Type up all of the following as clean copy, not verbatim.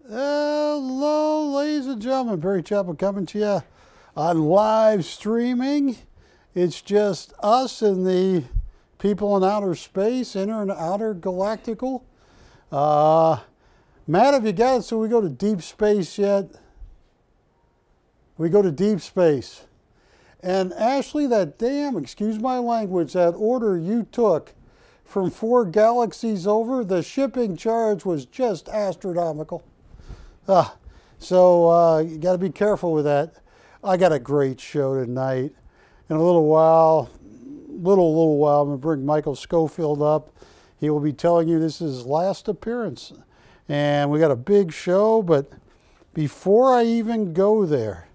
Hello, ladies and gentlemen. Barry Chappell coming to you on live streaming. It's just us and the people in outer space, inner and outer galactical. Matt, have you got it so we go to deep space yet? We go to deep space. And Ashley, that damn, excuse my language, that order you took from 4 galaxies over, the shipping charge was just astronomical. So you got to be careful with that. I got a great show tonight. In a little while, I'm going to bring Michael Schofield up. He will be telling you this is his last appearance. And we got a big show, but before I even go there,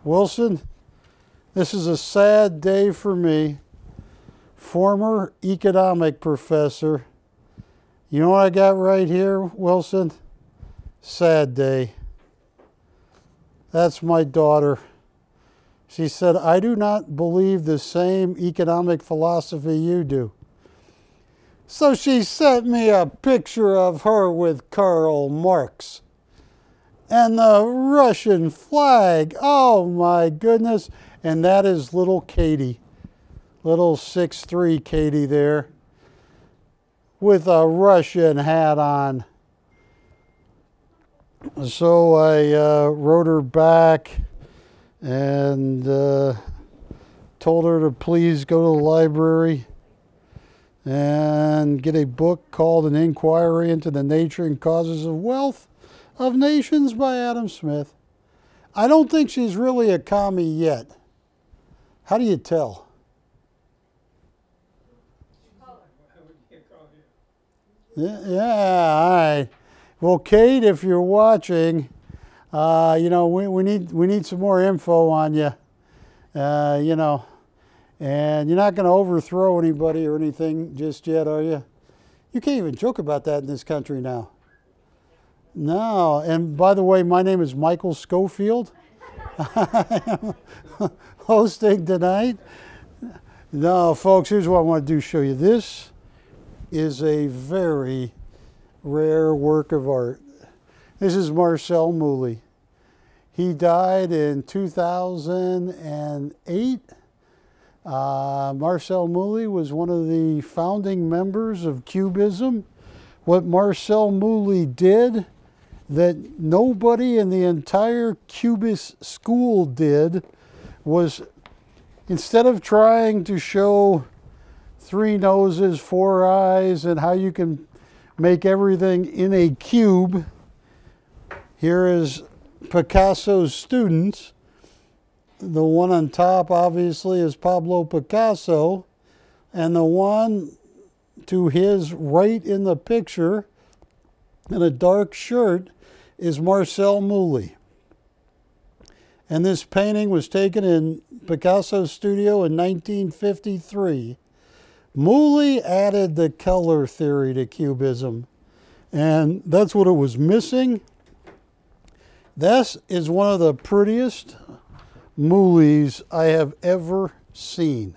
Wilson, this is a sad day for me. Former economic professor. You know what I got right here, Wilson? Sad day. That's my daughter. She said, I do not believe the same economic philosophy you do. So she sent me a picture of her with Karl Marx and the Russian flag. Oh my goodness. And that is little Katie, little 6'3" Katie there with a Russian hat on. So I wrote her back and told her to please go to the library and get a book called An Inquiry into the Nature and Causes of Wealth of Nations by Adam Smith. I don't think she's really a commie yet. How do you tell? Yeah, all right. Well, Kate, if you're watching, you know, we need some more info on you, you know. And you're not going to overthrow anybody or anything just yet, are you? You can't even joke about that in this country now. No. And by the way, my name is Michael Schofield. I am hosting tonight. No, folks, here's what I want to do, show you. This is a very rare work of art. This is Marcel Mouly. He died in 2008. Marcel Mouly was one of the founding members of Cubism. What Marcel Mouly did that nobody in the entire Cubist school did was, instead of trying to show 3 noses, 4 eyes, and how you can make everything in a cube, here is Picasso's students. The one on top, obviously, is Pablo Picasso. And the one to his right in the picture, in a dark shirt, is Marcel Mouly. And this painting was taken in Picasso's studio in 1953. Mouly added the color theory to Cubism. And that's what it was missing. This is one of the prettiest Moulys I have ever seen.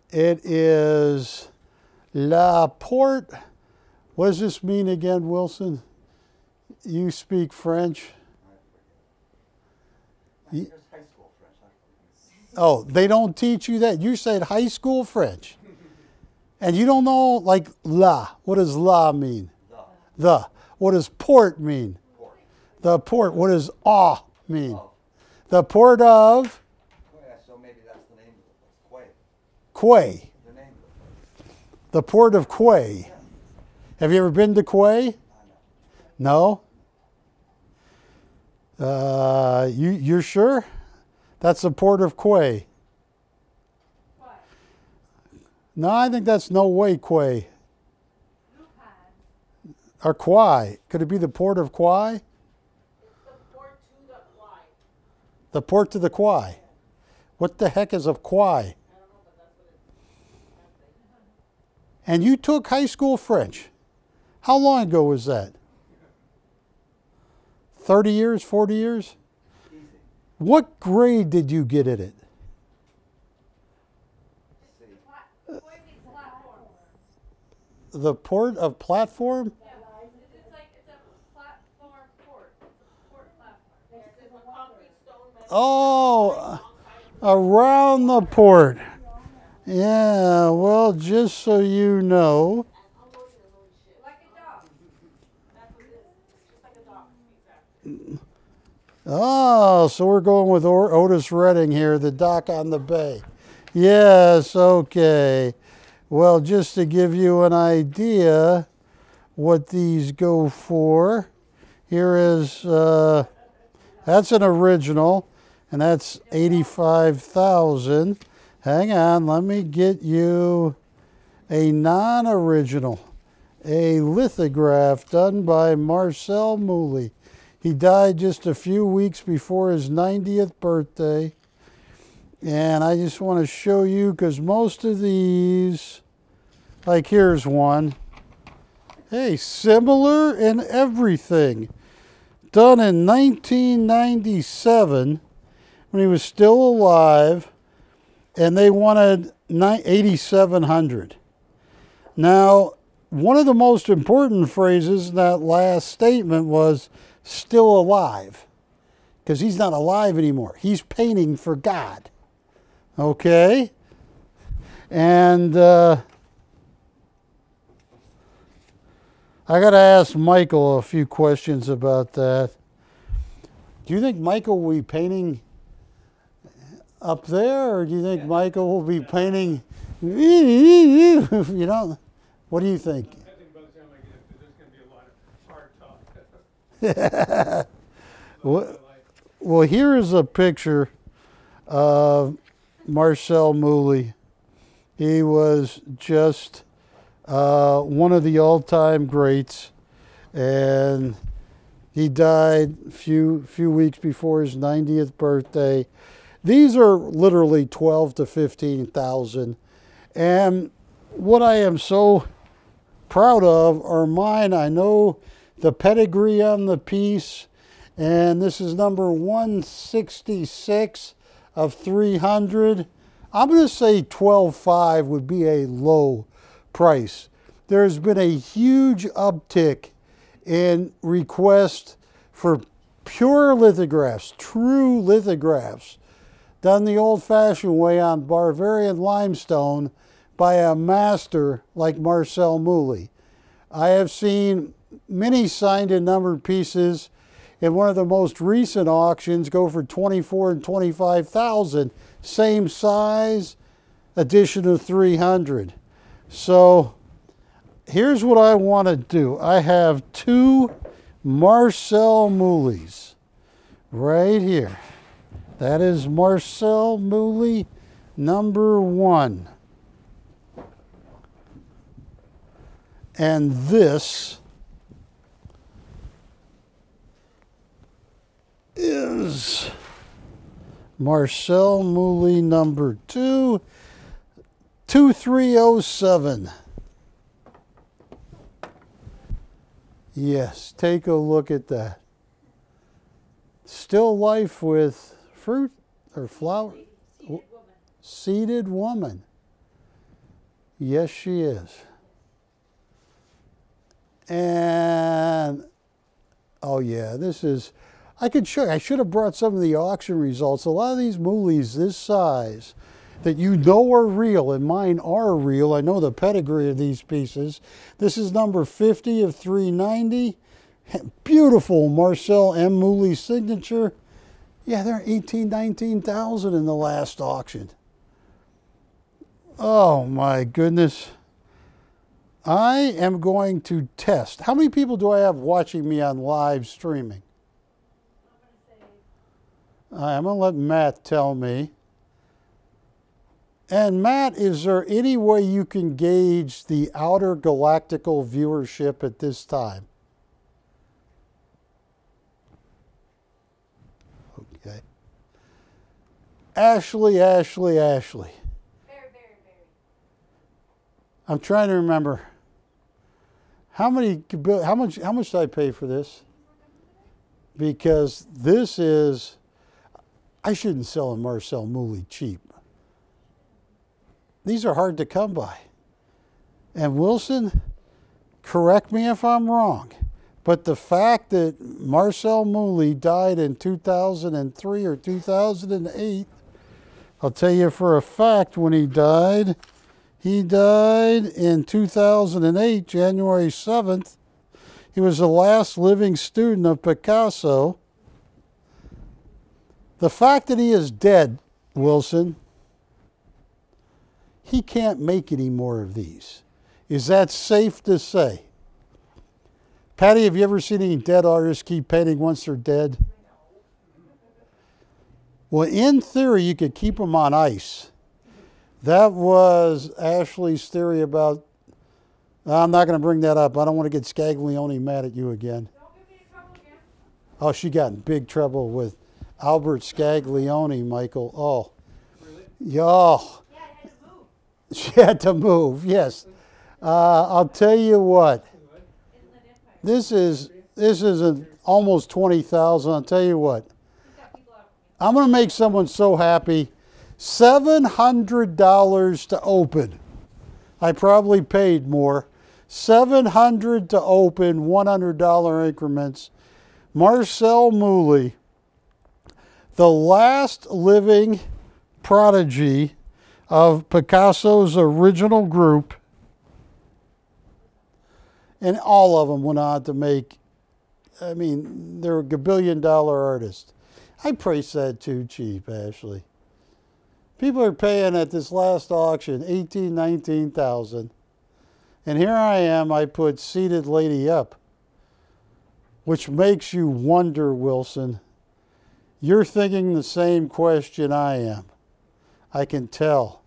It is La Porte. What does this mean again, Wilson? You speak French. High school French. Oh, they don't teach you that? You said high school French. And you don't know, like, la. What does la mean? The. What does port mean? Port. The port. What does ah mean? Oh. The port of? Yeah, so maybe that's the name of it. Quay. The name of it. The port of Quay. Yeah. Have you ever been to Quay? No? You're sure? That's the port of Quay. What? No, I think that's no way Quay. Or Quay. Could it be the port of Quay? The port to the Quay. What the heck is a Quay? And you took high school French. How long ago was that? 30 years, 40 years? Easy. What grade did you get in it? the port of platform? Yeah, it's like it's a platform port. It's a port platform. There's a concrete stone metal Oh, alongside of the around the port. Yeah, well, just so you know, and unloading and loading shit. Like a dog. That's what it is. It's just like a dock. Exactly. oh, so we're going with Otis Redding here, the dock on the bay. Yes, okay. Well, just to give you an idea what these go for, here is, that's an original, and that's 85,000. Hang on, let me get you a non-original, a lithograph done by Marcel Mouly. He died just a few weeks before his 90th birthday. And I just want to show you, because most of these, like here's one. Hey, similar in everything. Done in 1997 when he was still alive. And they wanted 8,700. Now, one of the most important phrases in that last statement was still alive, because he's not alive anymore. He's painting for God. Okay? And I got to ask Michael a few questions about that. Do you think Michael will be painting up there, or do you think Michael will be painting? You know, what do you think? I think by the time I get up there, there's going to be a lot of hard talk. Well, here is a picture of Marcel Mouly. He was just one of the all-time greats, and he died a few weeks before his 90th birthday. These are literally 12 to 15,000. And what I am so proud of are mine. I know the pedigree on the piece, and this is number 166 of 300. I'm going to say 12.5 would be a low price. There's been a huge uptick in requests for pure lithographs, true lithographs, done the old-fashioned way on Bavarian limestone by a master like Marcel Mouly. I have seen many signed and numbered pieces in one of the most recent auctions go for 24 and 25,000. Same size, addition of 300. So here's what I want to do. I have two Marcel Moulys right here. That is Marcel Mouly number 1. And this is Marcel Mouly number 2, 2307. Yes, take a look at that. Still life with fruit or flower? Seated woman. Seated woman. Yes, she is. And, oh yeah, this is, I could show you, I should have brought some of the auction results. A lot of these Moulys this size that you know are real, and mine are real. I know the pedigree of these pieces. This is number 50 of 390. Beautiful Marcel M. Mouly signature. Yeah, they're 18, 19,000 in the last auction. Oh my goodness. I am going to test. How many people do I have watching me on live streaming? I'm going to let Matt tell me. And Matt, is there any way you can gauge the outer galactical viewership at this time? Okay. Ashley. Very, very, very. I'm trying to remember. How much did I pay for this? Because this is, I shouldn't sell a Marcel Mouly cheap. These are hard to come by. And Wilson, correct me if I'm wrong, but the fact that Marcel Mouly died in 2003 or 2008, I'll tell you for a fact when he died in 2008, January 7th. He was the last living student of Picasso. The fact that he is dead, Wilson, he can't make any more of these. Is that safe to say? Patty, have you ever seen any dead artists keep painting once they're dead? Well, in theory, you could keep them on ice. That was Ashley's theory about, I'm not going to bring that up. I don't want to get Scaglione mad at you again. Don't get me in trouble again. Oh, she got in big trouble with Albert Scaglione, Michael. Oh. Really? Yeah. Yeah, I had to move. She had to move, yes. I'll tell you what. Inland Empire. This is almost 20,000. I'll tell you what. He's got people out of me. I'm going to make someone so happy. $700 to open. I probably paid more. $700 to open, $100 increments. Marcel Mouly, the last living prodigy of Picasso's original group. And all of them went on to make, I mean, they're a $1-billion artists. I priced that too cheap, Ashley. People are paying at this last auction $18,000, $19,000. And here I am, I put Seated Lady up, which makes you wonder, Wilson. You're thinking the same question I am. I can tell.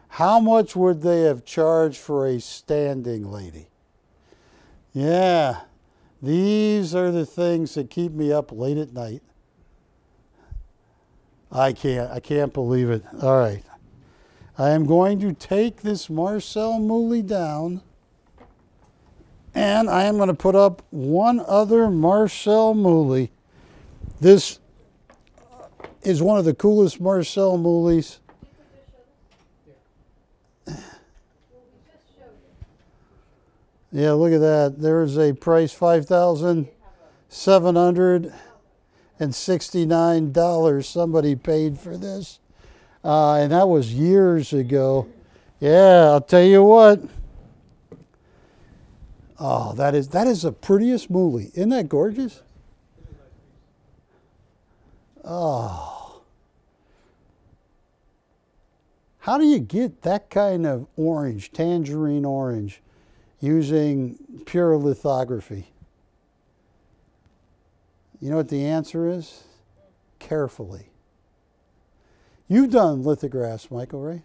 How much would they have charged for a standing lady? Yeah, these are the things that keep me up late at night. I can't believe it. All right. I am going to take this Marcel Mouly down, and I am going to put up one other Marcel Mouly. This is one of the coolest Marcel Moulys. Yeah, look at that. There's a price, $5,769 somebody paid for this. And that was years ago. Yeah, I'll tell you what. Oh, that is the prettiest Mouly. Isn't that gorgeous? Oh. How do you get that kind of orange, tangerine orange, using pure lithography? You know what the answer is? Carefully. You've done lithographs, Michael, right?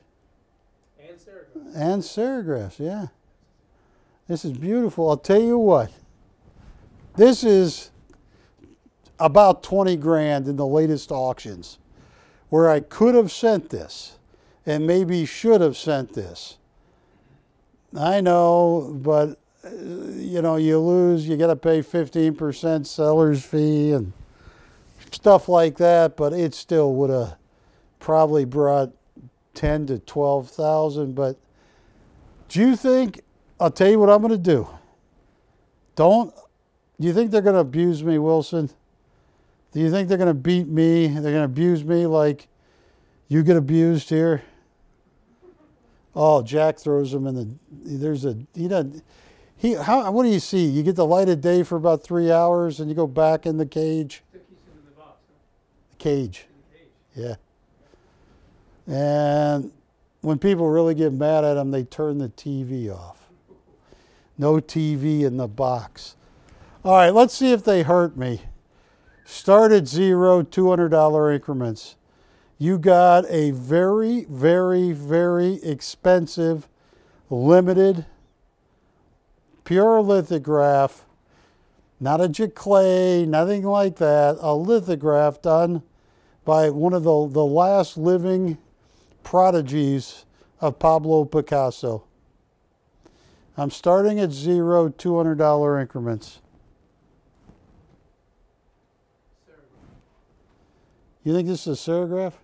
And serigraphs. And serigraphs, yeah. This is beautiful. I'll tell you what. This is about 20 grand in the latest auctions, where I could have sent this and maybe should have sent this. I know, but you know, you lose, you got to pay 15% seller's fee and stuff like that, but it still would have probably brought 10 to 12,000. But do you think, I'll tell you what I'm going to do. Do you think they're going to abuse me, Wilson? Do you think they're going to beat me? They're going to abuse me like you get abused here? Oh, Jack throws him in the, what do you see? You get the light of day for about 3 hours and you go back in the cage? I think he's in the box. Huh? The cage. In the cage. Yeah. And when people really get mad at him, they turn the TV off. No TV in the box. All right, let's see if they hurt me. Start at zero, $200 increments. You got a very, very, very expensive, limited, pure lithograph, not a giclée, nothing like that, a lithograph done by one of the last living prodigies of Pablo Picasso. I'm starting at zero, $200 increments. You think this is a serigraph?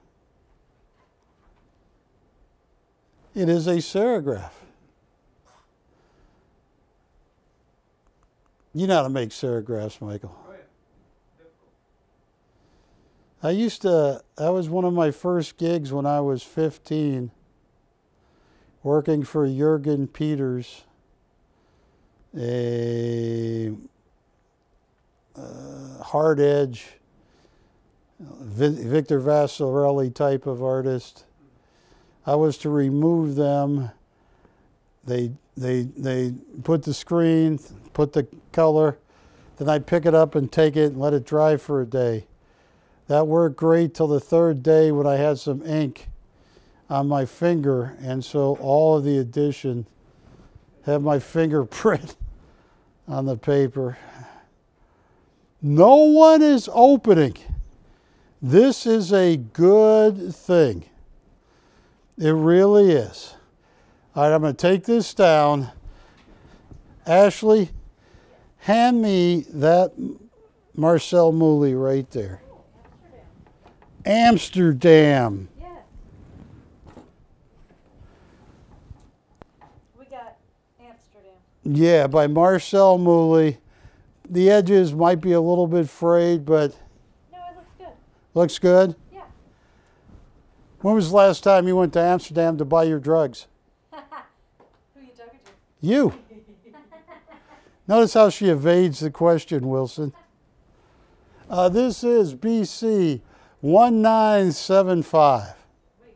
It is a serigraph. You know how to make serigraphs, Michael. Oh, yeah. Difficult. That was one of my first gigs when I was 15, working for Jurgen Peters, a hard edge, Victor Vasarely type of artist. I was to remove them. They put the screen, put the color, then I'd pick it up and take it and let it dry for a day. That worked great till the third day when I had some ink on my finger, and so all of the edition had my fingerprint on the paper. No one is opening. This is a good thing. It really is. All right, I'm going to take this down. Ashley, hand me that Marcel Mouly right there. Amsterdam. Yes. We got Amsterdam. Yeah, by Marcel Mouly. The edges might be a little bit frayed, but No, it looks good. looks good. Yeah. When was the last time you went to Amsterdam to buy your drugs? Who you talking to? You. Notice how she evades the question, Wilson. This is BC 1975. Wait, really?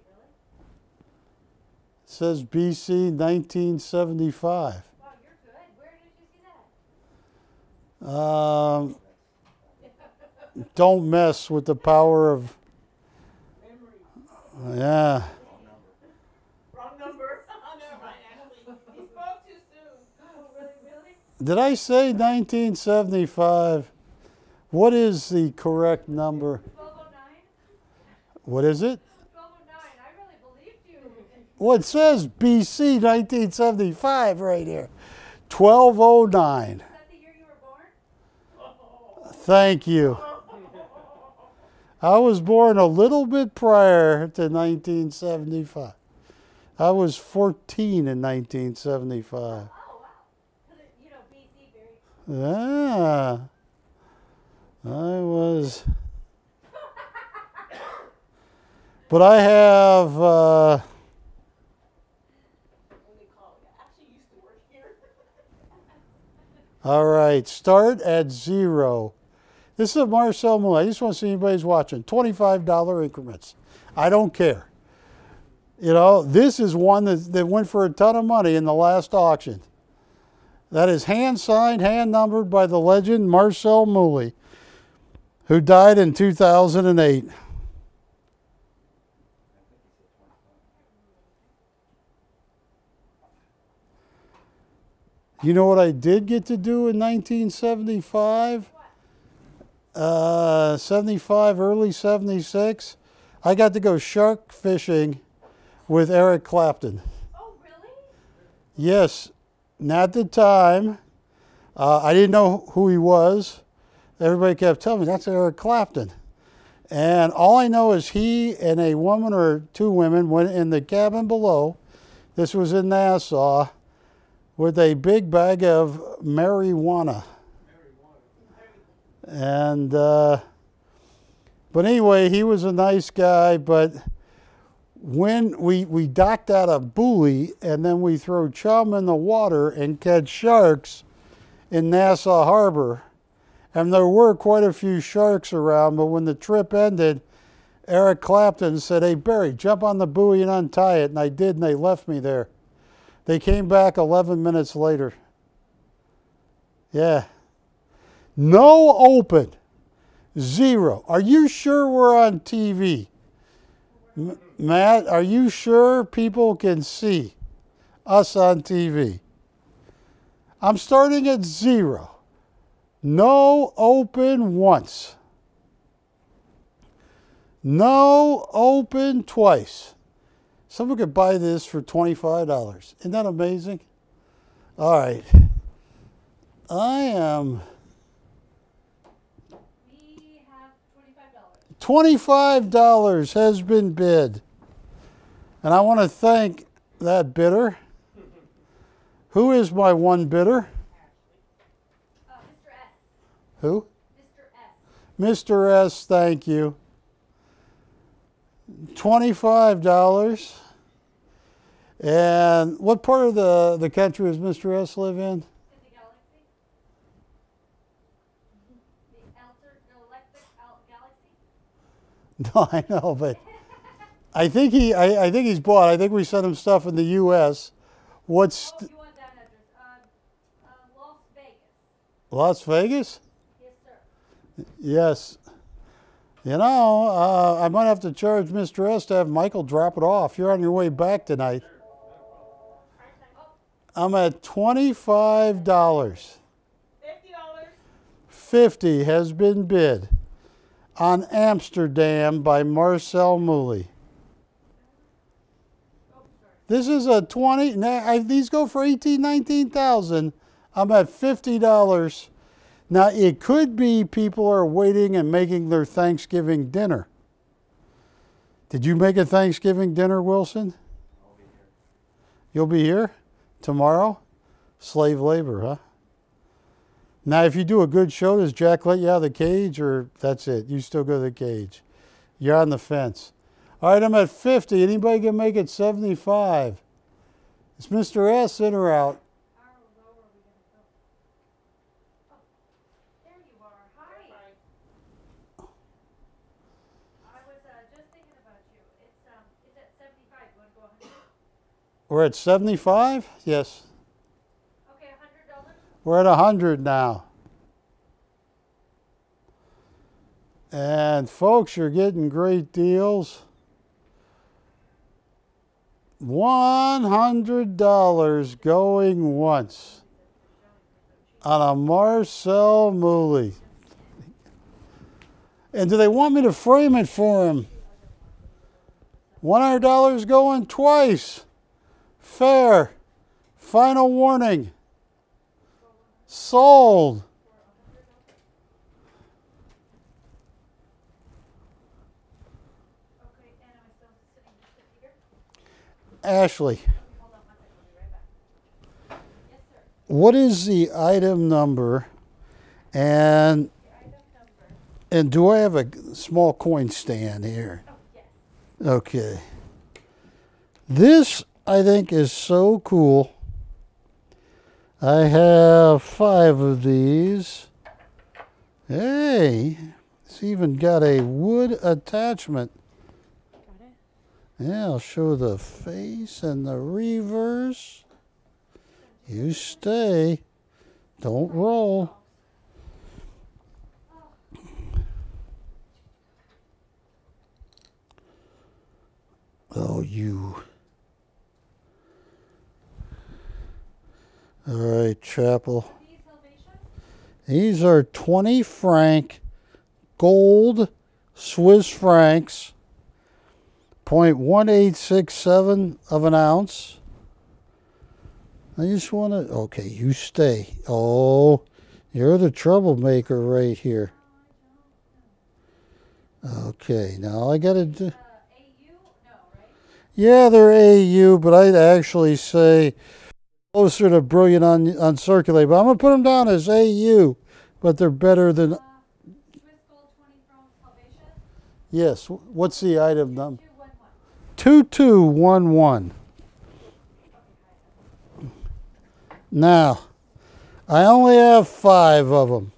It says BC 1975. Wow, you're good. Where did you see that? Don't mess with the power of. Yeah. Wrong number. Oh, never mind, Ashley. He spoke too soon. Oh, really? Did I say 1975? What is the correct number? 1209? What is it? 1209. I really believed you. Well, it says BC 1975 right here. 1209. Is that the year you were born? Thank you. I was born a little bit prior to 1975. I was 14 in 1975. Oh, wow. Because, BC very... Yeah. I was. But I have. What do they call it? I actually used to work here. All right, start at 0. This is a Marcel Mouly. I just want to see anybody's watching. $25 increments. I don't care. You know, this is one that went for a ton of money in the last auction. That is hand signed, hand numbered by the legend Marcel Mouly, who died in 2008. You know what I did get to do in 1975? 75, early 76? I got to go shark fishing with Eric Clapton. Oh, really? Yes, and at the time, I didn't know who he was. Everybody kept telling me, that's Eric Clapton. And all I know is he and a woman or two women went in the cabin below. This was in Nassau, with a big bag of marijuana. And, but anyway, he was a nice guy, but when we docked out of buoy and then we throw chum in the water and catch sharks in Nassau Harbor, and there were quite a few sharks around, but when the trip ended, Eric Clapton said, "Hey, Barry, jump on the buoy and untie it." And I did, and they left me there. They came back 11 minutes later. Yeah. No open. 0. Are you sure we're on TV? Matt, are you sure people can see us on TV? I'm starting at 0. No open once. No open twice. Someone could buy this for $25. Isn't that amazing? All right. I am We have $25. $25 has been bid. And I want to thank that bidder. Who is my one bidder? This Who? Mr. S. Mr. S, thank you. $25. And what part of the country does Mr. S live in? In the galaxy. The electric galaxy. No, I know, but I think he's bought. I think we sent him stuff in the U.S. What's Oh, you want that address? Las Vegas. Las Vegas? Yes, sir. Yes. You know, I might have to charge Mr. S to have Michael drop it off. You're on your way back tonight. I'm at $25. $50. $50 has been bid on Amsterdam by Marcel Mooley. This is a 20. These go for 18, 19,000. I'm at $50. Now it could be people are waiting and making their Thanksgiving dinner. Did you make a Thanksgiving dinner, Wilson? I'll be here. You'll be here tomorrow? Slave labor, huh? Now, if you do a good show, does Jack let you out of the cage, or that's it? You still go to the cage. You're on the fence. All right, I'm at 50. Anybody can make it 75. Is Mr. S in or out? How low are we going to go? Oh, there you are. Hi. I was just thinking about you. It's at 75. You want to go 100? We're at 75? Yes. Okay, $100. We're at 100 now. And folks, you're getting great deals. $100 going once on a Marcel Mooley. And do they want me to frame it for him? $100 going twice. Fair. Final warning. Sold. Okay, and am I still sitting here? Ashley, Hold on one second. I'll be right back. Yes, sir. what is the item number? And The item number. and do I have a small coin stand here? Oh, yes. Okay. This I think is so cool. I have 5 of these. Hey, it's even got a wood attachment. Got it? Yeah, I'll show the face and the reverse. You stay. Don't roll. Oh, you. All right, Chappell. These Salvation? These are 20 franc gold Swiss francs, 0.1867 of an ounce. I just want to, okay, you stay. Oh, you're the troublemaker right here. Okay, now I got to do. AU? No, right? Yeah, they're AU, but I'd actually say closer to Brilliant Uncirculated. But I'm going to put them down as AU, but they're better than. Swiss Gold 20 from Salvation? Yes, what's the item number? 2211. 2211. Now, I only have 5 of them.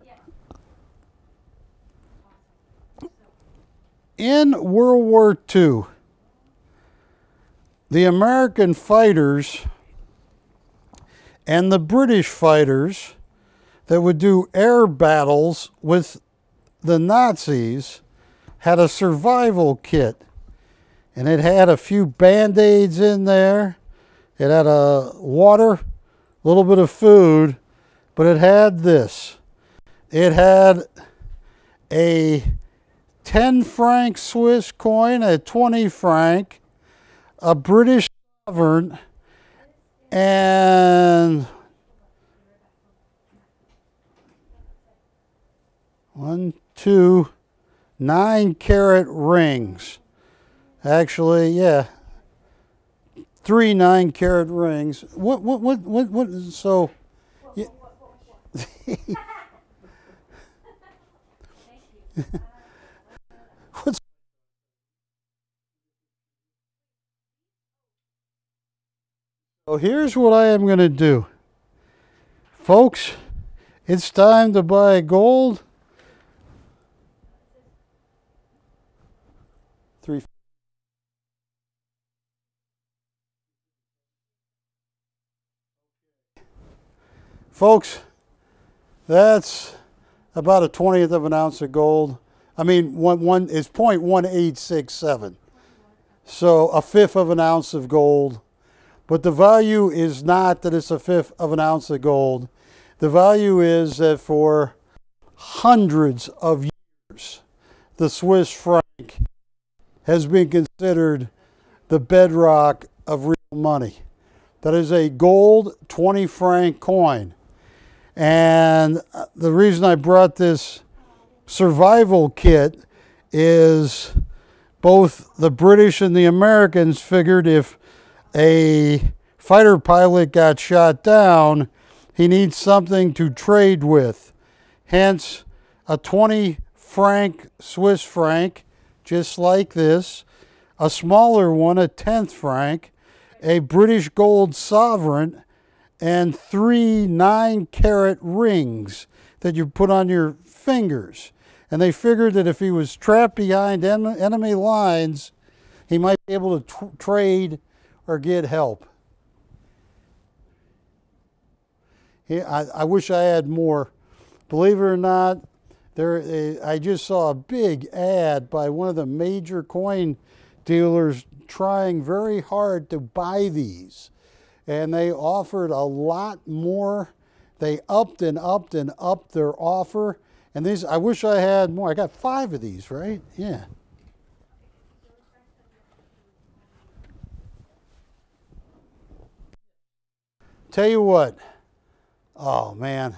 Yes. In World War II, the American fighters and the British fighters that would do air battles with the Nazis had a survival kit. And it had a few Band-Aids in there. It had a water, a little bit of food, but it had this. It had a 10 franc Swiss coin, a 20 franc, a British sovereign, and 1, 2, 9-carat rings. Actually, yeah. 3 9-carat rings. What, so, yeah, Thank you. What's So here's what I am going to do. Folks, it's time to buy gold. Three. Folks, that's about a 20th of an ounce of gold. I mean, it's 0.1867. So a fifth of an ounce of gold. But the value is not that it's a fifth of an ounce of gold. The value is that for hundreds of years, the Swiss franc has been considered the bedrock of real money. That is a gold 20 franc coin. And the reason I brought this survival kit is both the British and the Americans figured if a fighter pilot got shot down, he needs something to trade with. Hence, a 20 franc Swiss franc, just like this, a smaller one, a 10th franc, a British gold sovereign, and 3 9-carat rings that you put on your fingers. And they figured that if he was trapped behind enemy lines, he might be able to trade or get help. I wish I had more. Believe it or not, I just saw a big ad by one of the major coin dealers trying very hard to buy these. And they offered a lot more. They upped and upped and upped their offer. And these, I wish I had more. I got 5 of these, right? Yeah. Tell you what, oh man,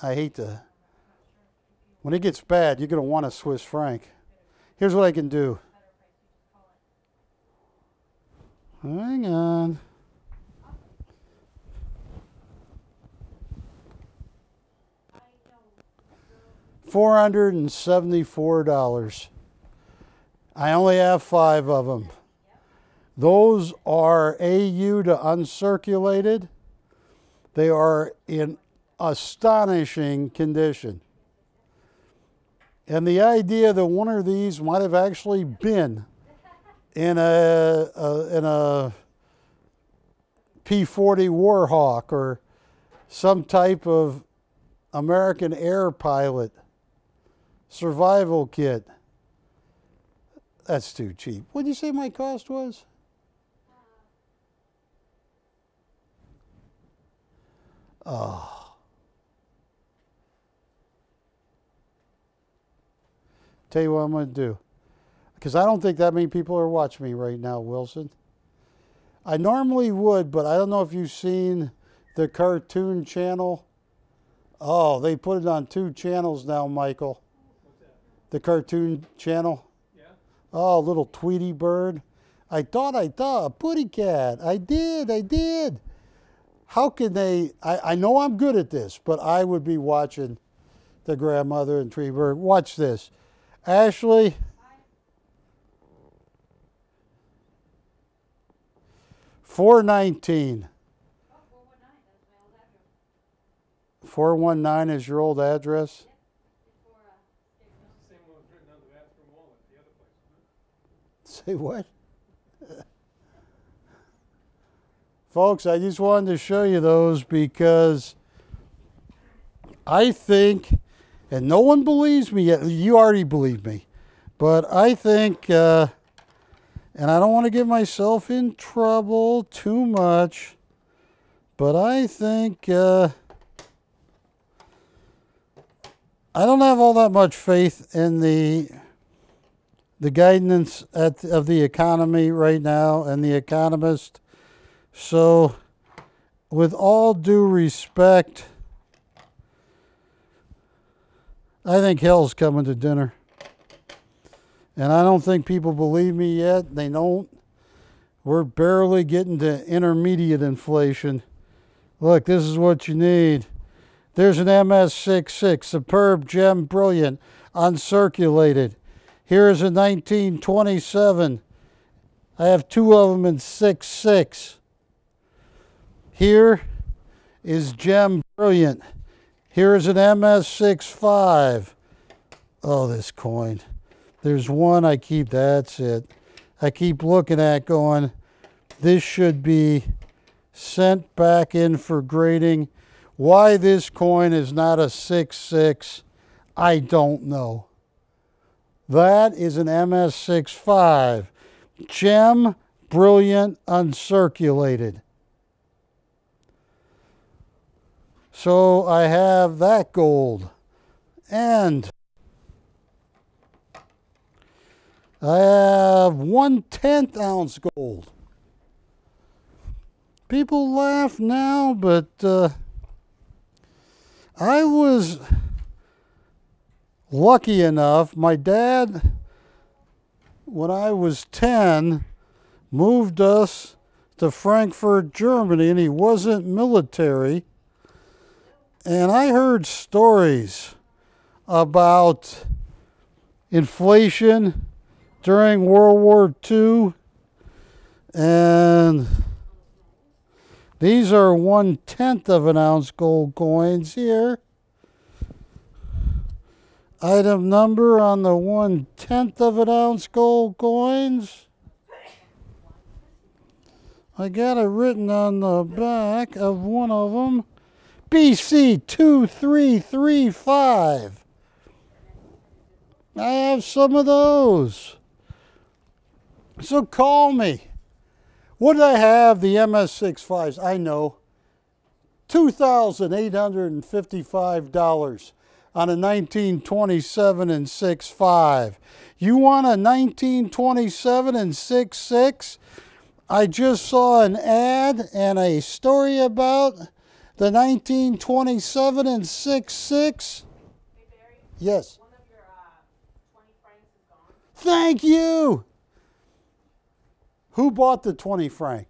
I hate to, when it gets bad, you're going to want a Swiss franc. Here's what I can do. Hang on. $474. I only have 5 of them. Those are AU to uncirculated. They are in astonishing condition. And the idea that one of these might have actually been in a P-40 Warhawk or some type of American air pilot survival kit, that's too cheap. What did you say my cost was? Oh. Tell you what I'm going to do. Because I don't think that many people are watching me right now, Wilson. I normally would, but I don't know if you've seen the cartoon channel. Oh, they put it on 2 channels now, Michael. What's that? The cartoon channel. Yeah? Oh, little Tweety bird. I thought, a putty cat. I did. How can they, I know I'm good at this, but I would be watching the grandmother and Tweety bird. Watch this. Ashley. $419. 419 is your old address? Same one was written on the bathroom wall at the other place, Say what? Folks, I just wanted to show you those because I think, and no one believes me yet, you already believe me, but I think, and I don't want to get myself in trouble too much, but I think, I don't have all that much faith in the guidance of the economy right now and the economist. So, with all due respect, I think hell's coming to dinner. And I don't think people believe me yet. They don't. We're barely getting to intermediate inflation. Look, this is what you need. There's an MS66, superb gem, brilliant, uncirculated. Here's a 1927. I have two of them in 6.6. Here is gem, brilliant. Here is an MS65. Oh, this coin. There's one I keep, that's it. I keep looking at going, this should be sent back in for grading. Why this coin is not a 6.6, I don't know. That is an MS65. Gem, brilliant, uncirculated. So I have that gold. And I have 1/10 ounce gold. People laugh now, but I was lucky enough. My dad, when I was 10, moved us to Frankfurt, Germany, and he wasn't military. And I heard stories about inflation during World War II, and these are 1/10 of an ounce gold coins here. Item number on the 1/10 of an ounce gold coins. I got it written on the back of one of them. BC 2335. I have some of those. So call me. What did I have? The MS65s. I know. $2,855 on a 1927 and 6.5. You want a 1927 and 6.6? I just saw an ad and a story about the 1927 and 6.6. Hey Barry, Yes. one of your 20 francs is gone. Thank you. Who bought the 20 franc?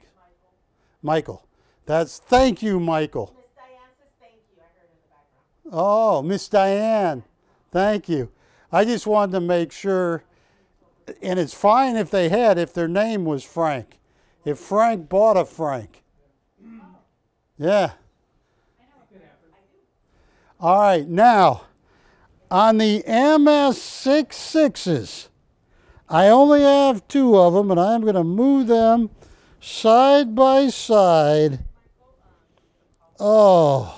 Michael. Thank you, Michael. Miss Diane says thank you. I heard in the background. Oh, Miss Diane. Thank you. I just wanted to make sure, and it's fine if they had, if their name was Frank. If Frank bought a Frank. Yeah. All right, now, on the MS66s, I only have two of them, and I'm going to move them side by side. Oh,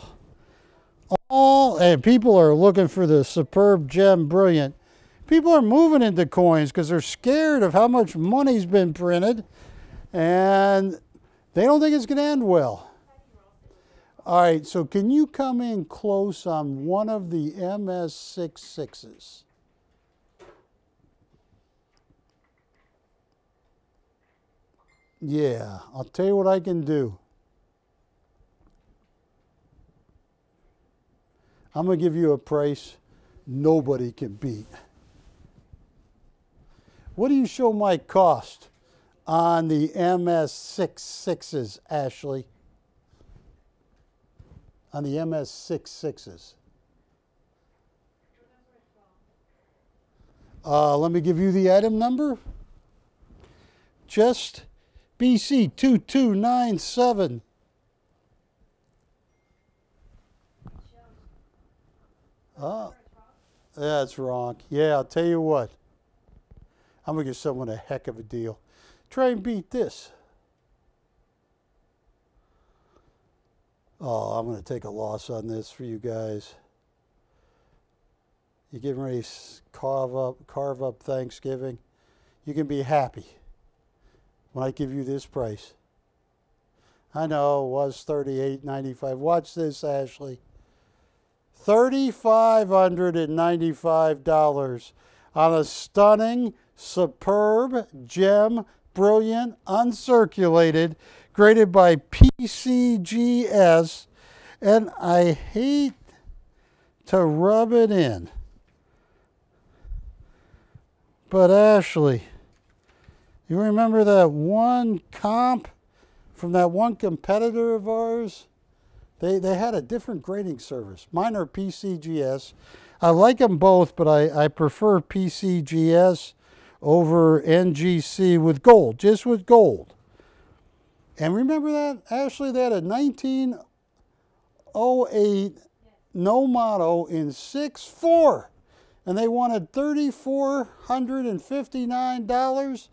and people are looking for the superb gem, brilliant. People are moving into coins because they're scared of how much money's been printed, and they don't think it's going to end well. All right, so can you come in close on one of the MS66s? Yeah, I'll tell you what I can do. I'm going to give you a price nobody can beat. What do you show my cost on the MS66s, Ashley? On the MS66s. Let me give you the item number. Just BC 2297. Oh, that's wrong. Yeah, I'll tell you what. I'm going to give someone a heck of a deal. Try and beat this. Oh, I'm going to take a loss on this for you guys. You're getting ready to carve up Thanksgiving. You can be happy when I give you this price. I know it was $38.95. Watch this, Ashley. $3,595 on a stunning, superb, gem, brilliant, uncirculated, graded by PCGS, and I hate to rub it in. But Ashley, you remember that one comp from that one competitor of ours They had a different grading service. Mine are PCGS. I like them both, but I prefer PCGS over NGC with gold, just with gold. And remember that, Ashley, they had a 1908 Novaro in 6.4, and they wanted $3,459,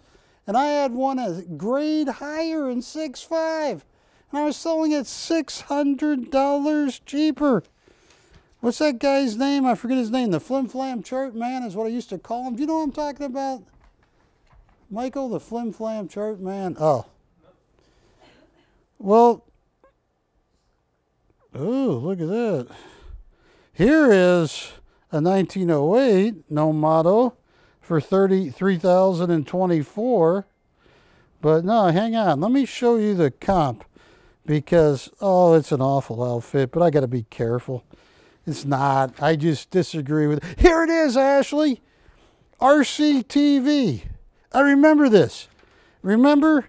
and I had one a grade higher in 6.5, and I was selling it $600 cheaper. What's that guy's name? I forget his name. The Flim Flam Chart Man is what I used to call him. Do you know what I'm talking about? Michael, the Flim Flam Chart Man? Oh. Well, oh, look at that. Here is a 1908 Novaro for $33,024. But no, hang on. Let me show you the comp because, oh, it's an awful outfit, but I got to be careful. It's not. I just disagree with it. Here it is, Ashley. RCTV. I remember this. Remember?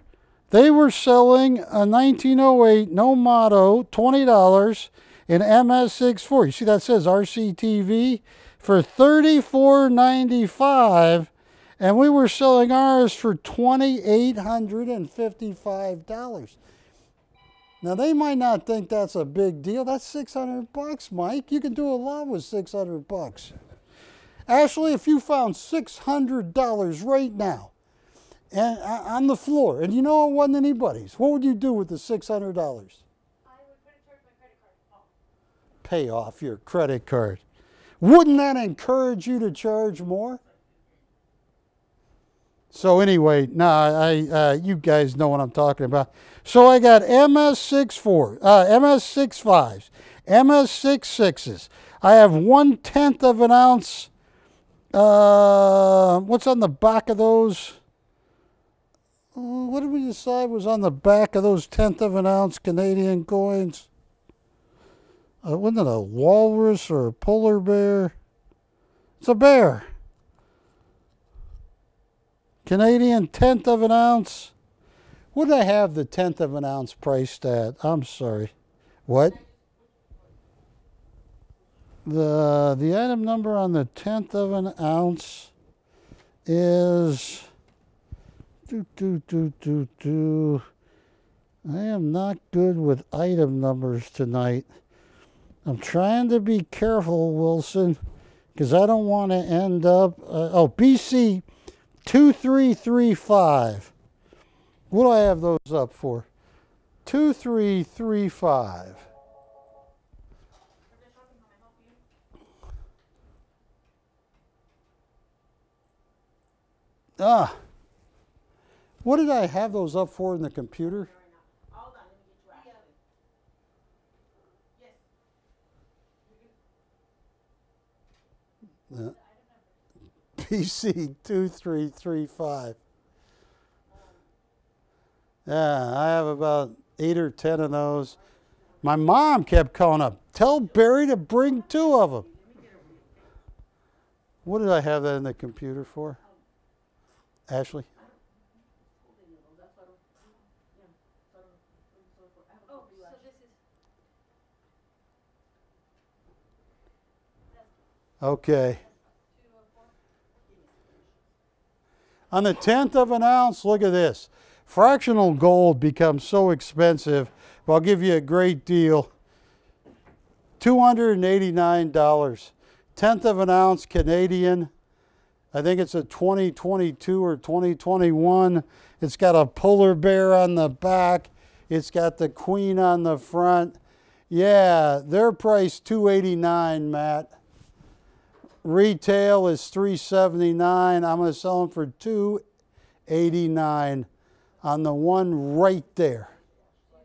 They were selling a 1908 Novaro, $20 in MS64. You see that says RCTV for $34.95, and we were selling ours for $2,855. Now they might not think that's a big deal. That's $600, Mike. You can do a lot with $600. Ashley, if you found $600 right now, and on the floor, and you know it wasn't anybody's, what would you do with the $600? I would put it towards my credit card. Oh. Pay off your credit card. Wouldn't that encourage you to charge more? So anyway, you guys know what I'm talking about. So I got MS64, MS65s, MS66s. I have 1/10 of an ounce. What's on the back of those? What did we decide was on the back of those 1/10 of an ounce Canadian coins? Wasn't it a walrus or a polar bear? It's a bear. Canadian 1/10 of an ounce. What did I have the 1/10 of an ounce priced at? I'm sorry. What? The item number on the 1/10 of an ounce is I am not good with item numbers tonight. I'm trying to be careful, Wilson, because I don't want to end up BC 2335. What do I have those up for? 2335. What did I have those up for in the computer? Hold on, let me get you out. PC 2335. Yeah, I have about 8 or 10 of those. My mom kept calling up, tell Barry to bring 2 of them. What did I have that in the computer for? Ashley? Oh, so this is. Okay. On the 1/10 of an ounce, look at this. Fractional gold becomes so expensive, but I'll give you a great deal. $289. 1/10 of an ounce Canadian. I think it's a 2022 or 2021. It's got a polar bear on the back. It's got the queen on the front. Yeah, they're priced $289, Matt. Retail is $379. I'm going to sell them for $289 on the one right there. Look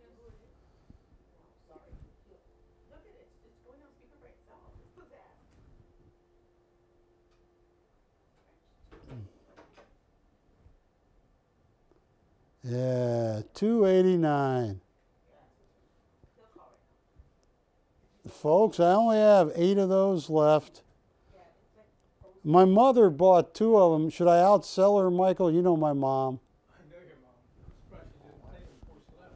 at it, it's going on speaker by itself. What's that? Yeah, $289. Folks, I only have 8 of those left. My mother bought 2 of them. Should I outsell her, Michael? You know my mom. I know your mom. I'm surprised she didn't take them before she left.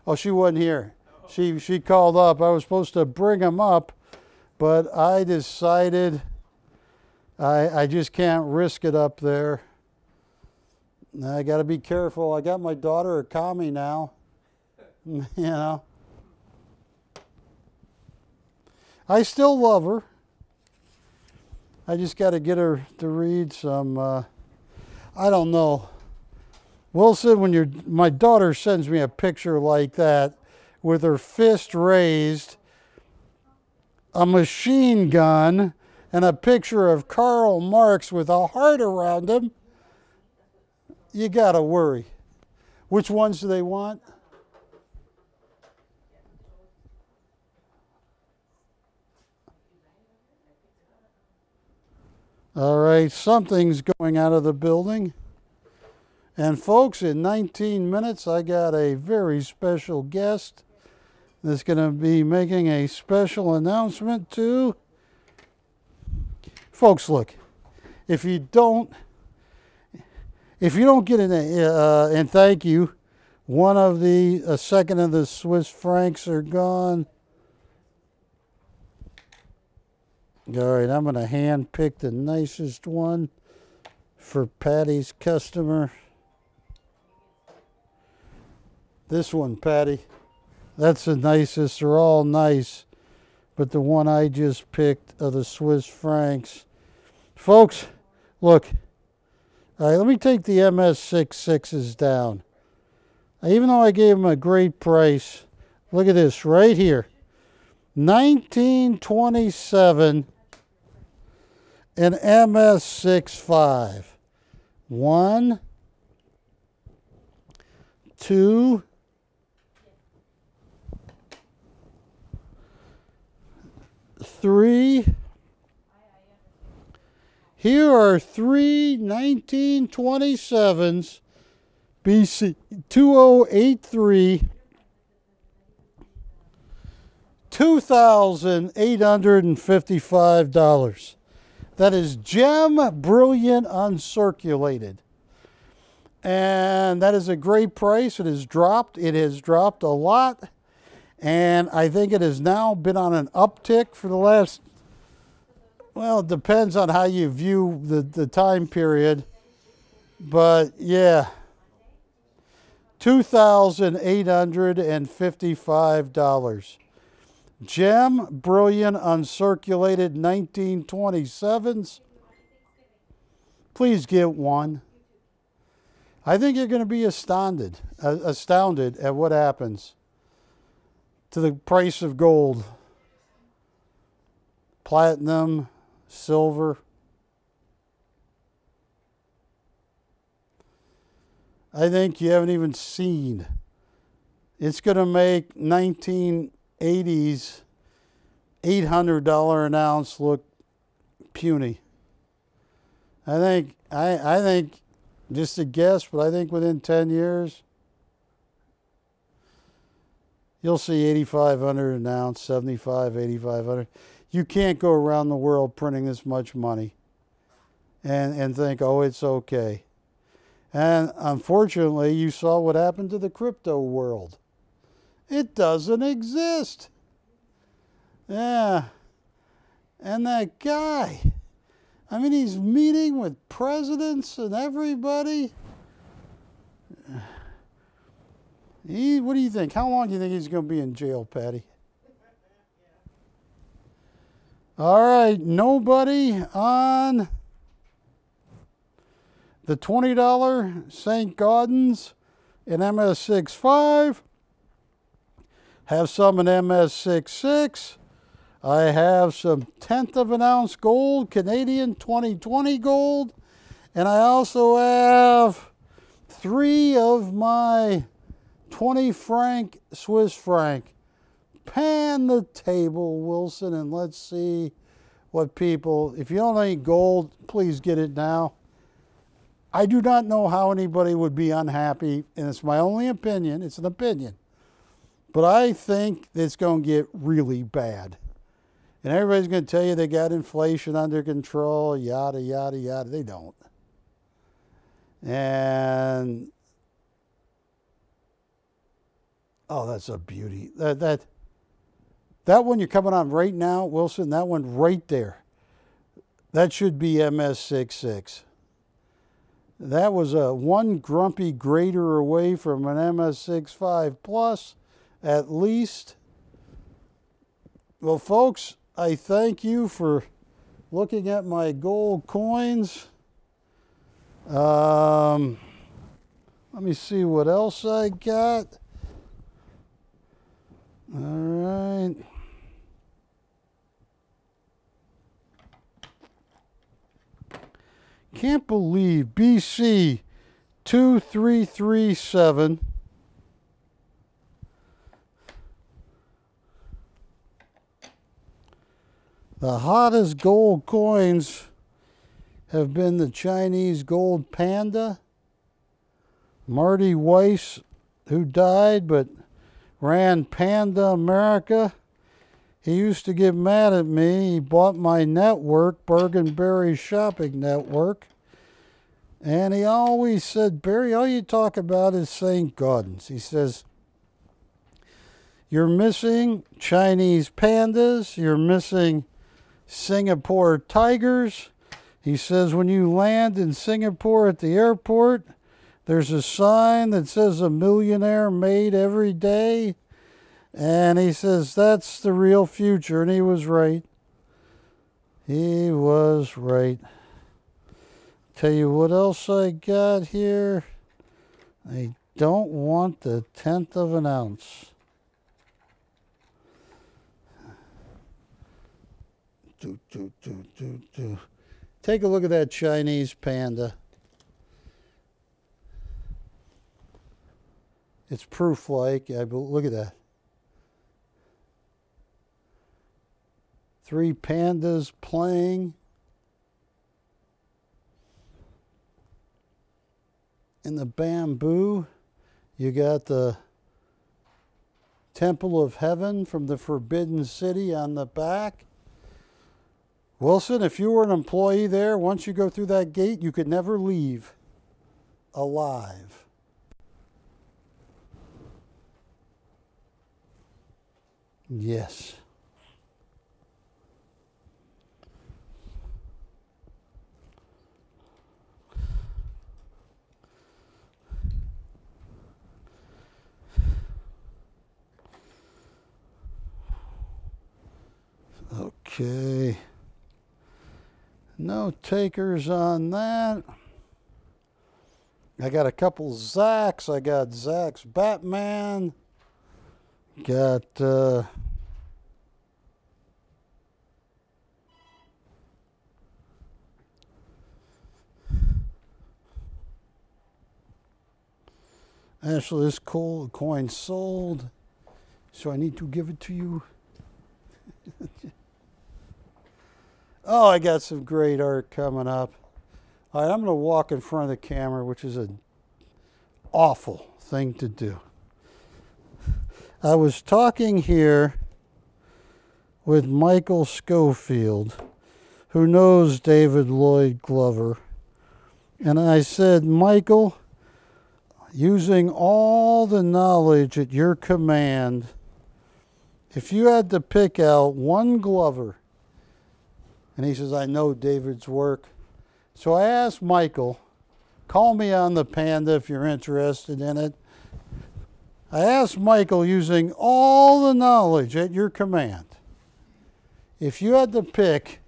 Oh, she wasn't here. She called up. I was supposed to bring them up, but I decided I just can't risk it up there. I got to be careful. I got my daughter a commie now. You know. I still love her. I just got to get her to read some, I don't know. Wilson, when my daughter sends me a picture like that with her fist raised, a machine gun, and a picture of Karl Marx with a heart around him, you got to worry. Which ones do they want? All right, something's going out of the building. And folks, in 19 minutes, I got a very special guest that's going to be making a special announcement too. Folks, look, if you don't get in, and thank you, a second of the Swiss francs are gone. All right, I'm going to hand pick the nicest one for Patty's customer. This one, Patty. That's the nicest. They're all nice. But the one I just picked are the Swiss francs. Folks, look. All right, let me take the MS66s down. Even though I gave them a great price, look at this right here. 1927, an MS65. 1, 2, 3. Here are 3 1927s, BC 2083. $2,855. That is gem, brilliant, uncirculated. And that is a great price. It has dropped. It has dropped a lot. And I think it has now been on an uptick for the last, well, it depends on how you view the time period. But yeah, $2,855. Gem, brilliant, uncirculated 1927s. Please get one. I think you're going to be astounded at what happens to the price of gold. Platinum, silver. I think you haven't even seen. It's going to make 1980s $800 an ounce look puny. I think, just a guess, but I think within 10 years, you'll see 8,500 an ounce, 75, 8,500. You can't go around the world printing this much money and think, oh, it's okay. And unfortunately, you saw what happened to the crypto world. It doesn't exist. Yeah. And that guy, I mean, he's meeting with presidents and everybody. What do you think? How long do you think he's going to be in jail, Patty? All right, nobody on the $20 St. Gaudens in MS65. Have some in MS66. I have some 1/10 of an ounce gold, Canadian 2020 gold. And I also have 3 of my 20 franc Swiss franc. Pan the table, Wilson, and let's see what people, if you don't need gold, please get it now. I do not know how anybody would be unhappy, and it's my only opinion. It's an opinion. But I think it's going to get really bad. And everybody's going to tell you they got inflation under control, yada, yada, yada. They don't. And Oh, that's a beauty. That one you're coming on right now, Wilson, that one right there. That should be MS66. That was a one grumpy grader away from an MS65 Plus, at least. Well, folks, I thank you for looking at my gold coins. Let me see what else I got. All right. Can't believe BC 2337. The hottest gold coins have been the Chinese gold panda. Marty Weiss, who died but ran Panda America. He used to get mad at me. He bought my network, Bergenberry Shopping Network. And he always said, Barry, all you talk about is St. Gaudens. He says, you're missing Chinese pandas. You're missing Singapore tigers. He says, when you land in Singapore at the airport, there's a sign that says a millionaire made every day. And he says, that's the real future. And he was right. He was right. Tell you what else I got here. I don't want the 1/10 of an ounce. Take a look at that Chinese panda. It's proof-like. Look at that. 3 pandas playing in the bamboo. You got the Temple of Heaven from the Forbidden City on the back. Wilson, if you were an employee there, once you go through that gate, you could never leave alive. Yes. Okay. No takers on that. I got a couple Zacks. I got Zach's Batman. Got actually, this coin sold, so I need to give it to you. Oh, I got some great art coming up. All right, I'm going to walk in front of the camera, which is an awful thing to do. I was talking here with Michael Schofield, who knows David Lloyd Glover, and I said, Michael, using all the knowledge at your command, if you had to pick out one Glover, and he says, I know David's work. So I asked Michael, call me on the panda if you're interested in it. I asked Michael, using all the knowledge at your command, if you had to pick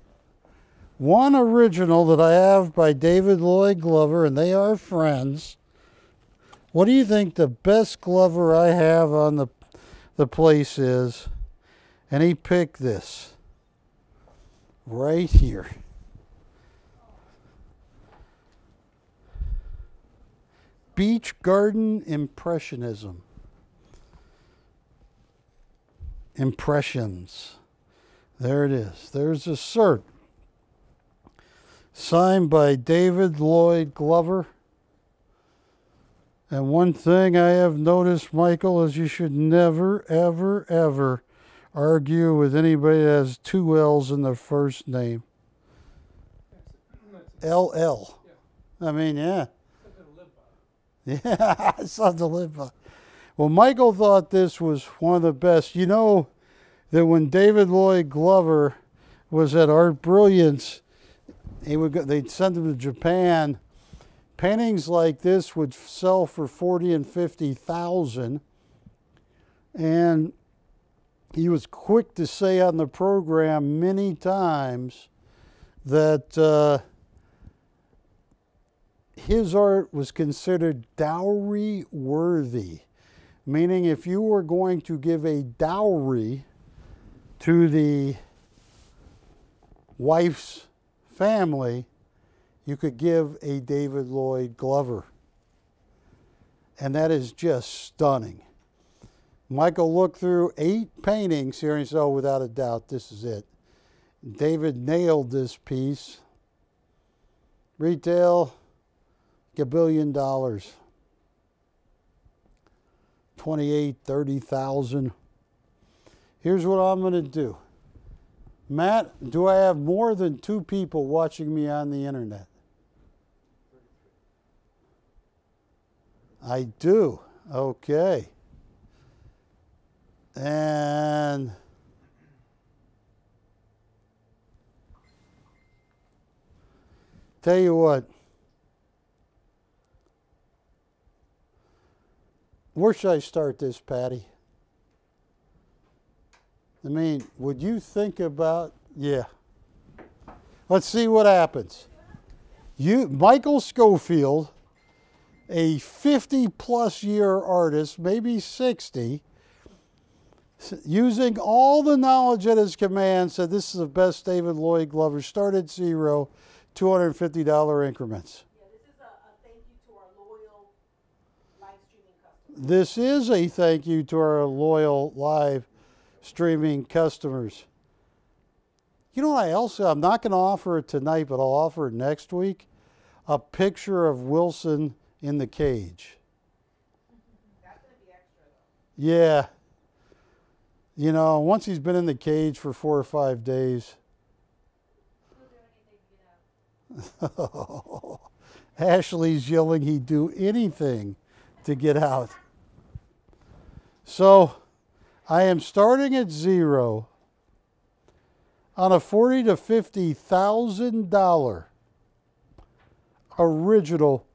one original that I have by David Lloyd Glover, and they are friends, what do you think the best Glover I have on the place is? And he picked this. Right here. Beach Garden Impressionism. Impressions. There it is. There's a cert. Signed by David Lloyd Glover. And one thing I have noticed, Michael, is you should never, ever, ever argue with anybody that has 2 L's in their first name. LL. Yeah. I mean, yeah. Something to live by. Yeah, something to live by. Well, Michael thought this was one of the best. You know that when David Lloyd Glover was at Art Brilliance, they'd send him to Japan. Paintings like this would sell for 40 and 50,000, and he was quick to say on the program many times that his art was considered dowry worthy, meaning if you were going to give a dowry to the wife's family, you could give a David Lloyd Glover. And that is just stunning. Michael looked through 8 paintings here and he said, oh, without a doubt, this is it. David nailed this piece. Retail, $1 billion. 28, 30,000. Here's what I'm going to do. Matt, do I have more than 2 people watching me on the internet? I do. Okay. And tell you what, where should I start this, Patty? I mean, would you think about, yeah. Let's see what happens. Michael Schofield, a 50-plus year artist, maybe 60, using all the knowledge at his command, said this is the best David Lloyd Glover. Start at $0, $250 increments. Yeah, this is a thank you to our loyal live streaming customers. This is a thank you to our loyal live streaming customers. You know what I'm not going to offer it tonight, but I'll offer it next week. A picture of Wilson in the cage. That's going to be extra, though. Yeah. You know, once he's been in the cage for 4 or 5 days. He'll do anything to get out. Ashley's yelling he'd do anything to get out. So I am starting at $0 on a $40,000 to $50,000 original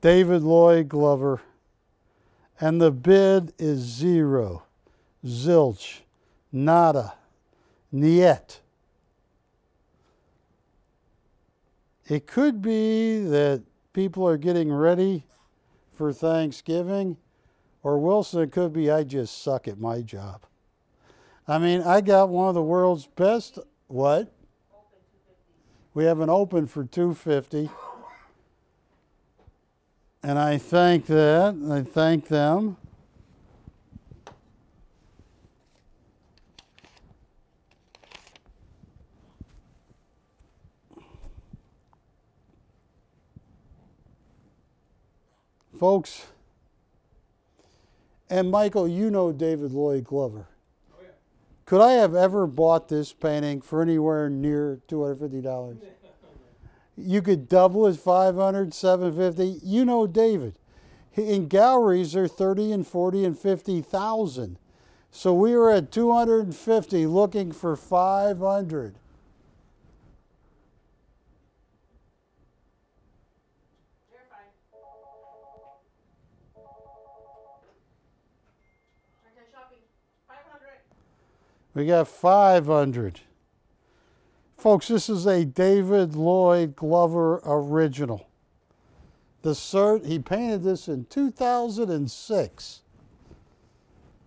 David Lloyd Glover, and the bid is 0, zilch, nada, niet. It could be that people are getting ready for Thanksgiving, or Wilson, it could be I just suck at my job. I mean, I got one of the world's best, what? We have an open for $250. And I thank that, I thank them. Folks, and Michael, you know David Lloyd Glover. Oh, yeah. Could I have ever bought this painting for anywhere near $250? You could double it, $500, $750. You know David. In galleries, they're 30 and 40 and 50,000. So we were at 250 looking for 500. Verified. Tarkay shopping. 500. We got 500. Folks, this is a David Lloyd Glover original. The cert, he painted this in 2006.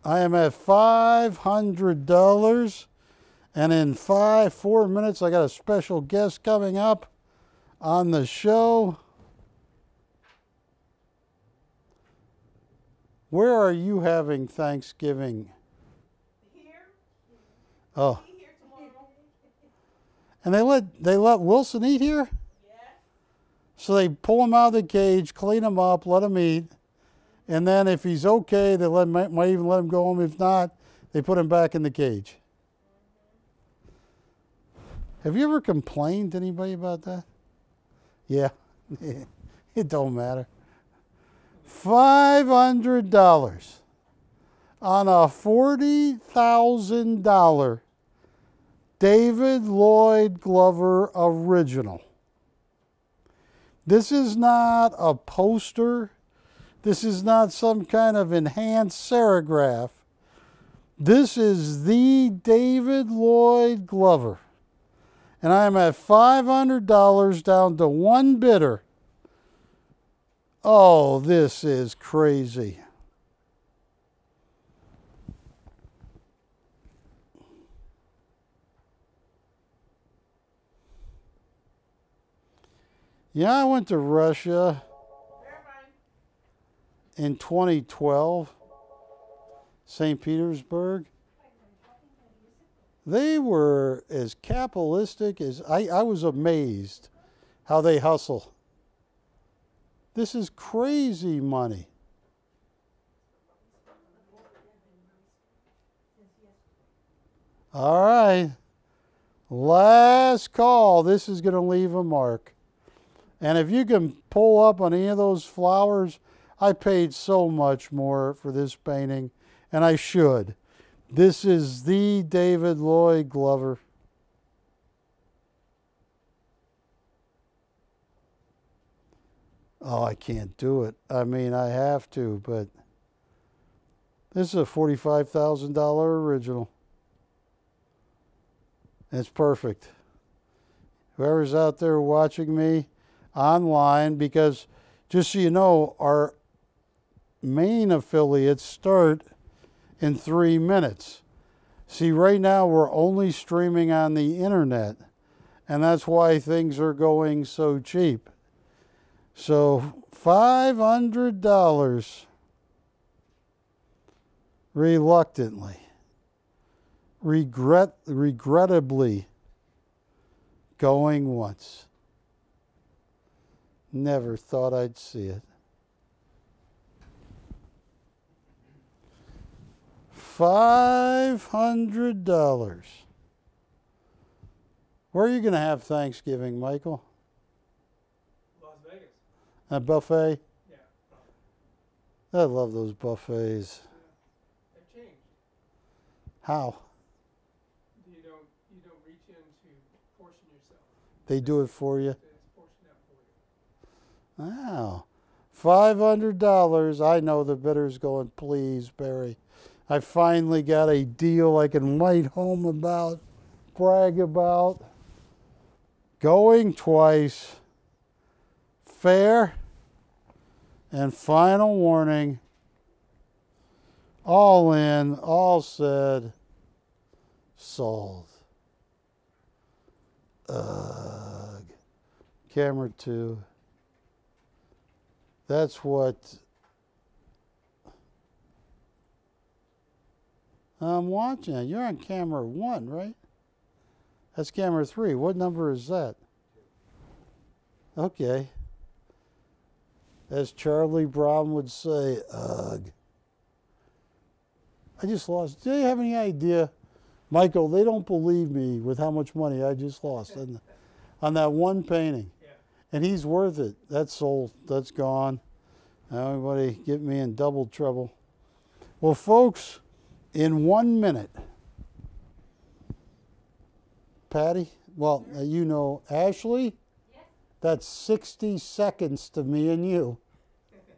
I am at $500, and in 4 minutes, I got a special guest coming up on the show. Where are you having Thanksgiving? Here. Oh, Be here tomorrow. and they let Wilson eat here? Yeah. So they pull him out of the cage, clean him up, let him eat, and then if he's okay, they might even let him go home. If not, they put him back in the cage. Have you ever complained to anybody about that? Yeah, it don't matter. $500 on a $40,000 David Lloyd Glover original. This is not a poster. This is not some kind of enhanced serigraph. This is the David Lloyd Glover. And I am at $500 down to one bidder. Oh, this is crazy. Yeah, I went to Russia in 2012, St. Petersburg. They were as capitalistic as I was amazed how they hustle. This is crazy money. All right. Last call. This is going to leave a mark. And if you can pull up on any of those flowers, I paid so much more for this painting, and I should. This is the David Lloyd Glover. Oh, I can't do it. I mean, I have to, but this is a $45,000 original. It's perfect. Whoever's out there watching me online, because just so you know, our main affiliates start in 3 minutes. See, right now we're only streaming on the internet, and that's why things are going so cheap. So $500 reluctantly, regrettably going once. Never thought I'd see it. $500. Where are you going to have Thanksgiving, Michael? Las Vegas. A buffet? Yeah. I love those buffets. They've changed. How? You don't reach in to portion yourself. They do it for you? It's portioned out for you. Wow. $500. I know the bidder's going, please, Barry. I finally got a deal I can write home about, brag about. Going twice. Fair. And final warning. All in, all said, sold. Ugh. Camera 2. That's what I'm watching. You're on camera 1, right? That's camera 3. What number is that? Okay. As Charlie Brown would say, ugh. I just lost. Do you have any idea? Michael, they don't believe me with how much money I just lost on that one painting. Yeah. And he's worth it. That's sold. That's gone. Now everybody get me in double trouble. Well, folks, in 1 minute, Patty, well, you know, Ashley, Yes, that's 60 seconds to me and you. 60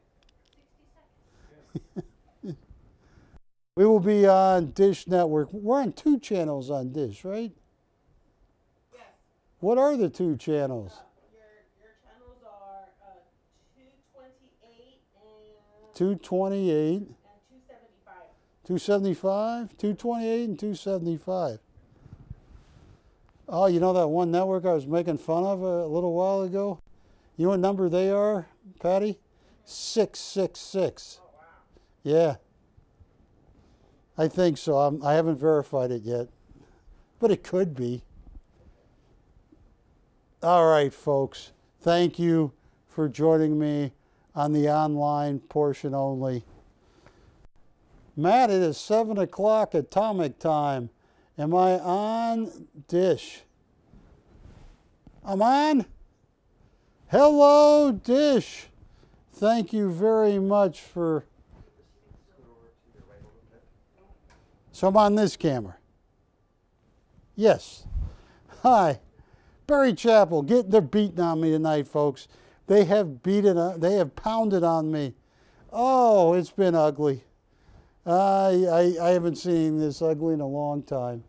seconds. We will be on Dish Network. We're on 2 channels on Dish, right? Yes. What are the 2 channels? Your channels are 228 and 228, and 275. 275, 228, and 275. Oh, you know that one network I was making fun of a little while ago? You know what number they are, Patty? 666. Oh wow. Yeah. I think so. I haven't verified it yet, but it could be. All right, folks. Thank you for joining me on the online portion only. Matt, it is 7 o'clock atomic time. Am I on Dish? I'm on? Hello, Dish. thank you very much for. So I'm on this camera. Yes. Hi. Barry Chappell. They're beating on me tonight, folks. They have they have pounded on me. Oh, it's been ugly. I haven't seen this ugly in a long time.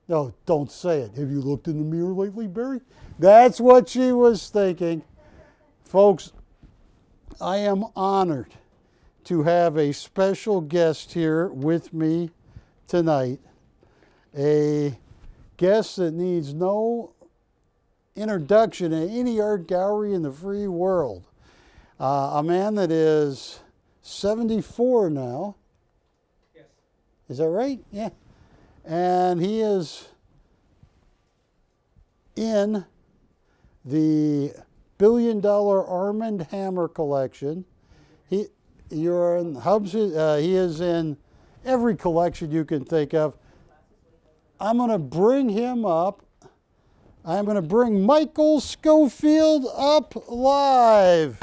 No, don't say it. Have you looked in the mirror lately, Barry? That's what she was thinking. Folks, I am honored to have a special guest here with me tonight. A guest that needs no introduction in any art gallery in the free world. A man that is 74 now. Yes. Is that right? Yeah. And he is in the $1 billion Armand Hammer collection. You're in Hubs. He is in every collection you can think of. I'm going to bring him up. I'm going to bring Michael Schofield up live.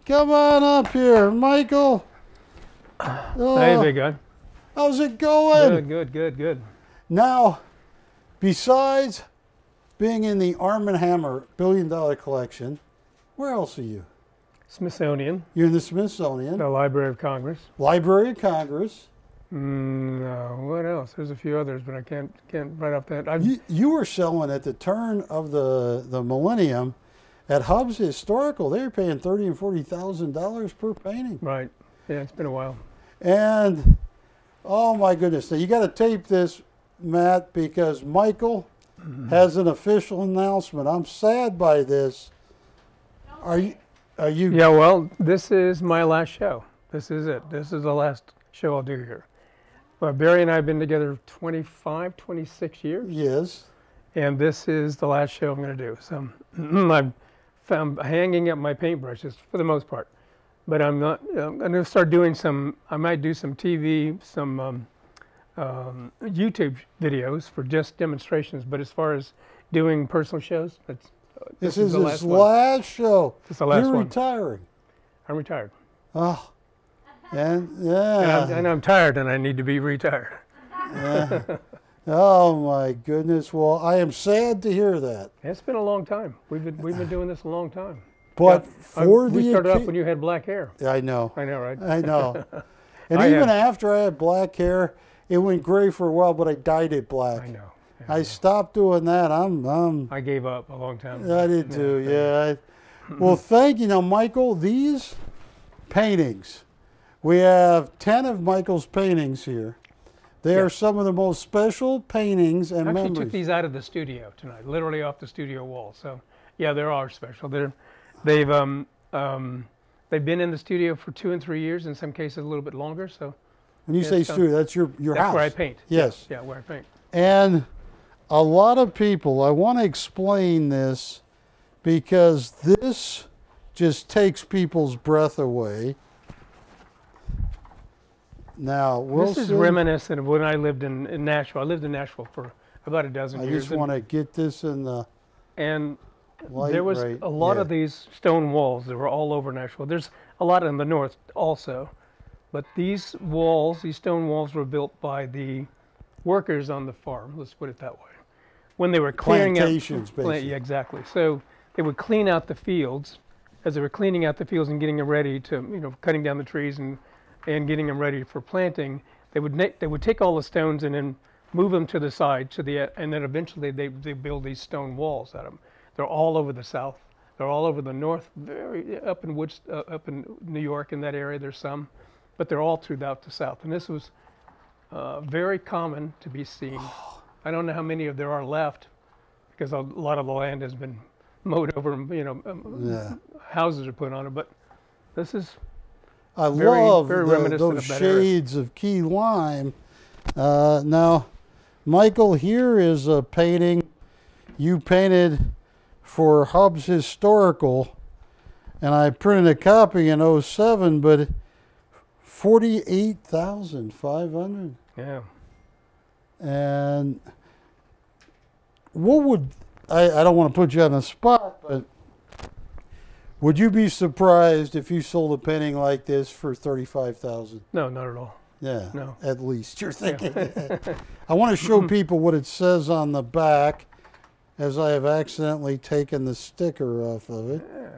Come on up here, Michael. Oh, Hey, big guy. how's it going? Good. Now, besides being in the Arm & Hammer $1 billion collection, where else are you? Smithsonian, You're in the Smithsonian, the Library of Congress. Library of Congress. No, what else? There's a few others, but I can't right off that. You were selling at the turn of the millennium at Hubs Historical. They were paying $30,000 and $40,000 per painting. Right. Yeah, it's been a while. And oh my goodness, now you got to tape this, Matt, because Michael has an official announcement. I'm sad by this. Are you? Yeah, well, this is my last show. This is it. This is the last show I'll do here. Well, Barry and I have been together 25, 26 years. Yes. And this is the last show I'm going to do. So I'm hanging up my paintbrushes for the most part. But I'm not. I'm going to start doing some. I might do some TV, some YouTube videos for just demonstrations. But as far as doing personal shows, This is the his last show. This is the last You're one. retiring. I'm retired. Oh, and yeah. And I'm tired, and I need to be retired. Yeah. Oh my goodness. Well, I am sad to hear that. It's been a long time. We've been doing this a long time. But for we started off when you had black hair. I know. I know, right? I know. And I even have- after I had black hair, it went gray for a while, but I dyed it black. I know. I stopped doing that. I gave up a long time. I did too. Yeah. Well, thank you. Now, Michael, these paintings, we have 10 of Michael's paintings here. They are some of the most special paintings and I actually memories. took these out of the studio tonight, literally off the studio wall. So, yeah, they are special. They've been in the studio for 2 and 3 years, in some cases a little bit longer. So, When you say studio, that's your house. that's where I paint. Yes. Yeah, where I paint. And a lot of people, I want to explain this because this just takes people's breath away. Now, Wilson, This is reminiscent of when I lived in Nashville. I lived in Nashville for about a dozen I years. just want to get this in the And light there was right. a lot Yeah. of these stone walls that were all over Nashville. There's a lot in the north also. But these walls, these stone walls were built by the workers on the farm, let's put it that way. When they were clearing Plantations, out, basically. yeah, exactly. So they would clean out the fields. As they were cleaning out the fields and getting them ready to, cutting down the trees and getting them ready for planting, they would take all the stones and then move them to the side, and then eventually they build these stone walls out of them. They're all over the South. They're all over the North. Very up in New York in that area. There's some, but they're all throughout the South. And this was very common to be seen. I don't know how many there are left, because a lot of the land has been mowed over. Yeah. Houses are put on it. But this is I very- love very reminiscent those of that era. shades of key lime. Now, Michael, here is a painting you painted for Hubs Historical, and I printed a copy in '07, but 48,500. yeah. And what would I don't want to put you on the spot, but Would you be surprised if you sold a painting like this for $35,000? No, not at all. Yeah, No. at least you're thinking. I want to show people what it says on the back, as I have accidentally taken the sticker off of it. Yeah.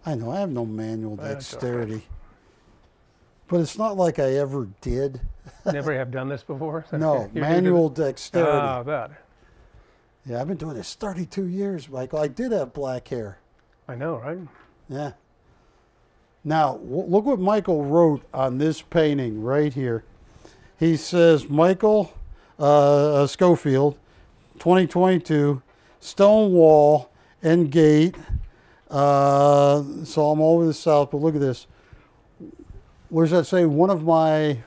I know, I have no manual That's all dexterity. But it's not like I ever did. Never have done this before? No, You're manual gonna dexterity. Ah, that. Yeah, I've been doing this 32 years, Michael. I did have black hair. I know, right? Yeah. Now, look what Michael wrote on this painting right here. He says, Michael Schofield, 2022, stone wall and gate. So I'm all over the South, but look at this. Where does that say? One of my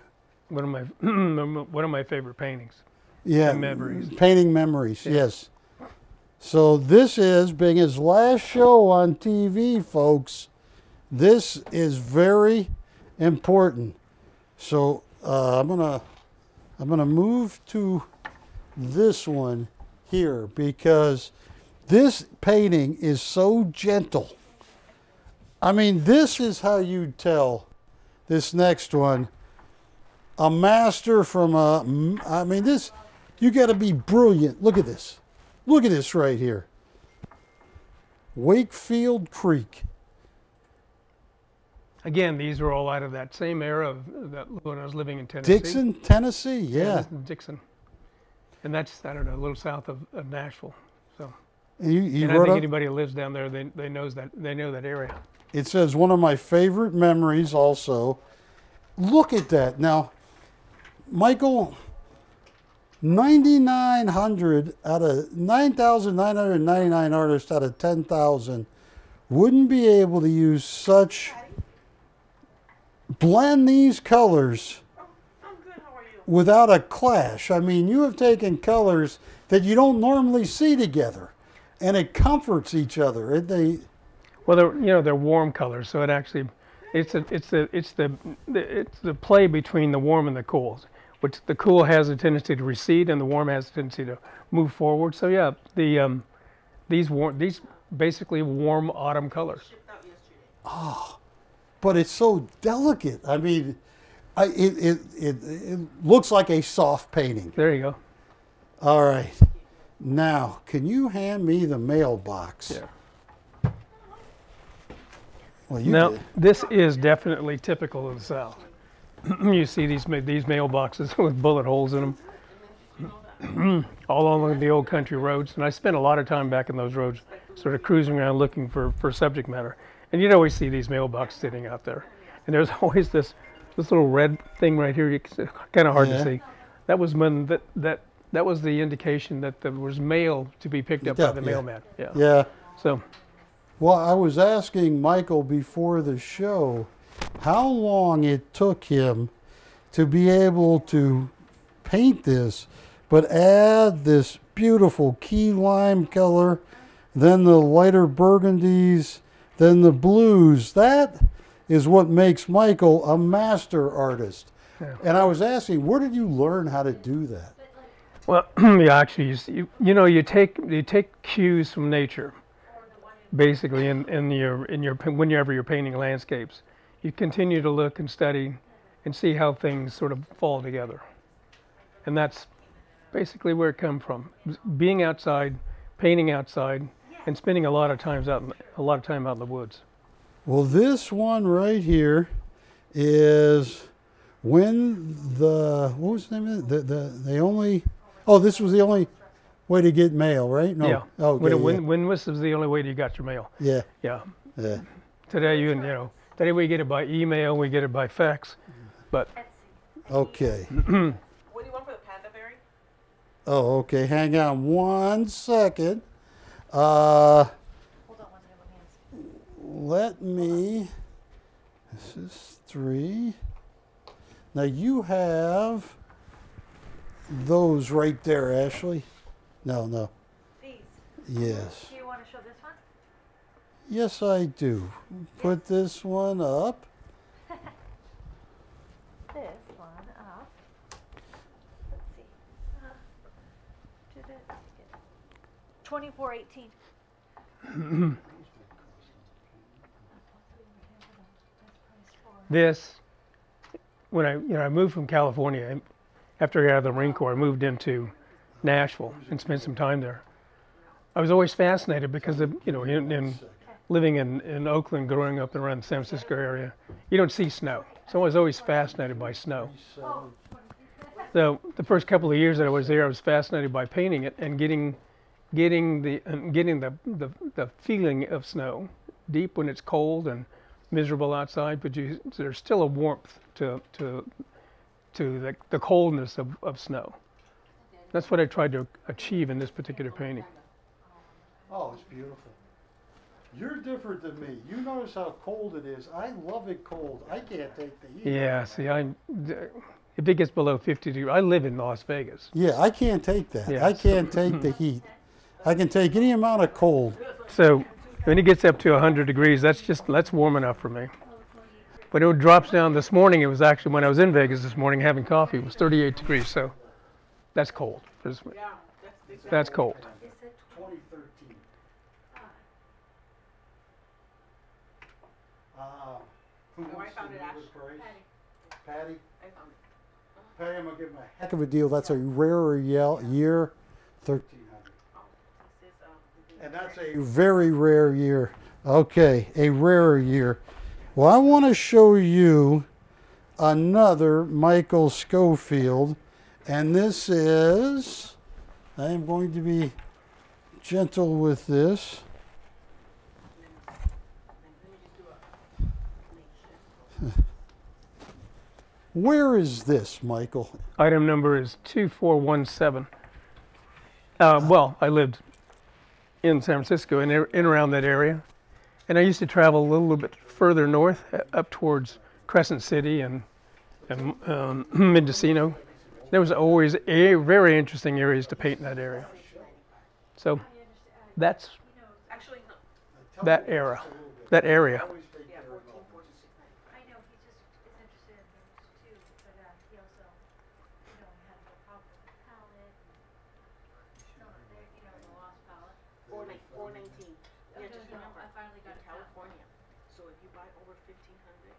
One of my favorite paintings. yeah Memories. painting memories. Yes. So this is being his last show on TV, folks. This is very important. So I'm gonna move to this one here because this painting is so gentle. I mean, this is how you tell this next one a master from a. I mean, this you got to be brilliant. Look at this. Look at this right here. Wakefield Creek. Again, these were all out of that same era of that when I was living in Tennessee. Dixon, Tennessee, yeah. this is Dixon. And that's, I don't know, a little south of Nashville. So, And you and I wrote think up, anybody who lives down there, they know that area. it says one of my favorite memories also. Look at that. Now, Michael, 9,900 out of 9,999 artists out of 10,000 wouldn't be able to use such, blend these colors I'm good, how are you? without a clash. I mean, you have taken colors that you don't normally see together, and it comforts each other. Well, they're warm colors, so it actually, it's the play between the warm and the cool, which the cool has a tendency to recede and the warm has a tendency to move forward. So yeah, these basically warm autumn colors. Shipped out yesterday. But it's so delicate. I mean, it looks like a soft painting. There you go. All right. Now, can you hand me the mailbox? Yeah. Well, you Now, did. this is definitely typical of the South. You see these mailboxes with bullet holes in them all along the old country roads. And I spent a lot of time back in those roads sort of cruising around looking for subject matter. And you'd always see these mailboxes sitting out there. And there's always this little red thing right here. It's kind of hard Yeah. to see. That was when that was the indication that there was mail to be picked up by the Yeah. mailman. Yeah. Yeah. So Well, I was asking Michael before the show how long it took him to be able to paint this, but add this beautiful key lime color, then the lighter burgundies, then the blues. That is what makes Michael a master artist. Yeah. And I was asking, where did you learn how to do that? well, yeah, actually, you take cues from nature. Basically, whenever you're painting landscapes, you continue to look and study and see how things sort of fall together. And that's basically where it comes from. Being outside, painting outside, and spending a lot of time out in the woods. Well, this one right here is when what was the name of it? This was the only way to get mail, right? No. Yeah. Okay, When this was the only way you got your mail. yeah. Yeah. Yeah. Today today we get it by email, we get it by fax, but Okay. What do you want for the panda berry? Oh, okay. Hang on 1 second. Hold on one second, let me answer. This is 3. Now you have those right there, Ashley. No. These. Yes. Do you want to show this one? Yes, I do. Put this one up. This one up. Let's see. Did it? 2418. this, when I moved from California, after I got out of the Marine Corps, I moved into Nashville and spent some time there. I was always fascinated because of, in living in Oakland, growing up around the San Francisco area, you don't see snow. So I was always fascinated by snow. So the first couple of years that I was there, I was fascinated by painting it and getting the feeling of snow, deep when it's cold and miserable outside, but there's still a warmth to the coldness of snow. That's what I tried to achieve in this particular painting. Oh, it's beautiful. You're different than me. You notice how cold it is. I love it cold. I can't take the heat. Yeah, see, if it gets below 50 degrees, I live in Las Vegas. Yeah, I can't take that. Yeah, I can't take the heat. I can take any amount of cold. So when it gets up to 100 degrees, that's warm enough for me. When it drops down this morning, it was actually when I was in Vegas this morning having coffee, it was 38 degrees. So that's cold. That's cold. 2013. Who Oh, I wants found to it, do Ash. the price? Patty? I found it. Patty, I'm going to give him a heck of a deal. That's a rarer year, 1300. This is, And that's a very rare year. Okay, a rarer year. Well, I want to show you another Michael Schofield. And this is, I am going to be gentle with this. Where is this, Michael? Item number is 2417. Well, I lived in San Francisco and in around that area. And I used to travel a little bit further north, up towards Crescent City and Mendocino. There was always very interesting areas to paint in that area. So that's actually, no. that area. I know, he just is interested in those too, but he also, had no problem with the palette and some of their, the lost palette. 419. Yeah, just No, remember, I finally got in it back. California. So if you buy over 1,500, you don't get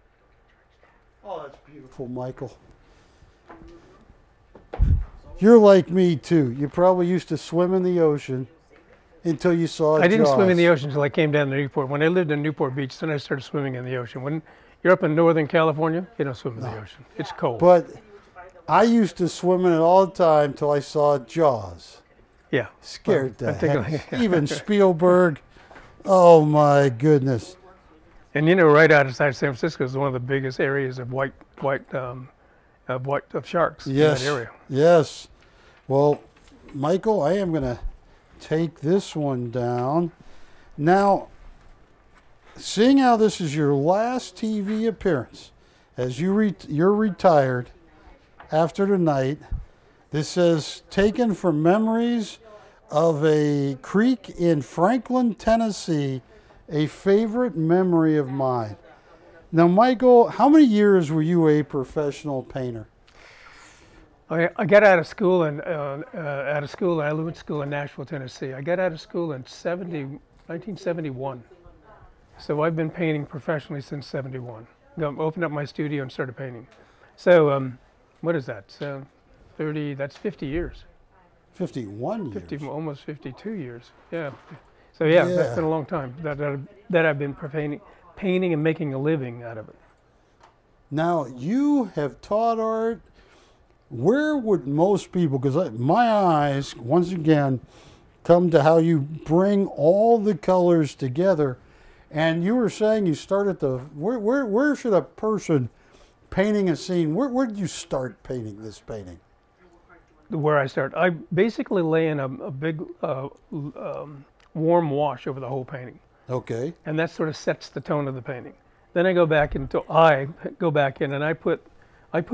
charged tax. Oh, that's beautiful, Michael. You're like me too. You probably used to swim in the ocean until you saw I didn't swim in the Jaws. ocean until I came down to Newport. When I lived in Newport Beach, then I started swimming in the ocean. When you're up in Northern California, you don't swim in the ocean. It's cold. But I used to swim in it all the time till I saw Jaws. Yeah. Scared Well, the I think heck. I- Even Spielberg. Oh my goodness. And right outside San Francisco is one of the biggest areas of of sharks Yes. in that area. Yes. Well, Michael, I am going to take this one down. Now, seeing how this is your last TV appearance, as you're retired after tonight, this says, taken from memories of a creek in Franklin, Tennessee, a favorite memory of mine. Now, Michael, how many years were you a professional painter? I got out of school and I went to school in Nashville, Tennessee. I got out of school in 1971. So I've been painting professionally since 71. Opened up my studio and started painting. So what is that? So 30, that's 50 years. 51 years. 50, almost 52 years. Yeah. So yeah, Yeah. that's been a long time that I've been painting and making a living out of it. Now, you have taught art. Where would most people, because my eyes, once again, come to how you bring all the colors together. And you were saying you start at where should a person painting a scene, where did you start painting this painting? Where I start, I basically lay in a big warm wash over the whole painting. Okay. And that sort of sets the tone of the painting. Then I go back in and I put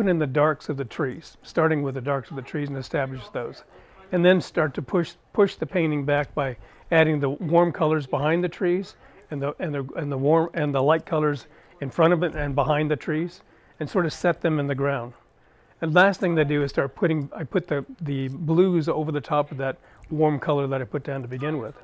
in the darks of the trees, starting with the darks of the trees and establish those. And then start to push the painting back by adding the warm colors behind the trees and the light colors in front of it and behind the trees, and sort of set them in the ground. And last thing they do is I put the blues over the top of that warm color that I put down to begin with.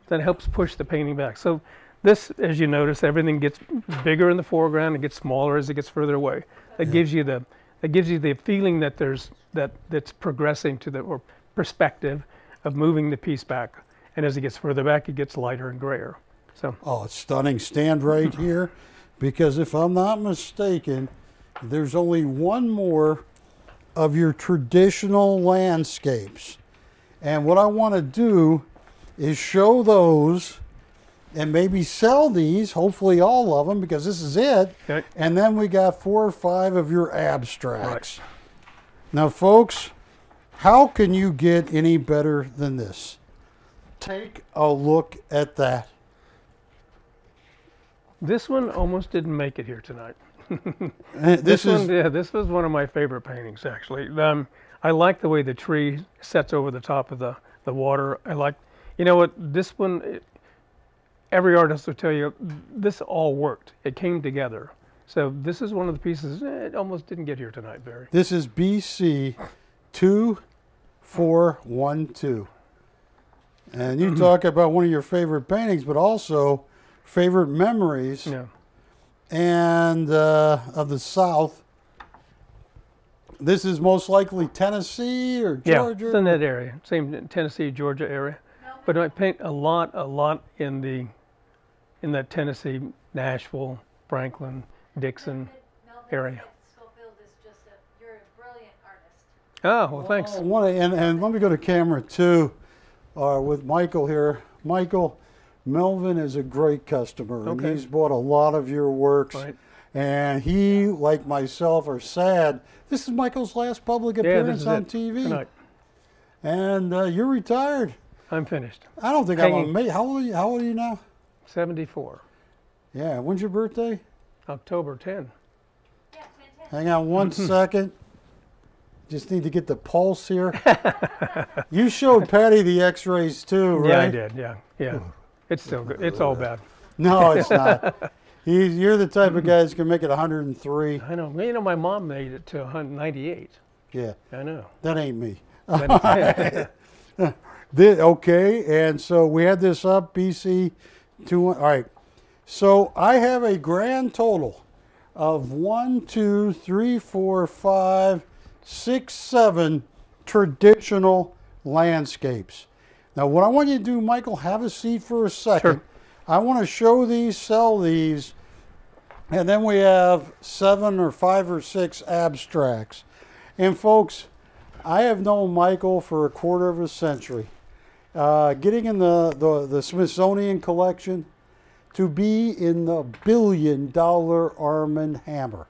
That helps push the painting back. So This, as you notice, everything gets bigger in the foreground and gets smaller as it gets further away. That gives you the feeling that that's progressing to the or perspective of moving the piece back. And as it gets further back, it gets lighter and grayer. So Oh, it's stunning. Stand right here, because if I'm not mistaken, there's only one more of your traditional landscapes. And what I want to do is show those and maybe sell these, hopefully all of them, because this is it. Okay. And then we got 4 or 5 of your abstracts. Now, folks, how can you get any better than this? Take a look at that. this one almost didn't make it here tonight. This is This was one of my favorite paintings, actually. I like the way the tree sets over the top of the water. I like, you know what, this one, every artist will tell you, this all worked. It came together. So this is one of the pieces, it almost didn't get here tonight, Barry. This is BC 2412. And you talk about one of your favorite paintings, but also favorite memories Yeah. and of the South. This is most likely Tennessee or Yeah, Georgia. it's in that area, same Tennessee, Georgia area. But I paint a lot in that Tennessee, Nashville, Franklin, Dixon area. Schofield is just you're a brilliant artist. Oh, well, thanks. And let me go to camera 2 with Michael here. Michael, Melvin is a great customer, and Okay. he's bought a lot of your works. Right. And he, like myself, are sad. This is Michael's last public Yeah, appearance this is on it. TV. Tonight. And you're retired. I'm finished. I don't think Hanging. I'm amazed. How old are you now? 74, Yeah, when's your birthday? October 10. Yeah, 10-10. Hang on one second. Just need to get the pulse here. You showed Patty the x-rays too, right? Yeah, I did. Yeah. It's still good. It's all bad. No, it's not. You're the type of guy that's going to make it 103. I know. You know, my mom made it to 98. Yeah, I know. that ain't me. But- Okay, and so we had this up, BC 2. All right. So I have a grand total of 1, 2, 3, 4, 5, 6, 7 traditional landscapes. Now, what I want you to do, Michael, have a seat for a second. Sure. I want to show these, sell these, and then we have 7 or 5 or 6 abstracts. And folks, I have known Michael for a quarter of a century. Getting in the Smithsonian collection, to be in the $1 billion Arm & Hammer.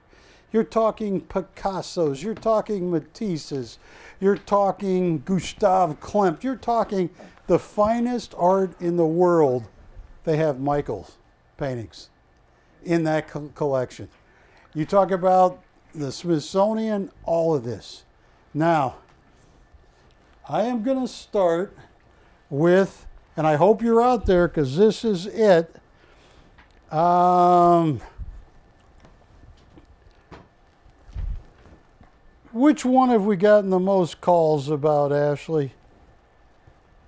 You're talking Picassos, you're talking Matisses, you're talking Gustav Klimt, you're talking the finest art in the world. They have Michael's paintings in that collection. You talk about the Smithsonian, all of this. Now, I am going to start with, and I hope you're out there because this is it. Which one have we gotten the most calls about, Ashley?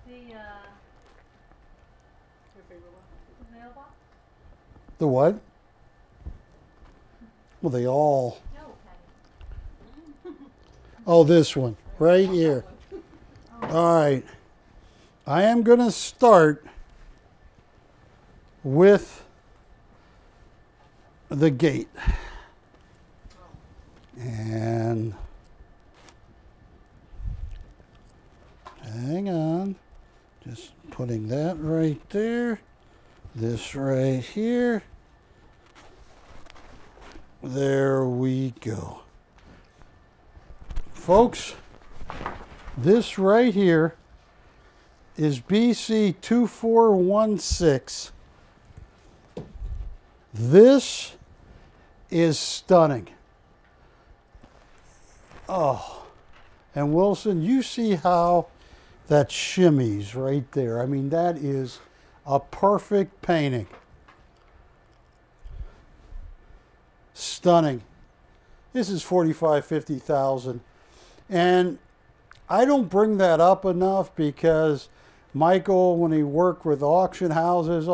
The mailbox? The what? Well, they all. No, Patty. Oh, this one right here. All right. I am going to start with the gate. And hang on. Just putting that right there. This right here. There we go. Folks, this right here is BC 2416. This is stunning. Oh, and Wilson, you see how that shimmies right there. I mean, that is a perfect painting. Stunning. This is 45, 50,000. And I don't bring that up enough because Michael, when he worked with auction houses,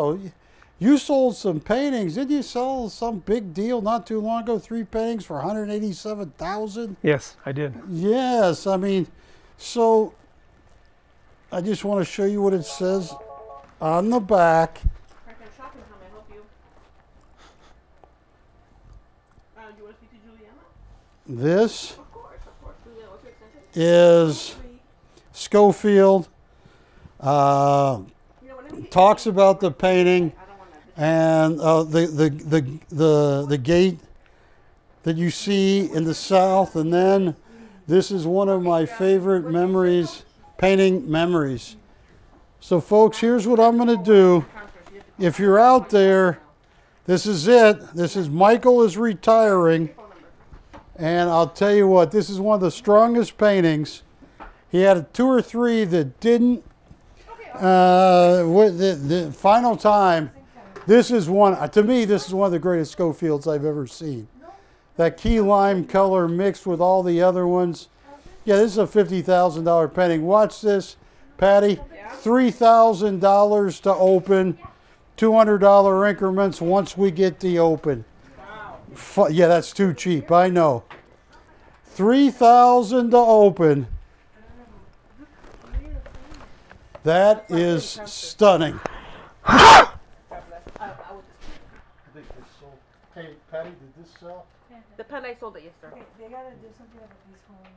You sold some paintings. Did you sell some big deal not too long ago? 3 paintings for $187,000? Yes, I did. Yes, I mean, so I just want to show you what it says on the back. Part-time shopping, how may I help you? Do you want to speak to Juliana? This Of course, of course. Juliana, what's your extension? is Schofield. You know, whenever you Talks about the painting I don't want that. and the gate that you see in the south, and then this is one of my favorite memories, painting memories. So folks, here's what I'm going to do. If you're out there, this is it. This is Michael is retiring, and I'll tell you what, this is one of the strongest paintings. He had 2 or 3 that didn't. With the final time, this is one, to me, this is one of the greatest Schofields I've ever seen. That key lime color mixed with all the other ones. Yeah, this is a $50,000 painting. Watch this, Patty. $3,000 to open, $200 increments once we get the open. Yeah, that's too cheap, I know. $3,000 to open. That is stunning. I would just, Hey, Patty, did this sell? the pen I sold it, yes, sir. Okay, they gotta do something about these homes.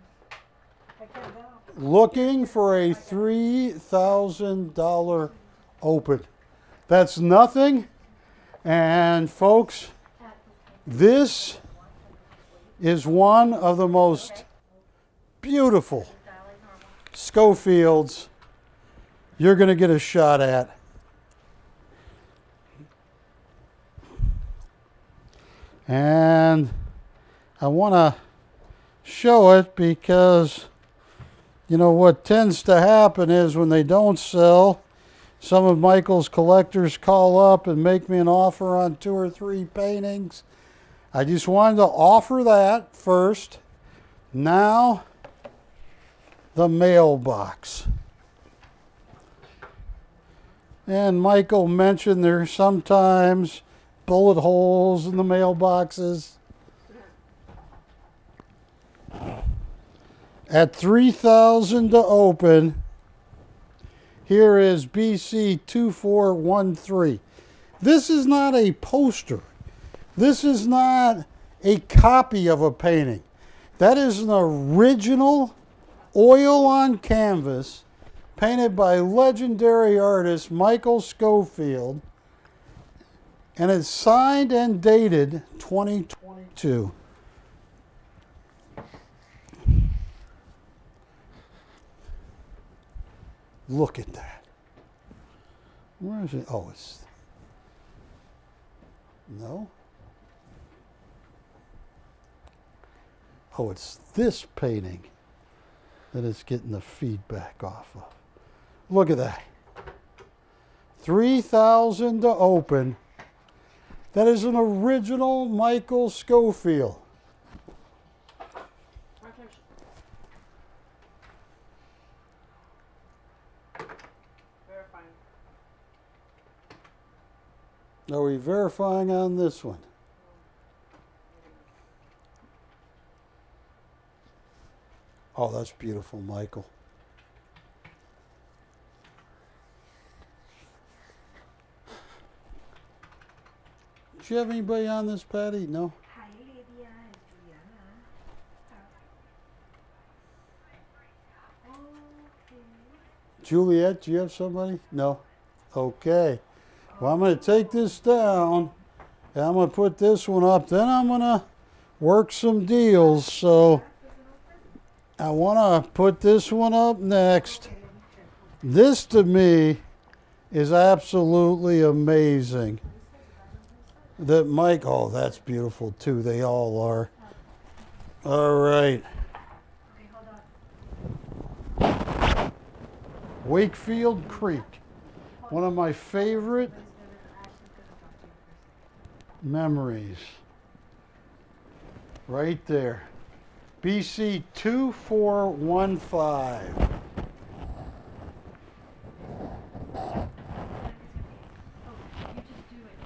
I can't go. Looking for a $3,000 open. That's nothing. And folks, this is one of the most beautiful Schofields you're going to get a shot at. And I want to show it because, you know, what tends to happen is when they don't sell, some of Michael's collectors call up and make me an offer on 2 or 3 paintings. I just wanted to offer that first. Now, the mailbox. And Michael mentioned there's sometimes bullet holes in the mailboxes. At $3,000 to open, here is BC 2413. This is not a poster. This is not a copy of a painting. That is an original oil on canvas painted by legendary artist Michael Schofield, and it's signed and dated 2022. Look at that. Where is it? Oh, it's... No? Oh, it's this painting that it's getting the feedback off of. Look at that. $3,000 to open. That is an original Michael Schofield. Verifying. Are we verifying on this one? Oh, that's beautiful, Michael. Do you have anybody on this, Patty? No? Hi, Lydia. It's Juliana. Okay. Juliet, do you have somebody? No? Okay. Well, I'm going to take this down, and I'm going to put this one up. Then I'm going to work some deals. So I want to put this one up next. This, to me, is absolutely amazing. That Mike, oh, that's beautiful, too. They all are. All right. Okay, hold on. Wakefield Creek. One of my favorite memories. Right there. BC 2415. Oh, you just do it.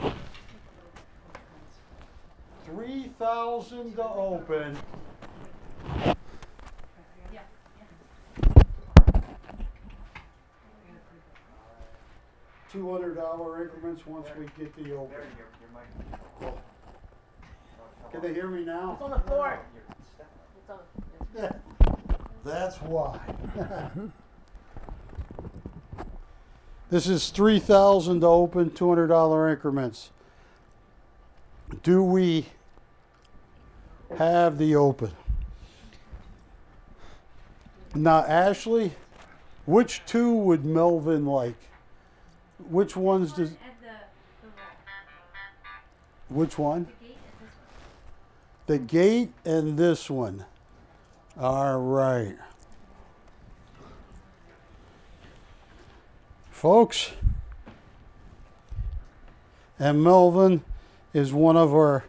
$3,000 to open. $200 increments once we get the open. There, your mic. Can they hear me now? It's on the floor. It's on the, That's why. This is $3,000 to open, $200 increments. Do we have the open? Now, Ashley, which two would Melvin like? Which ones does? And the Which one? gate and this one. The gate and this one. All right. Folks, and Melvin is one of our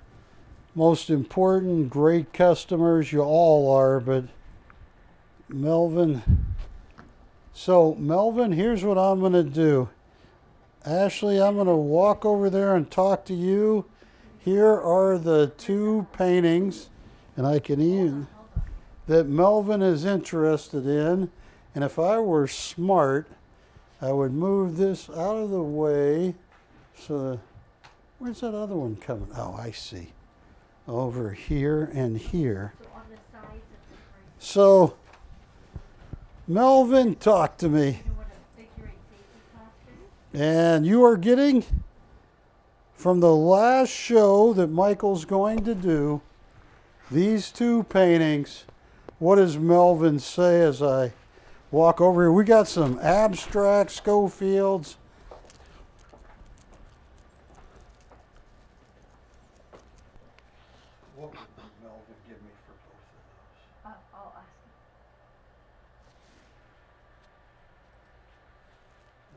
most important, great customers. You all are, but Melvin. So, Melvin, here's what I'm going to do. Ashley, I'm going to walk over there and talk to you. Here are the two paintings, and I can even, that Melvin is interested in. And if I were smart, I would move this out of the way. So, where's that other one coming? Oh, I see. Over here and here. So on the sides of the frame, So, Melvin, talk to me. you know what a figure eight safety clasp is? And you are getting, from the last show that Michael's going to do, these two paintings. What does Melvin say as I walk over here? We got some abstract Schofields. What would Melvin give me for both of those? I'll ask him.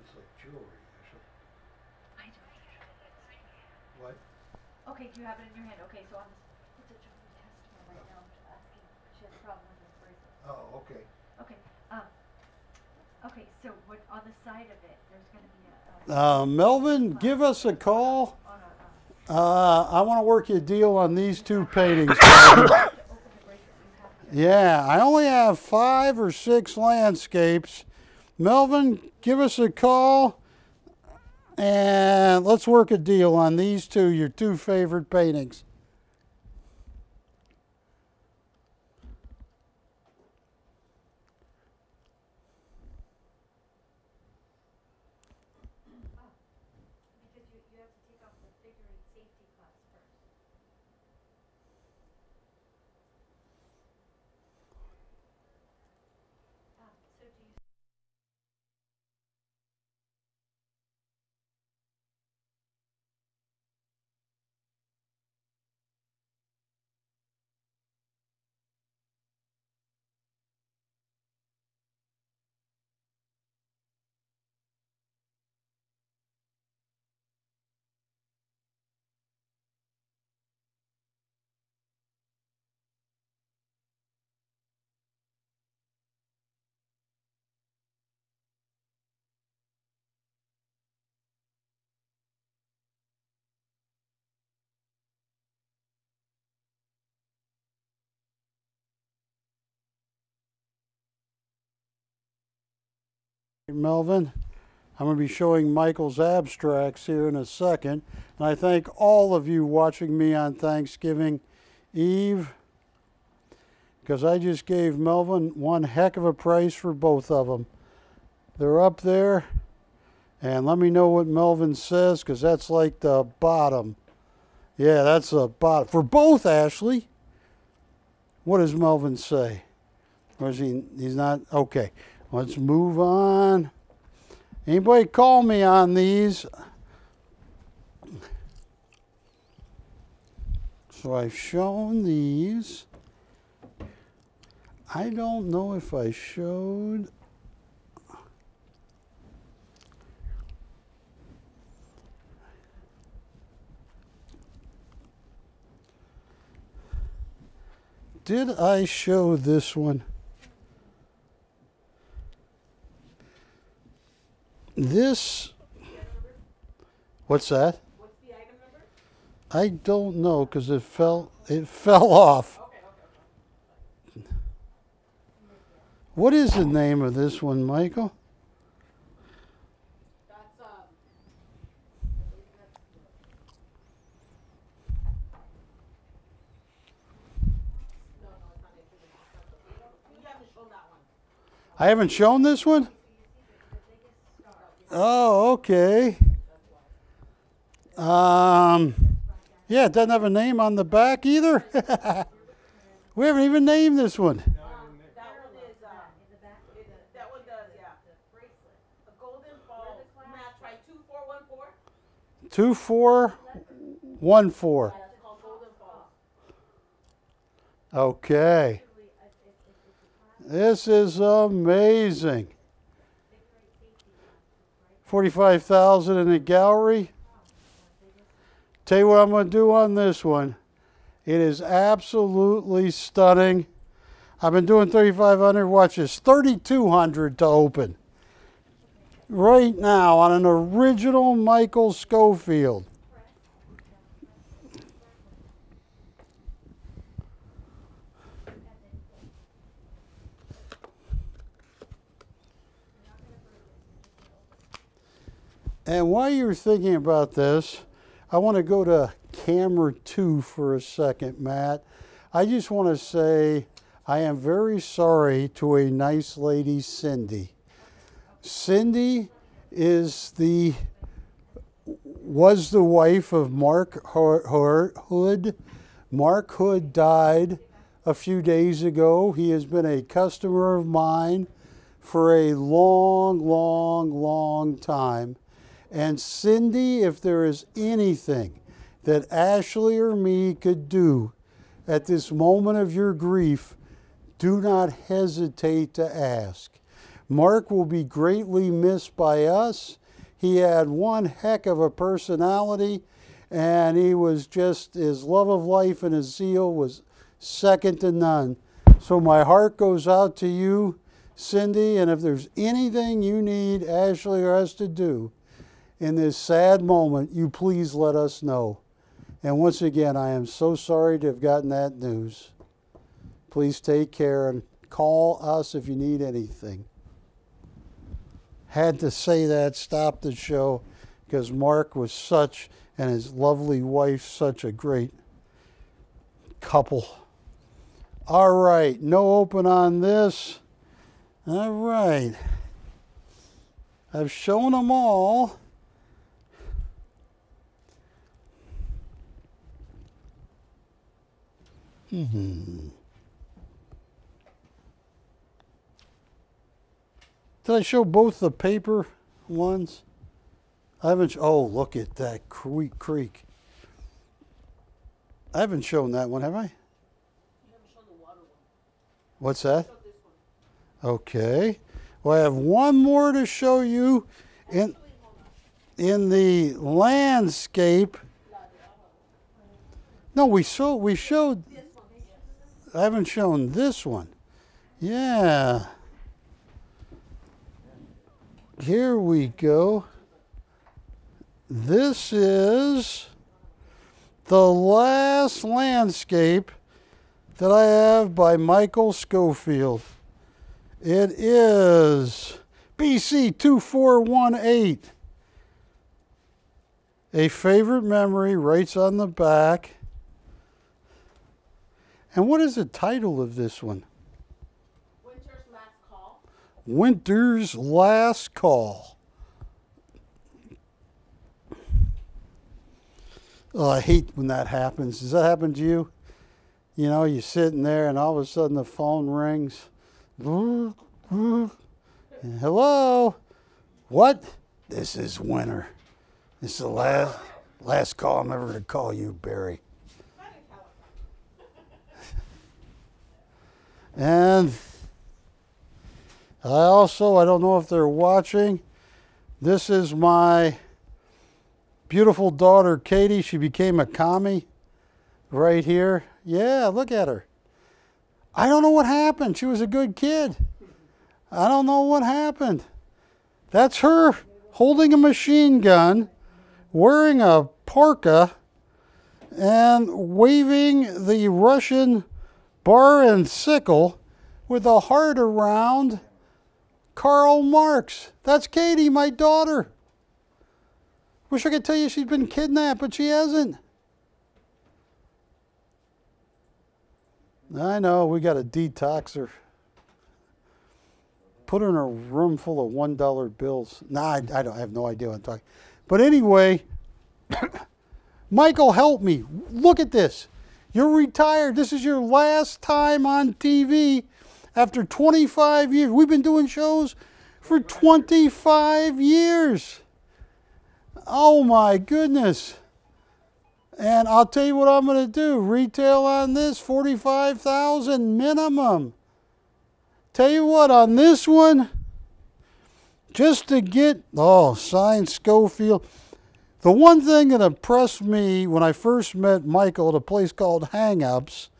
It's like jewelry, actually. I don't. What? Okay, do you have it in your hand? Okay, so I'm it's a jewelry customer right now. I'm just asking. She has a problem with this bracelet. Oh, okay. Okay. Okay. So what on the side of it? There's going to be Melvin, give us a call. on a I want to work you a deal on these two paintings. to open the bracelet. You have to. Yeah, I only have 5 or 6 landscapes. Melvin, give us a call and let's work a deal on these two, your two favorite paintings. Because you have to take off the figure eight safety clasp first. So do you? Melvin, I'm going to be showing Michael's abstracts here in a second. And I thank all of you watching me on Thanksgiving Eve, because I just gave Melvin one heck of a price for both of them. They're up there, and let me know what Melvin says, because that's like the bottom. Yeah, that's the bottom. For both, Ashley. What does Melvin say? Or is he's not? Okay, let's move on. Anybody call me on these? So I've shown these. I don't know if I showed. Did I show this one? This, what's that? what's the item number? I don't know because it fell off. Okay. What is the name of this one, Michael? That's, no, it's not it. You haven't shown that one. I haven't shown this one? Oh, okay. Yeah, it doesn't have a name on the back either. We haven't even named this one. That one is, that one does, yeah. The Golden Falls match by 2414. 2414. That's called Golden Falls. Okay. This is amazing. 45,000 in the gallery. Tell you what I'm going to do on this one. It is absolutely stunning. I've been doing 3,500 watches, 3,200 to open. Right now on an original Michael Schofield. And while you're thinking about this, I want to go to camera 2 for a second, Matt. I just want to say I am very sorry to a nice lady, Cindy. Cindy was the wife of Mark Hood. Mark Hood died a few days ago. He has been a customer of mine for a long time. And Cindy, if there is anything that Ashley or me could do at this moment of your grief, do not hesitate to ask. Mark will be greatly missed by us. He had one heck of a personality, and he was just, his love of life and his zeal was second to none. So my heart goes out to you, Cindy, and if there's anything you need Ashley or us to do in this sad moment, you please let us know. And once again, I am so sorry to have gotten that news. Please take care and call us if you need anything. Had to say that, stop the show, because Mark was such, and his lovely wife, such a great couple. All right, no open on this. All right. I've shown them all. Did I show both the paper ones? I haven't. Oh, look at that creek. I haven't shown that one, have I? You haven't shown the water one. What's that? Show this one. Okay. Well, I have one more to show you in the landscape. No, we showed. I haven't shown this one. Yeah. Here we go. This is the last landscape that I have by Michael Schofield. It is BC 2418. A favorite memory, writes on the back. And what is the title of this one? Winter's Last Call. Winter's Last Call. Oh, I hate when that happens. Does that happen to you? You know, you're sitting there and all of a sudden the phone rings. Hello? What? This is winter. This is the last call I'm ever going to call you, Barry. And I don't know if they're watching, this is my beautiful daughter, Katie. She became a commie right here. Yeah, look at her. I don't know what happened. She was a good kid. I don't know what happened. That's her holding a machine gun, wearing a parka, and waving the Russian bar and sickle with a heart around Karl Marx. That's Katie, my daughter. Wish I could tell you she's been kidnapped, but she hasn't. I know, we got to detox her. Put her in a room full of $1 bills. Nah, I have no idea what I'm talking. But anyway, Michael, help me. Look at this. You're retired. This is your last time on TV after 25 years. We've been doing shows for 25 years. Oh my goodness. And I'll tell you what I'm going to do. Retail on this, $45,000 minimum. Tell you what, on this one, just to get, signed Schofield. The one thing that impressed me when I first met Michael at a place called Hang Ups,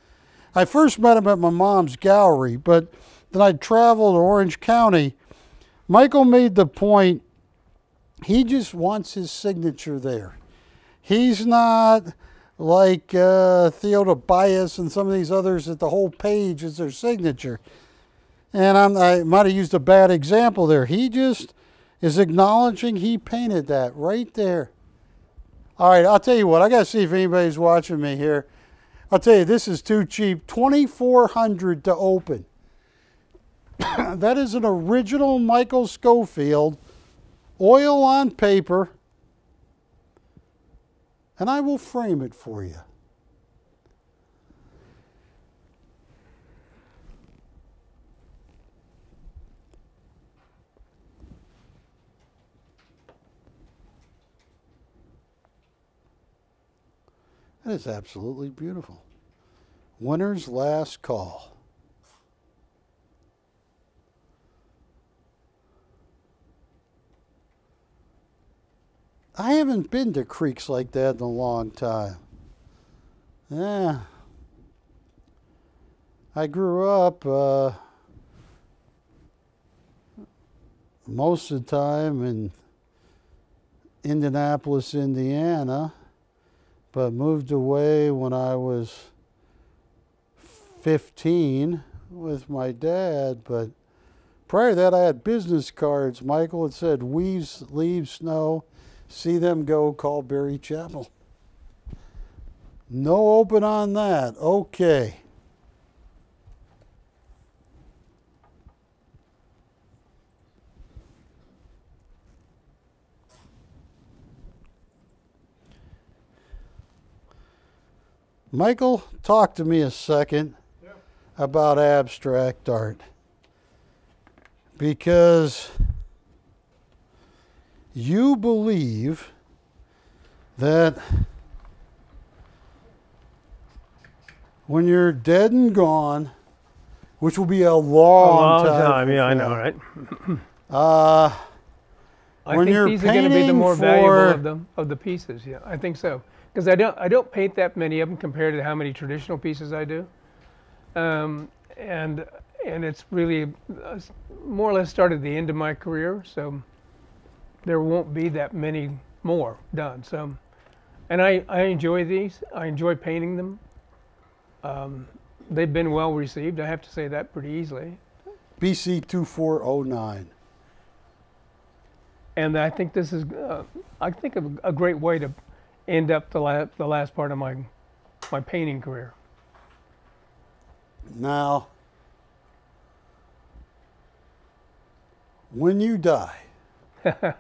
I first met him at my mom's gallery, but then I traveled to Orange County. Michael made the point, he just wants his signature there. He's not like Theodore Bias and some of these others that the whole page is their signature. And I might have used a bad example there. He just is acknowledging he painted that right there. All right, I'll tell you what. I got to see if anybody's watching me here. I'll tell you, this is too cheap. $2,400 to open. That is an original Michael Schofield, oil on paper, and I will frame it for you. That is absolutely beautiful. Winner's last call. I haven't been to creeks like that in a long time. Yeah. I grew up most of the time in Indianapolis, Indiana, but moved away when I was 15 with my dad. But prior to that, I had business cards, Michael. It said, "Weaves, leaves, snow. See them go, call Barry Chappell." No open on that. Okay. Michael, talk to me a second about abstract art. Because you believe that when you're dead and gone, which will be a long time. Yeah, I know, right? I when think you're these are going to be the more for, valuable of the pieces. Yeah, I think so. Because I don't paint that many of them compared to how many traditional pieces I do, and it's really more or less started the end of my career, so there won't be that many more done. So, and I enjoy these. I enjoy painting them. They've been well received. I have to say that pretty easily. BC 2409. And I think this is a great way to end up the last part of my painting career. Now, when you die, do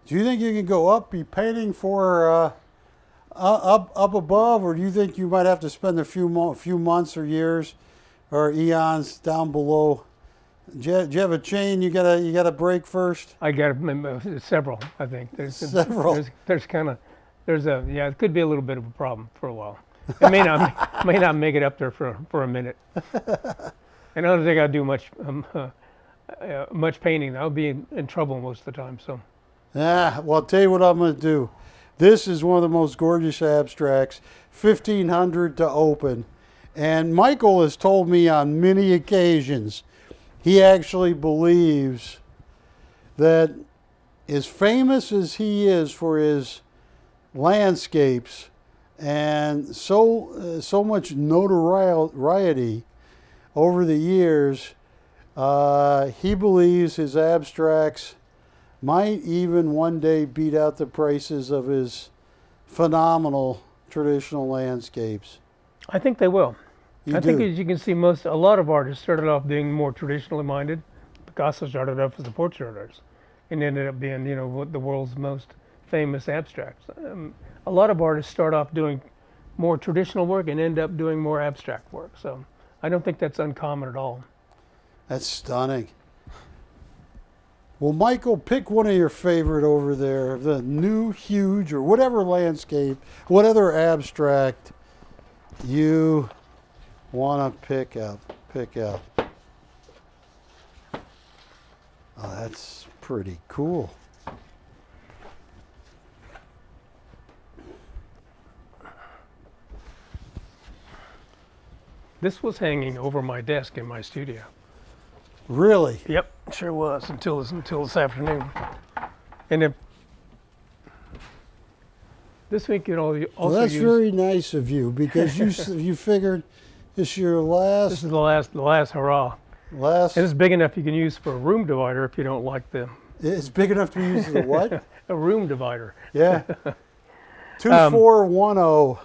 you think you can go up, be painting for up above, or do you think you might have to spend a few months or years or eons down below? Do you have a chain you gotta break first? I got several. I think there's several. It could be a little bit of a problem for a while. It may not make it up there for a minute. And I don't think I do much painting. I'll be in trouble most of the time. So. Yeah. Well, I'll tell you what I'm going to do. This is one of the most gorgeous abstracts. $1,500 to open, and Michael has told me on many occasions he actually believes that, as famous as he is for his landscapes, and so much notoriety over the years. He believes his abstracts might even one day beat out the prices of his phenomenal traditional landscapes. I think they will. You I think do. as you can see, a lot of artists started off being more traditionally minded. Picasso started off as a portrait artist and ended up being, the world's most famous abstracts. A lot of artists start off doing more traditional work and end up doing more abstract work. So I don't think that's uncommon at all. That's stunning. Well, Michael, pick one of your favorite over there, the new, huge, or whatever landscape, what other abstract you want to pick up. Oh, that's pretty cool. This was hanging over my desk in my studio. Really? Yep, sure was until this afternoon. And if this week, you also Well, that's use, very nice of you, because you figured this is your this is the last hurrah. last. And it's big enough you can use for a room divider if you don't like It's big enough to be used as a what? a room divider. Yeah. 2410.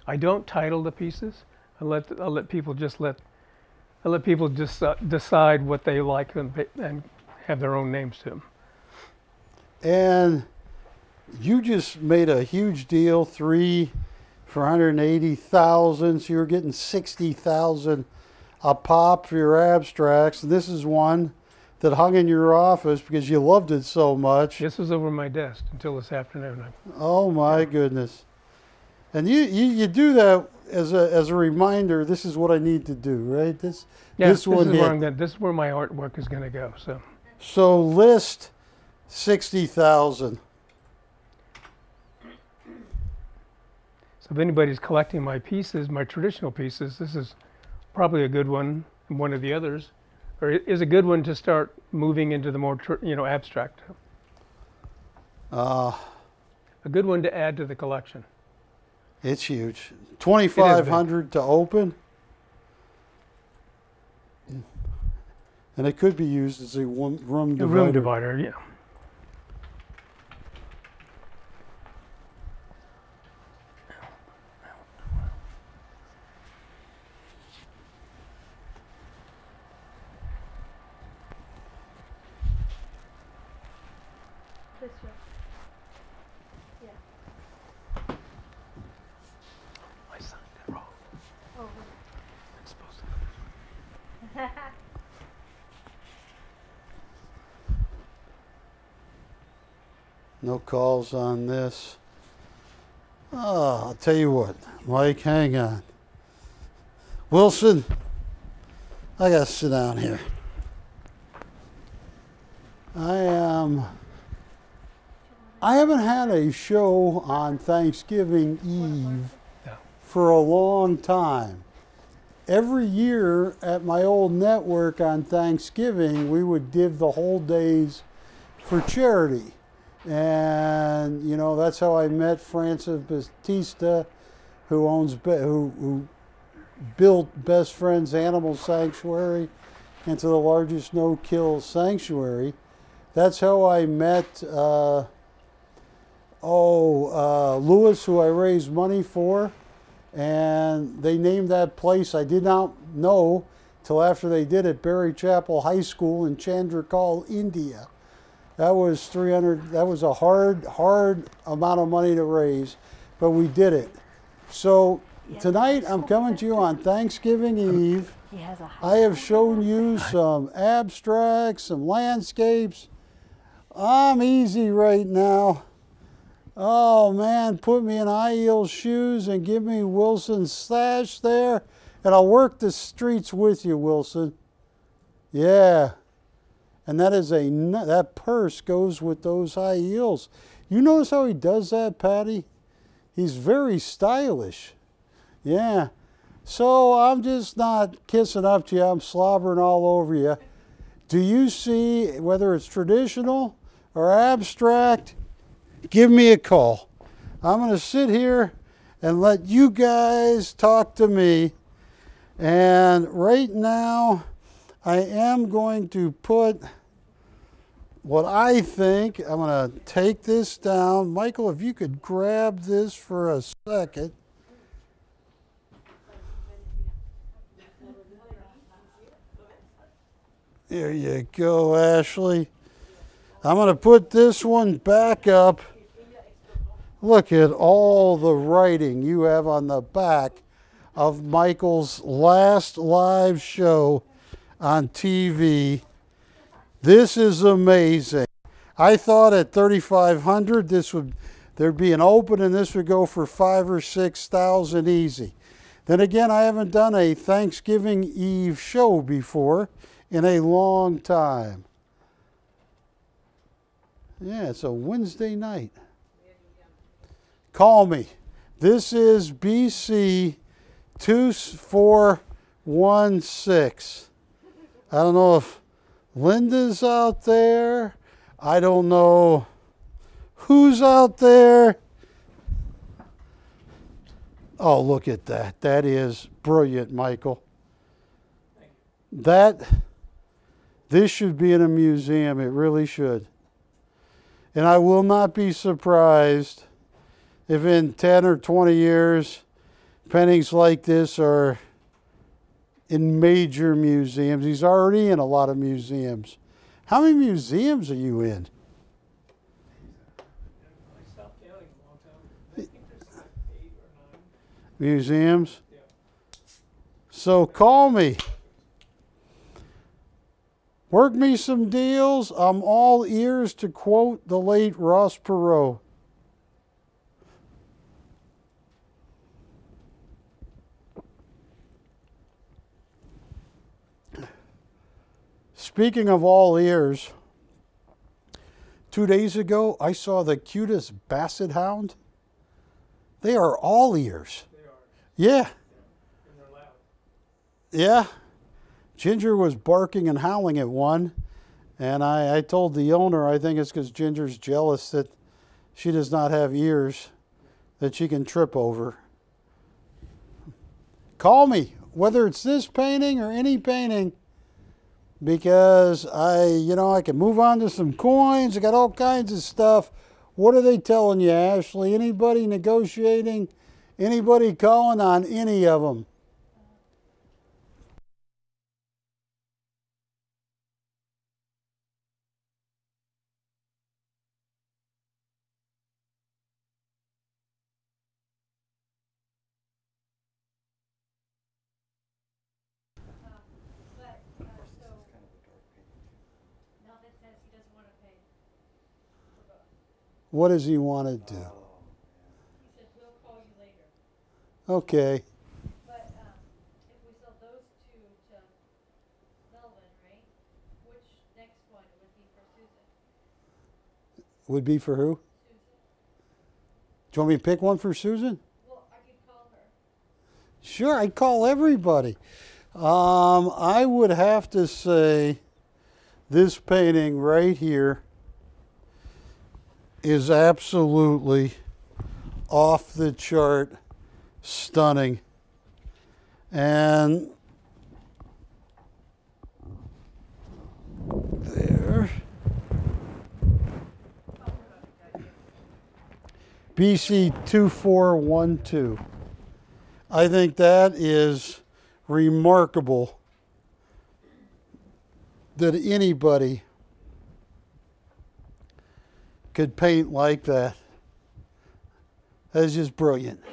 I don't title the pieces. I let people just decide what they like and have their own names to them. And you just made a huge deal, 3 for 180,000. So you're getting 60,000 a pop for your abstracts. And this is one that hung in your office because you loved it so much. This was over my desk until this afternoon. Oh my goodness! And you do that as a reminder. This is what I need to do, right? This This one is where hit. I'm going. This is where my artwork is going to go. So list 60,000. So if anybody's collecting my pieces, my traditional pieces, this is probably a good one. And one of the others, or is a good one to start moving into the more abstract. A good one to add to the collection. It's huge. 2,500 to open. And it could be used as a room divider. A room divider, yeah. This way. Yeah. I signed it wrong. Oh, It's supposed to. really? No calls on this. Oh, I'll tell you what, Mike, hang on. Wilson, I gotta sit down here. I haven't had a show on Thanksgiving Eve No. for a long time. Every year at my old network on Thanksgiving, we would give the whole days for charity. And, that's how I met Francis Batista, who built Best Friends Animal Sanctuary into the largest no-kill sanctuary. That's how I met Lewis, who I raised money for. And they named that place, I did not know till after they did it, Barry Chappell High School in Chandrakal, India. That was a hard amount of money to raise, but we did it. So tonight I'm coming to you on Thanksgiving Eve. I have shown you some abstracts, some landscapes. I'm easy right now. Oh man, put me in high heel shoes and give me Wilson's stash there, and I'll work the streets with you, Wilson. Yeah. And that purse goes with those high heels. You notice how he does that, Patty? He's very stylish. Yeah. So I'm just not kissing up to you. I'm slobbering all over you. Do you see, whether it's traditional or abstract, give me a call. I'm going to sit here and let you guys talk to me. And right now, I am going to put what I think. I'm going to take this down. Michael, if you could grab this for a second. There you go, Ashley. I'm going to put this one back up. Look at all the writing you have on the back of Michael's last live show on TV. This is amazing. I thought at 3,500 there'd be an open and this would go for 5,000 or 6,000 easy. Then again, I haven't done a Thanksgiving Eve show before in a long time. Yeah, it's a Wednesday night. Call me. This is BC 2416. I don't know if Linda's out there. I don't know who's out there. Oh, look at that. That is brilliant, Michael. This should be in a museum. It really should. And I will not be surprised if in 10 or 20 years, paintings like this are in major museums. He's already in a lot of museums. How many museums are you in? I stopped counting a long time. I think there's like 8 or 9. Museums? Yeah. So call me. Work me some deals. I'm all ears, to quote the late Ross Perot. Speaking of all ears, 2 days ago I saw the cutest basset hound. They are all ears. They are. Yeah. And they're loud. Yeah. Ginger was barking and howling at one, and I told the owner I think it's because Ginger's jealous that she does not have ears that she can trip over. Call me, whether it's this painting or any painting, because I can move on to some coins. I got all kinds of stuff. What are they telling you, Ashley? Anybody negotiating? Anybody calling on any of them? Melvin says he doesn't want to pay for both. What does he want to do? He said, we'll call you later. Okay. But if we sell those two to Melvin, right, which next one would be for Susan? Would be for who? Susan? Do you want me to pick one for Susan? Well, I could call her. Sure, I'd call everybody. I would have to say this painting right here is absolutely off the chart stunning. And there. BC 2412. I think that is remarkable that anybody could paint like that. That is just brilliant.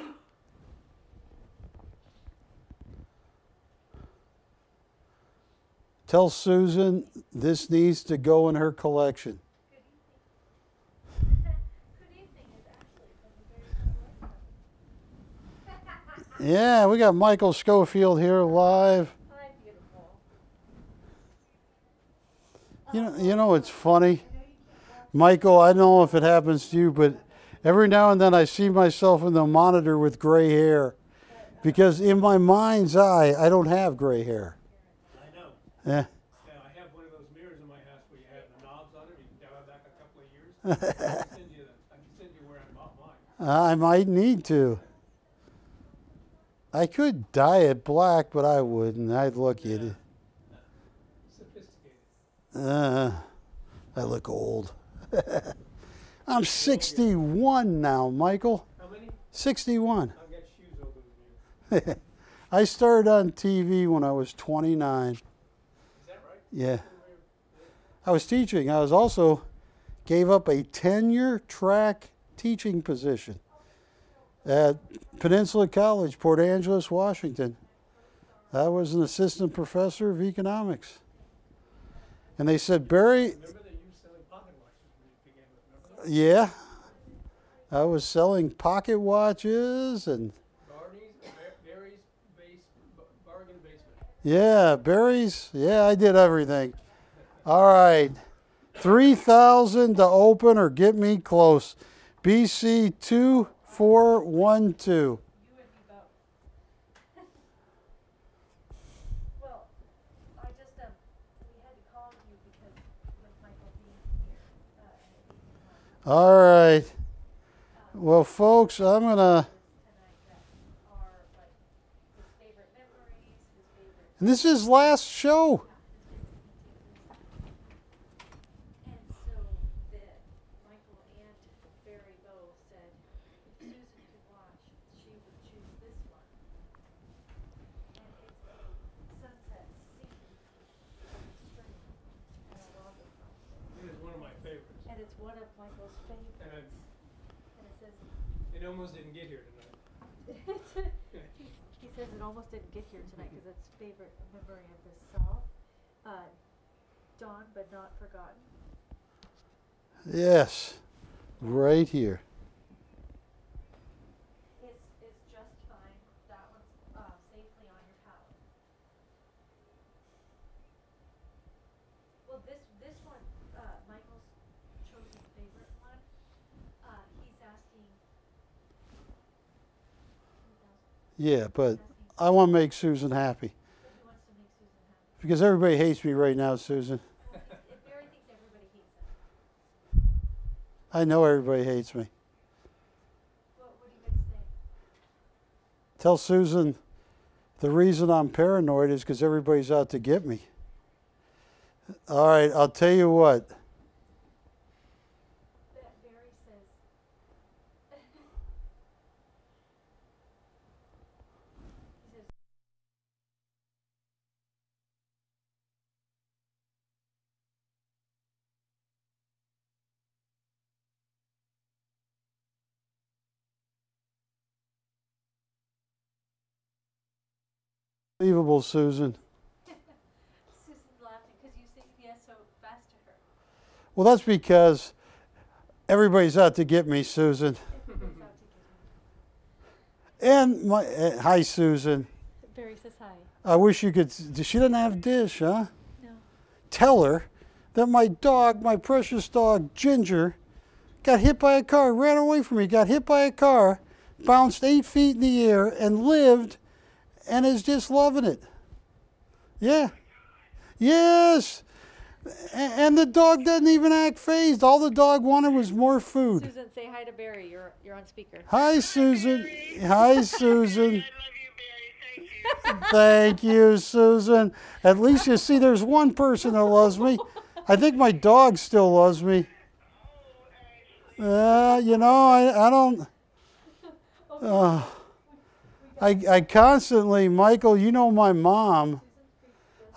Tell Susan this needs to go in her collection. Good evening, it's Ashley from the Very Yeah, we got Michael Schofield here live. Hi, beautiful. You know it's funny, Michael, I don't know if it happens to you, but every now and then I see myself in the monitor with gray hair, because in my mind's eye I don't have gray hair. I know. Yeah. Yeah, I have one of those mirrors in my house where you have the knobs on it. You can dial it back a couple of years. I can send you where I bought mine. I might need to. I could dye it black, but I wouldn't. I'd look at it. Sophisticated. I look old. I'm 61 now, Michael. How many? 61. I've got shoes older than you. I started on TV when I was 29. Is that right? Yeah. I was teaching. I was also gave up a tenure track teaching position at Peninsula College, Port Angeles, Washington. I was an assistant professor of economics. And they said, Barry, Remember that you were selling pocket watches when you began with, remember that? yeah, I was selling pocket watches and Barry's bargain basement. yeah, berries. Yeah, I did everything. All right. 3,000 to open or get me close. BC 2412. Well, I just, we had to call you because with Michael being here, and it being on All right. Well, folks, I'm going to, tonight that are like his favorite memories, his favorite. and this is his last show. And so that Michael and Barry both said if Susan could watch, she would choose this one. And it's a sunset scene from Sturgeon and a log across it. It is one of my favorites. And it's one of Michael's favorites. And And it says, it almost didn't get here tonight. he says it almost didn't get here tonight because it's favorite memory of the South. Dawn but not forgotten. Yes, right here. It's just fine. That one's safely on your palette. Well, this one, Michael's chosen favorite one. He's asking. Yeah, but I want to make Susan happy. He wants to make Susan happy. Because everybody hates me right now, Susan. If Barry thinks everybody hates him. I know everybody hates me. What are you going to say? Tell Susan the reason I'm paranoid is because everybody's out to get me. All right, I'll tell you what. That Barry says. He says. Unbelievable, Susan. Susan's laughing because you say yes so fast to her. Well, that's because everybody's out to get me, Susan. Everybody's out to get And my hi, Susan. me. Barry says hi. I wish you could. She doesn't have dish, huh? No. Tell her that my dog, my precious dog Ginger, got hit by a car, ran away from me, got hit by a car, bounced 8 feet in the air, and lived, and is just loving it. Yeah. Yes. And the dog doesn't even act phased. All the dog wanted was more food. Susan, say hi to Barry. You're on speaker. Hi, Susan. Hi, Susan. I love you, Barry. Thank you. Thank you, Susan. At least you see there's one person that loves me. I think my dog still loves me. You know, I don't. I constantly, Michael, you know my mom.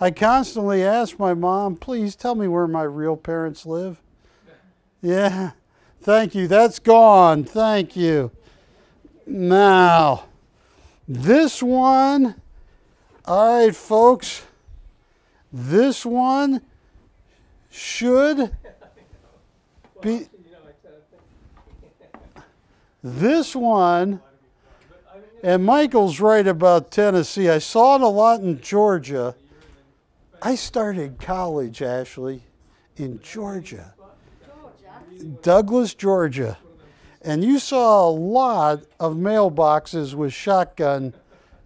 I constantly ask my mom, please tell me where my real parents live. Yeah. Thank you. That's gone. Thank you. Now, this one, all right, folks, this one should be, this one, and Michael's right about Tennessee. I saw it a lot in Georgia. I started college, Ashley, in Georgia. Douglas, Georgia. And you saw a lot of mailboxes with shotgun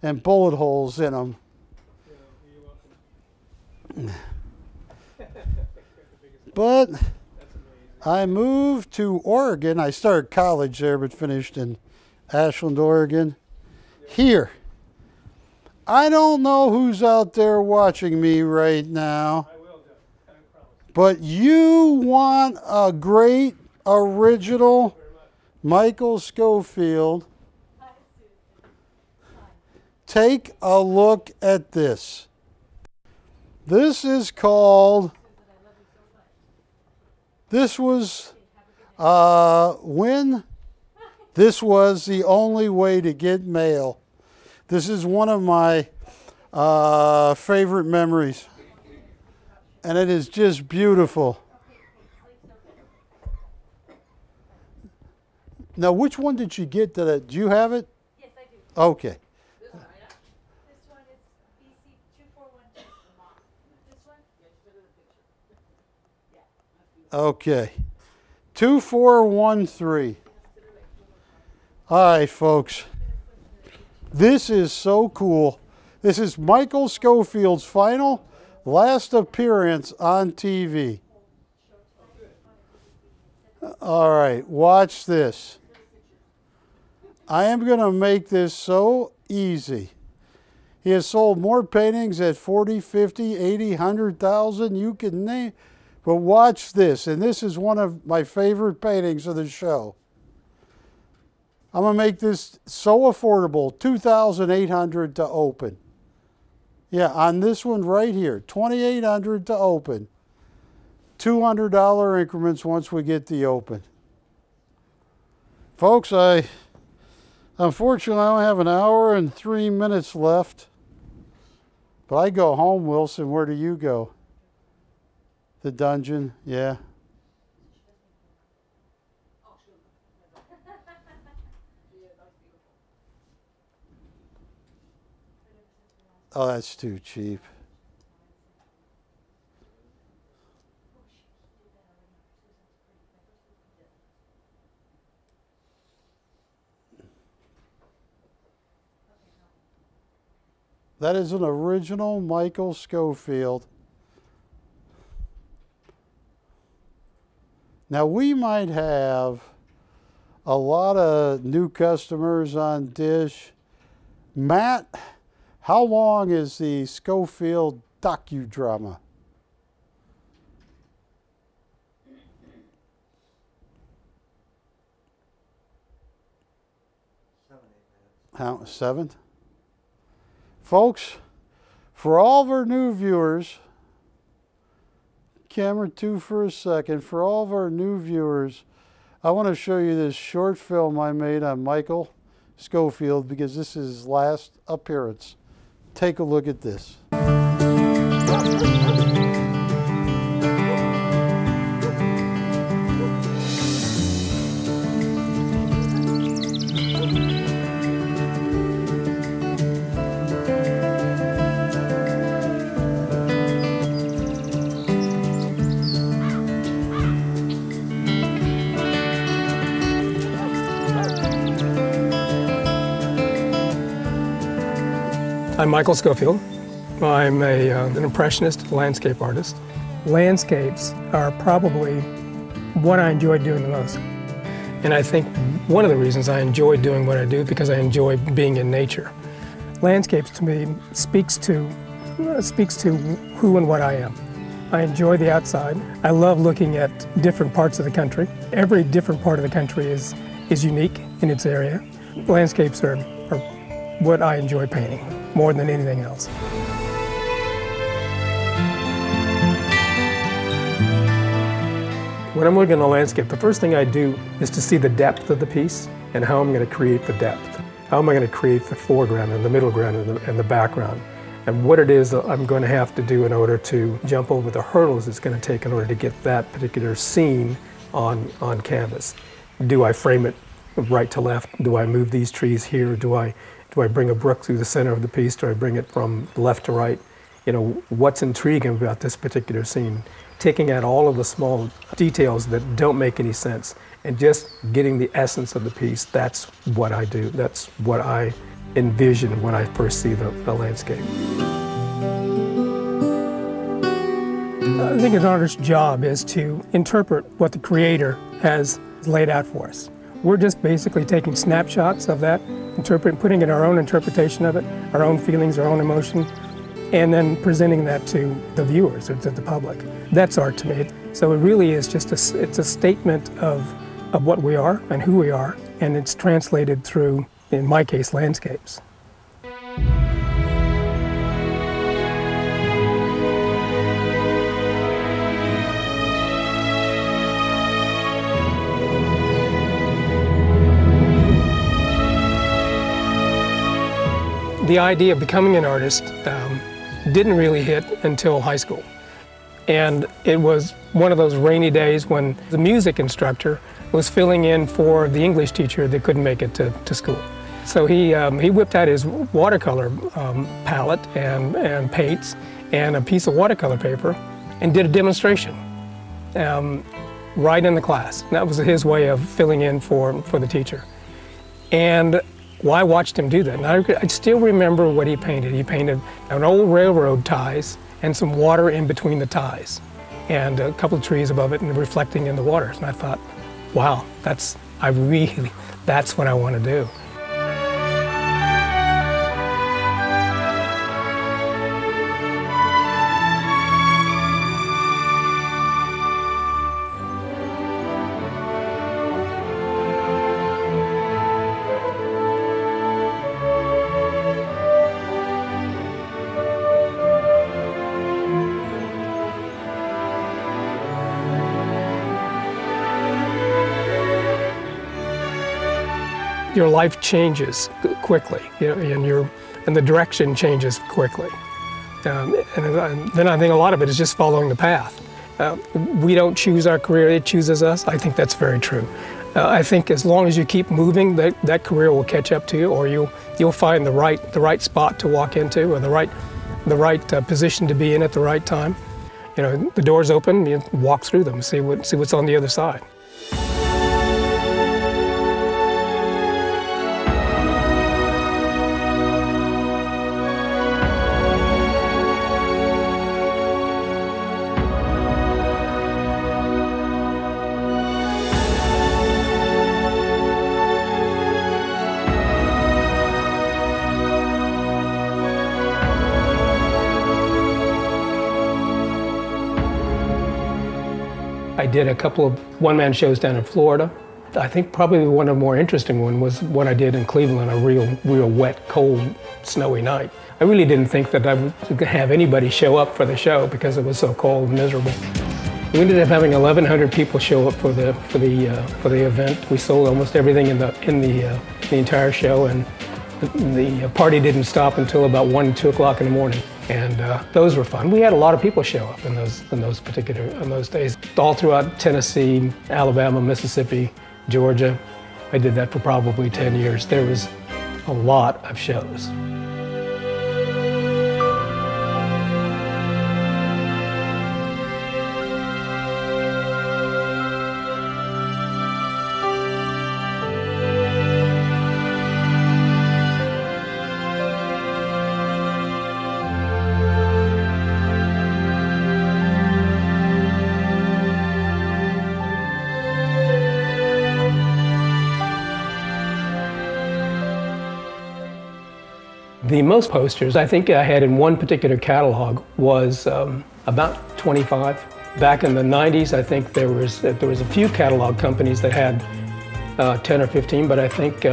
and bullet holes in them. But I moved to Oregon. I started college there, but finished in Ashland, Oregon. Here, I don't know who's out there watching me right now, I will do. I promise. but you want a great original Michael Schofield. Take a look at this. This is called, this was when this was the only way to get mail. This is one of my favorite memories. And it is just beautiful. Now, which one did you get? Do you have it? Yes, I do. Okay. This one is BC 2412. This one? Okay. 2413. All right, folks. This is so cool. This is Michael Schofield's final, last appearance on TV. All right, watch this. I am going to make this so easy. He has sold more paintings at 40, 50, 80, 100,000. You can name. But watch this. And this is one of my favorite paintings of the show. I'm going to make this so affordable. $2,800 to open. Yeah, on this one right here. $2,800 to open. $200 increments once we get the open. Folks, unfortunately, I only have an hour and 3 minutes left. But I go home, Wilson. Where do you go? The dungeon, yeah. Oh, that's too cheap. That is an original Michael Schofield. Now, we might have a lot of new customers on Dish. Matt, how long is the Schofield docudrama? 7, 8 minutes. How, 7? Folks, for all of our new viewers, camera 2 for a second, for all of our new viewers, I want to show you this short film I made on Michael Schofield because this is his last appearance. Take a look at this. I'm Michael Schofield. I'm an impressionist landscape artist. Landscapes are probably what I enjoy doing the most. And I think one of the reasons I enjoy doing what I do is because I enjoy being in nature. Landscapes to me speaks to who and what I am. I enjoy the outside. I love looking at different parts of the country. Every different part of the country is unique in its area. Landscapes are what I enjoy painting more than anything else. When I'm looking at a landscape, the first thing I do is to see the depth of the piece and how I'm going to create the depth. How am I going to create the foreground and the middle ground and the background? And what it is that I'm going to have to do in order to jump over the hurdles it's going to take in order to get that particular scene on canvas. Do I frame it right to left? Do I move these trees here? Do I bring a brook through the center of the piece? Do I bring it from left to right? You know, what's intriguing about this particular scene? Taking out all of the small details that don't make any sense and just getting the essence of the piece. That's what I do. That's what I envision when I first see the landscape. I think an artist's job is to interpret what the creator has laid out for us. We're just basically taking snapshots of that, putting in our own interpretation of it, our own feelings, our own emotion, and then presenting that to the viewers or to the public. That's art to me. So it really is just it's a statement of what we are and who we are, and it's translated through, in my case, landscapes. The idea of becoming an artist didn't really hit until high school. And it was one of those rainy days when the music instructor was filling in for the English teacher that couldn't make it to school. So he whipped out his watercolor palette and paints and a piece of watercolor paper and did a demonstration right in the class. That was his way of filling in for the teacher. And well, I watched him do that, and I still remember what he painted. He painted an old railroad ties and some water in between the ties, and a couple of trees above it and reflecting in the waters. And I thought, wow, that's what I want to do. Your life changes quickly, and the direction changes quickly. And then I think a lot of it is just following the path. We don't choose our career, it chooses us. I think that's very true. I think as long as you keep moving, that career will catch up to you, or you'll find the right spot to walk into, or the right position to be in at the right time. The doors open, you walk through them, see what's on the other side. I did a couple of one-man shows down in Florida. I think probably one of the more interesting one was what I did in Cleveland, a real wet, cold, snowy night. I really didn't think that I would have anybody show up for the show because it was so cold and miserable. We ended up having 1,100 people show up for the event. We sold almost everything in the entire show, and the party didn't stop until about 1, 2 o'clock in the morning. And those were fun. We had a lot of people show up in those days, all throughout Tennessee, Alabama, Mississippi, Georgia. I did that for probably 10 years. There was a lot of shows. The most posters I think I had in one particular catalog was about 25. Back in the 90s, I think there was a few catalog companies that had 10 or 15, but I think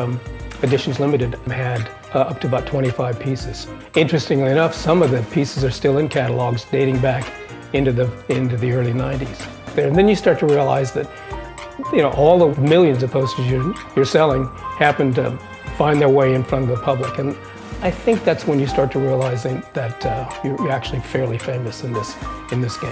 Editions Limited had up to about 25 pieces. Interestingly enough, some of the pieces are still in catalogs dating back into the early 90s. And then you start to realize that all the millions of posters you're selling happen to find their way in front of the public. And I think that's when you start to realizing that you're actually fairly famous in this game.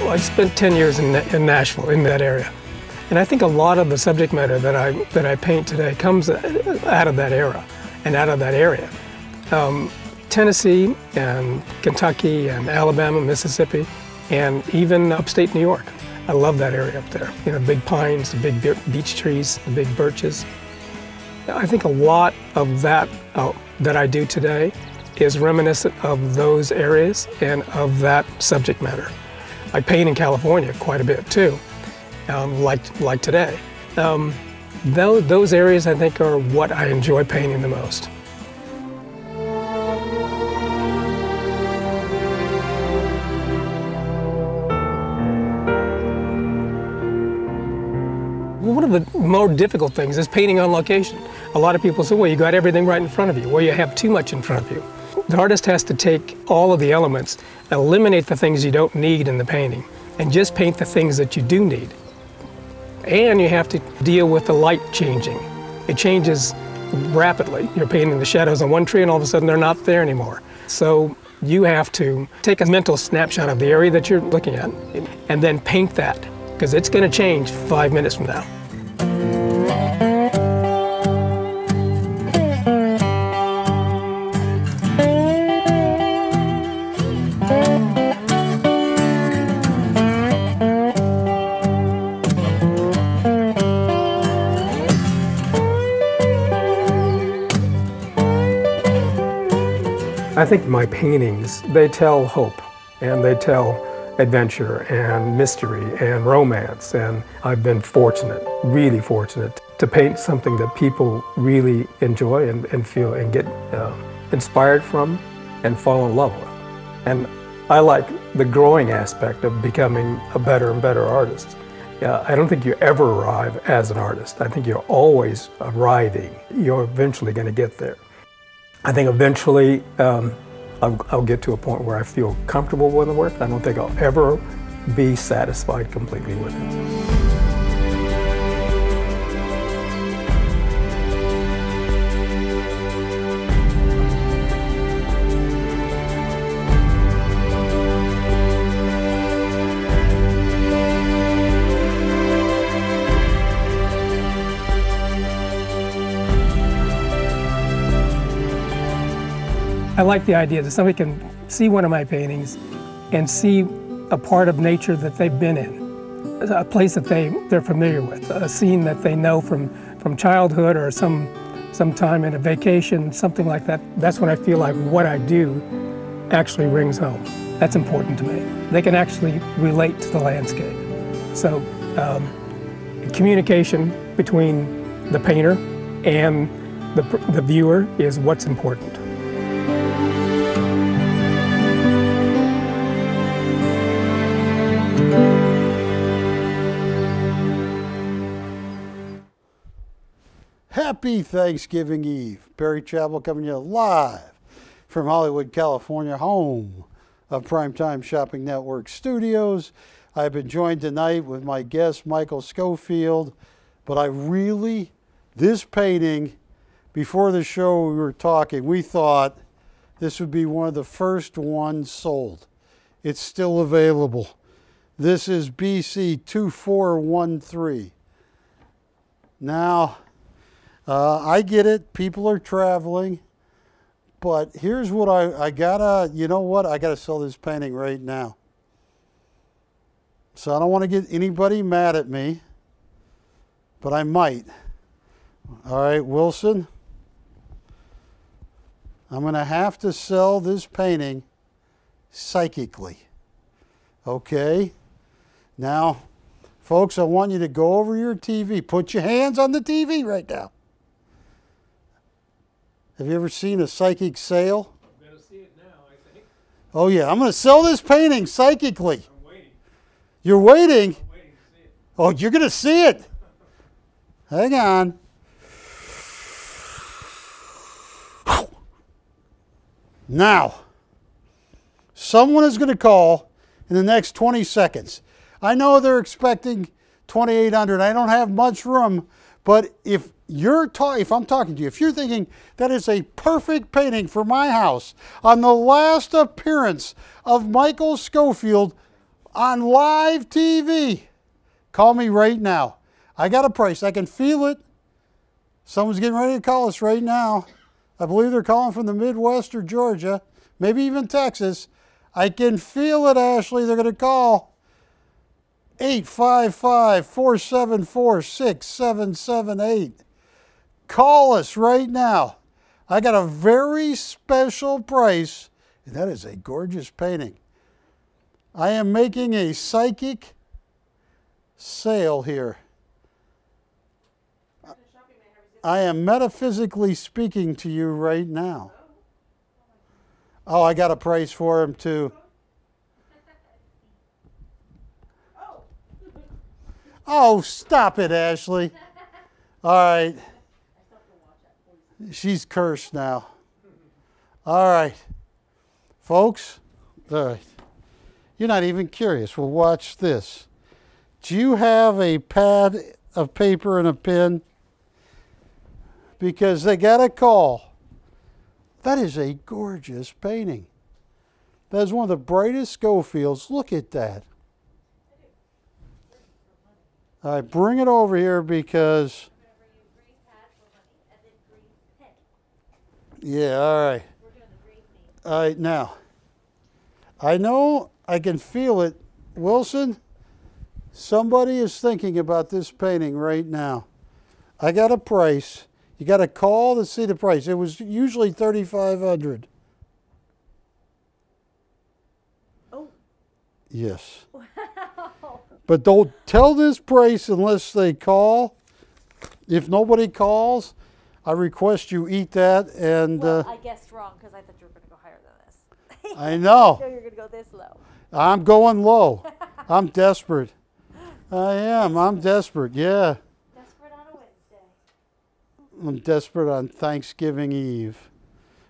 Well, I spent 10 years in Nashville, in that area, and I think a lot of the subject matter that I paint today comes out of that era and out of that area. Tennessee and Kentucky and Alabama, Mississippi, and even upstate New York. I love that area up there. Big pines, the big beech trees, the big birches. I think a lot of that that I do today is reminiscent of those areas and of that subject matter. I paint in California quite a bit too, like today. Those areas I think are what I enjoy painting the most. One of the more difficult things is painting on location. A lot of people say, well, you got everything right in front of you. Well, you have too much in front of you. The artist has to take all of the elements, eliminate the things you don't need in the painting, and just paint the things that you do need. And you have to deal with the light changing. It changes rapidly. You're painting the shadows on one tree and all of a sudden they're not there anymore. So you have to take a mental snapshot of the area that you're looking at and then paint that, because it's going to change 5 minutes from now. I think my paintings, they tell hope, and they tell adventure and mystery and romance, and I've been fortunate, really fortunate, to paint something that people really enjoy and feel and get inspired from and fall in love with. And I like the growing aspect of becoming a better and better artist. I don't think you ever arrive as an artist. I think you're always arriving. You're eventually going to get there. I think eventually I'll get to a point where I feel comfortable with the work. I don't think I'll ever be satisfied completely with it. I like the idea that somebody can see one of my paintings and see a part of nature that they've been in, a place that they're familiar with, a scene that they know from childhood or some time in a vacation, something like that. That's when I feel like what I do actually rings home. That's important to me. They can actually relate to the landscape. So communication between the painter and the viewer is what's important. Happy Thanksgiving Eve. Perry Chappell coming to you live from Hollywood, California, home of Primetime Shopping Network Studios. I've been joined tonight with my guest, Michael Schofield, but this painting, before the show we were talking, we thought this would be one of the first ones sold. It's still available. This is BC 2413. Now, I get it, people are traveling, but here's what I gotta, you know what, I gotta sell this painting right now. So I don't want to get anybody mad at me, but I might. All right, Wilson, I'm gonna have to sell this painting psychically, okay? Now, folks, I want you to go over your TV. Put your hands on the TV right now. Have you ever seen a psychic sale? I'm going to see it now, I think. Oh, yeah. I'm going to sell this painting psychically. I'm waiting. You're waiting? I'm waiting to see it. Oh, you're going to see it. Hang on. Now, someone is going to call in the next 20 seconds. I know they're expecting 2,800. I don't have much room, but if I'm talking to you, if you're thinking that is a perfect painting for my house on the last appearance of Michael Schofield on live TV, call me right now. I got a price. I can feel it. Someone's getting ready to call us right now. I believe they're calling from the Midwest or Georgia, maybe even Texas. I can feel it, Ashley. They're going to call 855-474-6778. Call us right now. I got a very special price, and that is a gorgeous painting. I am making a psychic sale here. I am metaphysically speaking to you right now. Oh, I got a price for him too. Oh, stop it, Ashley. All right. She's cursed now. All right. Folks, all right. You're not even curious. Well, watch this. Do you have a pad of paper and a pen? Because they got a call. That is a gorgeous painting. That is one of the brightest Schofields. Look at that. All right, bring it over here because... Yeah, all right. All right, now, I know I can feel it. Wilson, somebody is thinking about this painting right now. I got a price. You got to call to see the price. It was usually $3,500. Oh. Yes. But don't tell this price unless they call. If nobody calls, I request you eat that. And Well, I guessed wrong because I thought you were going to go higher than this. I know. So you're going to go this low. I'm going low. I'm desperate. I am. I'm desperate. Yeah. Desperate on a Wednesday. I'm desperate on Thanksgiving Eve.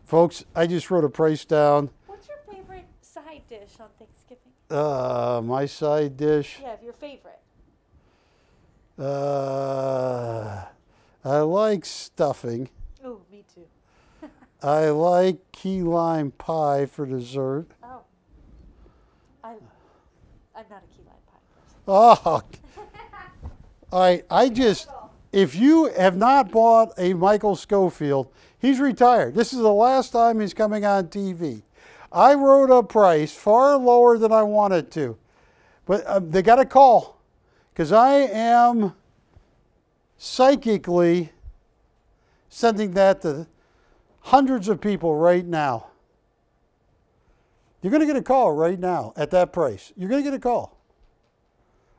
Folks, I just wrote a price down. What's your favorite side dish on Thanksgiving? My side dish. Yeah, your favorite. I like stuffing. Oh, me too. I like key lime pie for dessert. Oh. I'm not a key lime pie person. Oh. All right, if you have not bought a Michael Schofield, he's retired. This is the last time he's coming on TV. I wrote a price far lower than I wanted to, but they got a call because I am psychically sending that to hundreds of people right now. You're going to get a call right now at that price. You're going to get a call.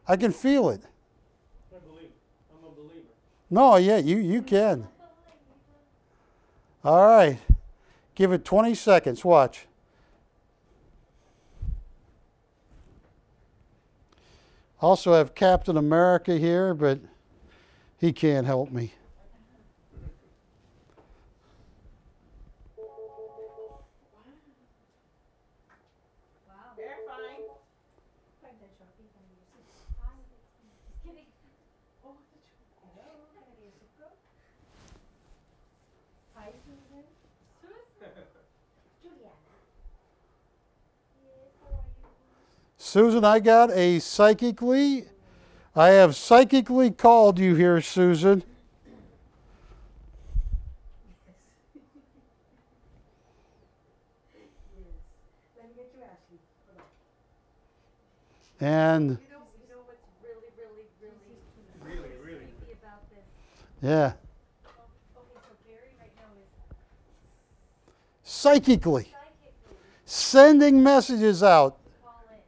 I can feel it. I believe. I'm a believer. No, yeah, you can. All right. Give it 20 seconds. Watch. Also have Captain America here, but he can't help me. Wow. Very fine. Hi, Susan. Juliana. Yes, how are you? Susan, I have psychically called you here, Susan. Let me get you, Ashley. And You know what's really creepy about this? yeah, Okay, so Barry right now is psychically psychically sending messages out calling.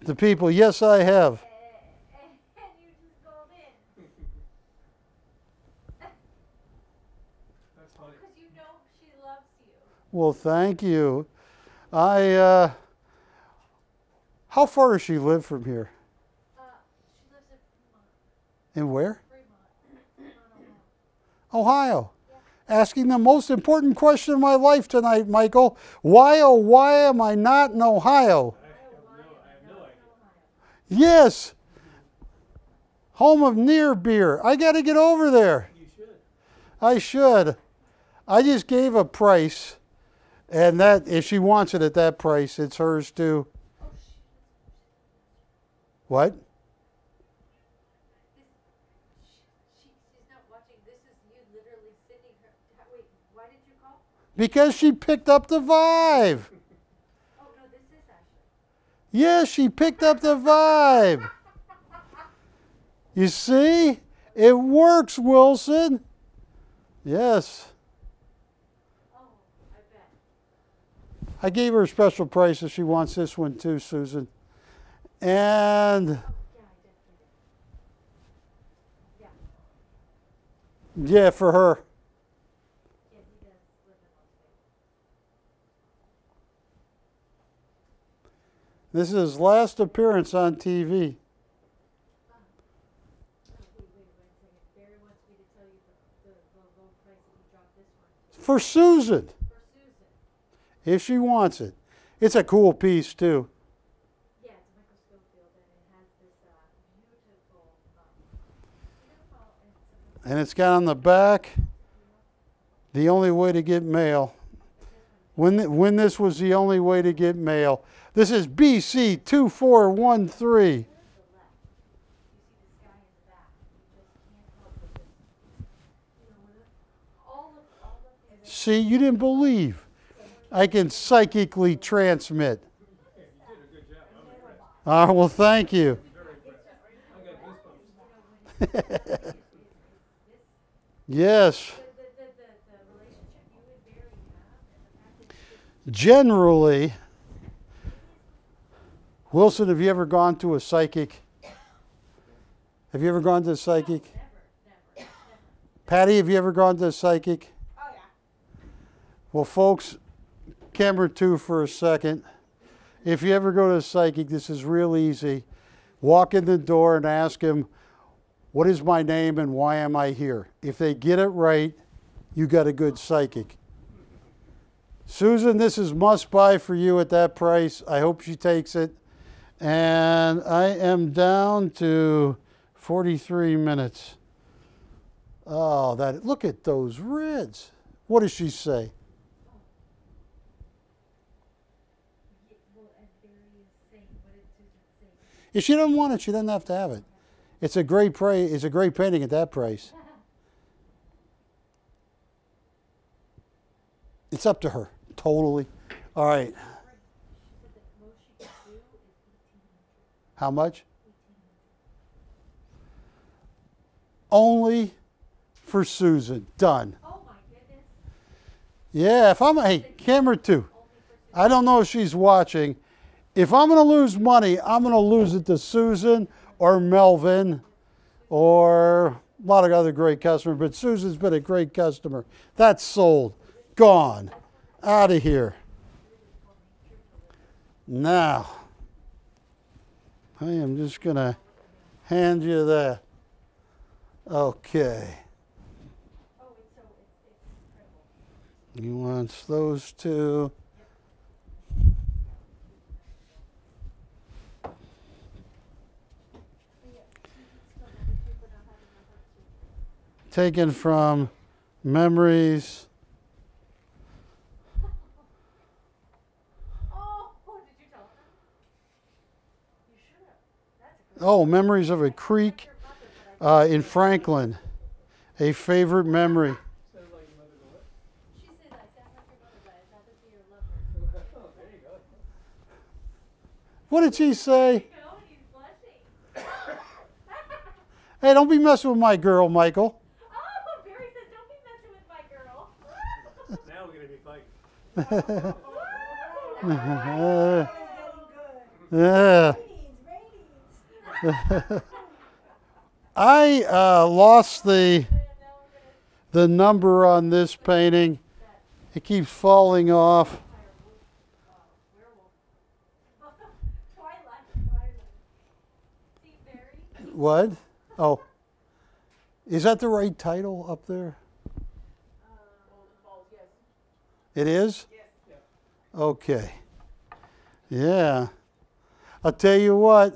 to people. Yes, I have. And you just called in. That's funny. Because you know she loves you. Well, thank you. How far does she live from here? She lives in Fremont. And where? Fremont, Ohio. Ohio. Asking the most important question of my life tonight, Michael. Why, oh, why am I not in Ohio? I have no idea. Yes. Home of near beer. I got to get over there. You should. I should. I just gave a price, and that if she wants it at that price, it's hers too. What? She's not watching. This is you literally sending her. Wait, why did you call? Because she picked up the vibe. Oh, no, this is Ashley. Yes, she picked up the vibe. You see? It works, Wilson. Yes. I gave her a special price if she wants this one too, Susan. And Yeah, I definitely did. Yeah, yeah, for her. yeah, he does live in Las Vegas. This is his last appearance on TV. Wait a second. Barry wants me to tell you the low price that he dropped this one to. For Susan, For Susan. if she wants it. It's a cool piece too. Yeah, it's Michael Schofield, and it has this beautiful, And it's got on the back, the only way to get mail. When this was the only way to get mail. This is BC 2413. to the left. You see the sky in the back. You just can't help but just, all of these. See, you didn't believe. I can psychically transmit. You did a good job. I'm impressed. Well, thank you. Very impressed. I got goosebumps. Yes. The relationship you and Barry have, and the fact that Generally, Wilson, have you ever gone to a psychic? Have you ever gone to a psychic? never. Patty, have you ever gone to a psychic? Oh, yeah. Well, folks, camera 2 for a second. If you ever go to a psychic, this is real easy. Walk in the door and ask him, what is my name and why am I here? If they get it right, you got a good psychic. Susan, this is must buy for you at that price. I hope she takes it. And I am down to 43 minutes. Oh, look at those reds. What does she say? well, and Barry is saying, what did Susan say? If she doesn't want it, she doesn't have to have it. It's a great It's a great painting at that price. It's up to her, totally. All right. She said the most she could do is 1,800. How much? Only for Susan. Done. Oh my goodness. Yeah, hey, camera 2. Only for Susan. I don't know if she's watching. If I'm going to lose money, I'm going to lose it to Susan or Melvin or a lot of other great customers. But Susan's been a great customer. That's sold. Gone. Out of here. Now, I am just going to hand you that. Okay. Oh, it's incredible. He wants those two. Taken from Memories. Oh, did you tell her? You should have. That's a great. Oh, Memories of a Creek in Franklin. A favorite memory. Sounds like your mother to what? She said I sound like your mother, but I'd rather be your lover. Oh, there you go. What did she say? Go, and he's blushing. Hey, don't be messing with my girl, Michael. Oh, Barry says, don't be messing with my girl. Now we're going to be fighting. Yeah. I lost the number on this painting. It keeps falling off. Twilight. See, Barry? What? Oh. Is that the right title up there? It is? Okay. Yeah. I'll tell you what.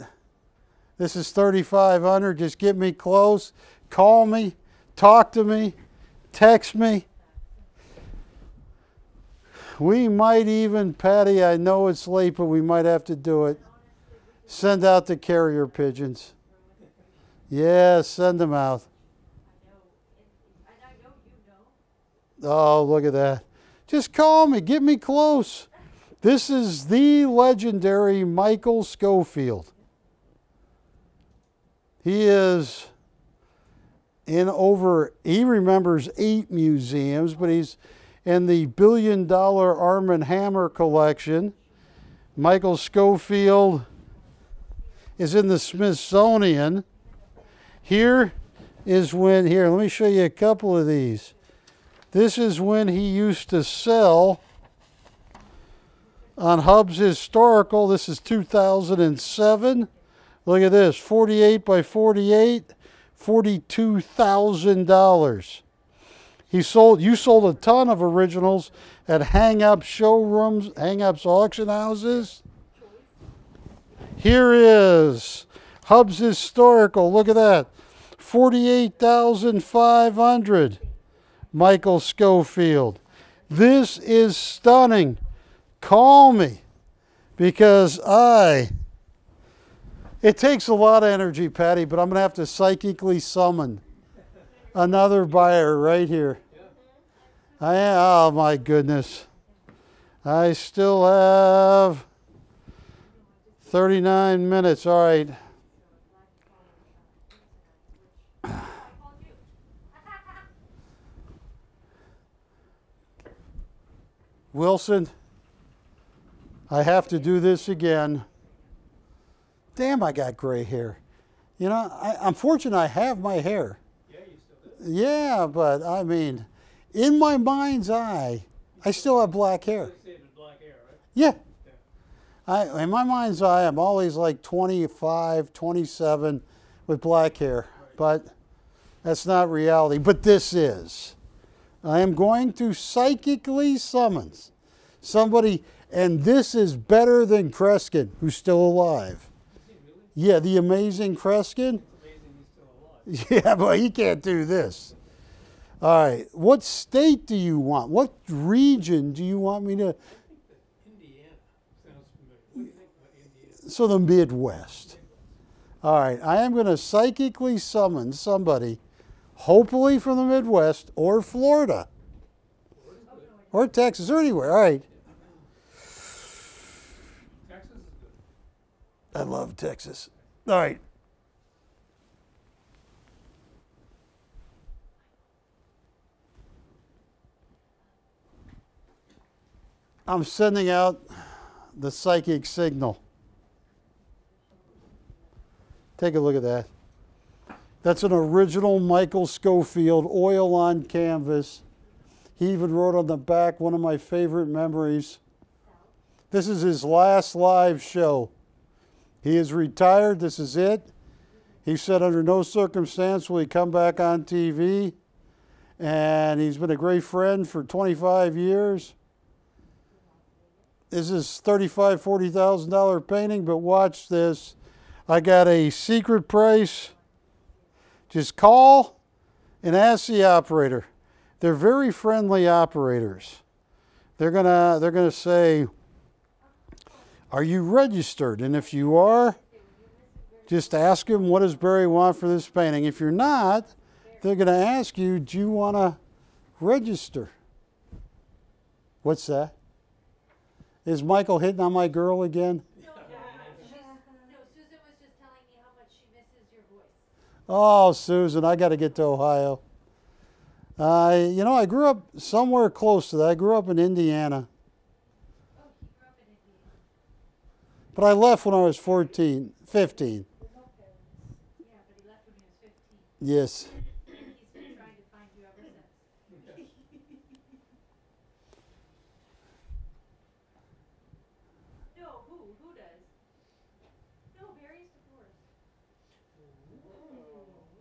This is 3,500. Just get me close. Call me. Talk to me. Text me. We might even, Patty, I know it's late, but we might have to do it. Send out the carrier pigeons. Yeah, send them out. And I know you know. Oh, look at that. Just call me. Get me close. This is the legendary Michael Schofield. He is he remembers 8 museums, but he's in the $1 billion Arm & Hammer collection. Michael Schofield is in the Smithsonian. Here is when, here, let me show you a couple of these. This is when he used to sell on Hub's Historical. This is 2007. Look at this, 48 by 48, $42,000. You sold a ton of originals at hang-up showrooms, hang-ups auction houses. Here is Hub's Historical. Look at that, $48,500. Michael Schofield. This is stunning. Call me, because it takes a lot of energy, Patty, but I'm going to have to psychically summon another buyer right here. Oh my goodness. I still have 39 minutes. All right. Wilson, I have to do this again. Damn, I got gray hair. You know, I'm fortunate I have my hair. Yeah, you still do. Yeah, but I mean, in my mind's eye, I still have black hair. You say it was black hair, right? Yeah. In my mind's eye, I'm always like 25, 27 with black hair. But that's not reality. But this is. I am going to psychically summon somebody, and this is better than Kreskin, who's still alive. Yeah, the amazing Kreskin. Amazing he's still alive. Yeah, but he can't do this. All right, what state do you want? What region do you want me to? Indiana sounds familiar. What do you think about Indiana? So the Midwest. All right, I am going to psychically summon somebody, hopefully from the Midwest or Florida or Texas or anywhere. All right. Texas is good. I love Texas. All right. I'm sending out the psychic signal. Take a look at that. That's an original Michael Schofield, oil on canvas. He even wrote on the back, one of my favorite memories. This is his last live show. He is retired. This is it. He said under no circumstance will he come back on TV. And he's been a great friend for 25 years. This is $35,000, $40,000 painting, but watch this. I got a secret price. Just call and ask the operator. They're very friendly operators. They're gonna say, "Are you registered?" And if you are, just ask him, "What does Barry want for this painting?" If you're not, they're gonna ask you, "Do you want to register?" What's that? Is Michael hitting on my girl again? No, Susan was just telling me how much she misses your voice. Oh, Susan, I got to get to Ohio. You know, I grew up somewhere close to that. I grew up in Indiana. Oh, he grew up in Indiana. But I left when I was 15. Yeah, but he left when he was 15. Yes. And he's been trying to find you ever since. No, who does? No, Barry's divorced.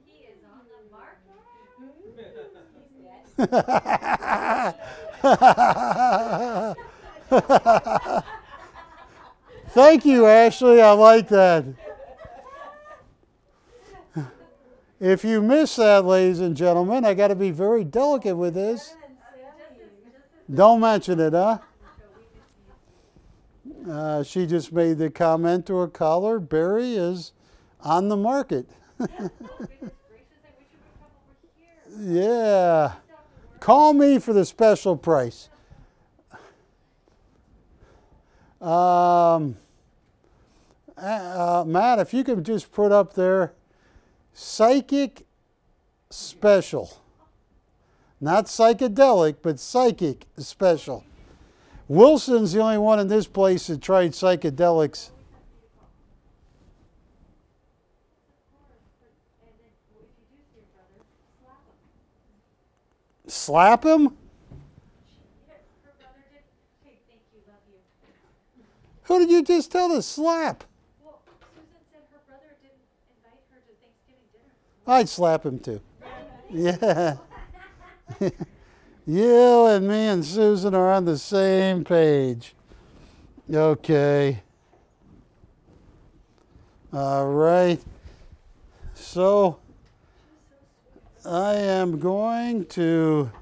He is on the market. He's dead. Thank you, Ashley. I like that. If you miss that, ladies and gentlemen, I got to be very delicate with this. Don't mention it, huh? She just made the comment to a caller, Barry is on the market. Yeah. Call me for the special price. Matt, if you could just put up there, psychic special. Not psychedelic, but psychic special. Wilson's the only one in this place that tried psychedelics. Slap him? Her brother did. Okay, thank you, love you. Who did you just tell to slap? Well, Susan said her brother didn't invite her to Thanksgiving dinner. I'd slap him too. Yeah. You and me and Susan are on the same page. Okay. All right. So I am going to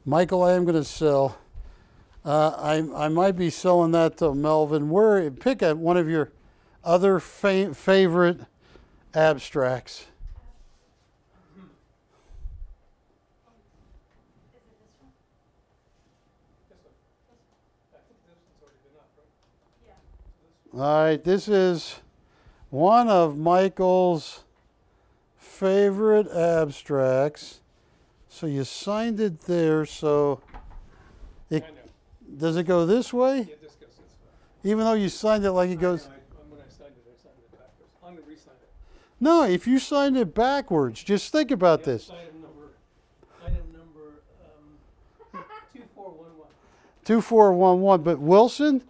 Michael, I am going to sell. I might be selling that to Melvin. Pick at one of your other favorite abstracts. All right, this is one of Michael's favorite abstracts. So you signed it there, so does it go this way? Yeah, this goes this way. Even though you signed it like it goes... When I signed it backwards. I'm going to re-sign it. No, if you signed it backwards, just think about this. Item number 2411. 2411. But Wilson,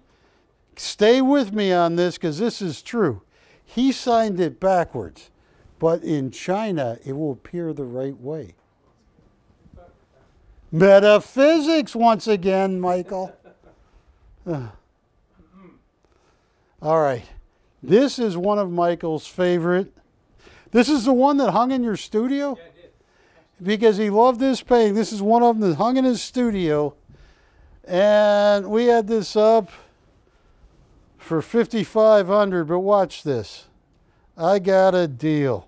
stay with me on this because this is true. He signed it backwards, but in China, it will appear the right way. Metaphysics once again, Michael. All right. This is one of Michael's favorite. This is the one that hung in your studio? Yeah, I did. Because he loved this painting. This is one of them that hung in his studio. And we had this up for $5,500, but watch this. I got a deal.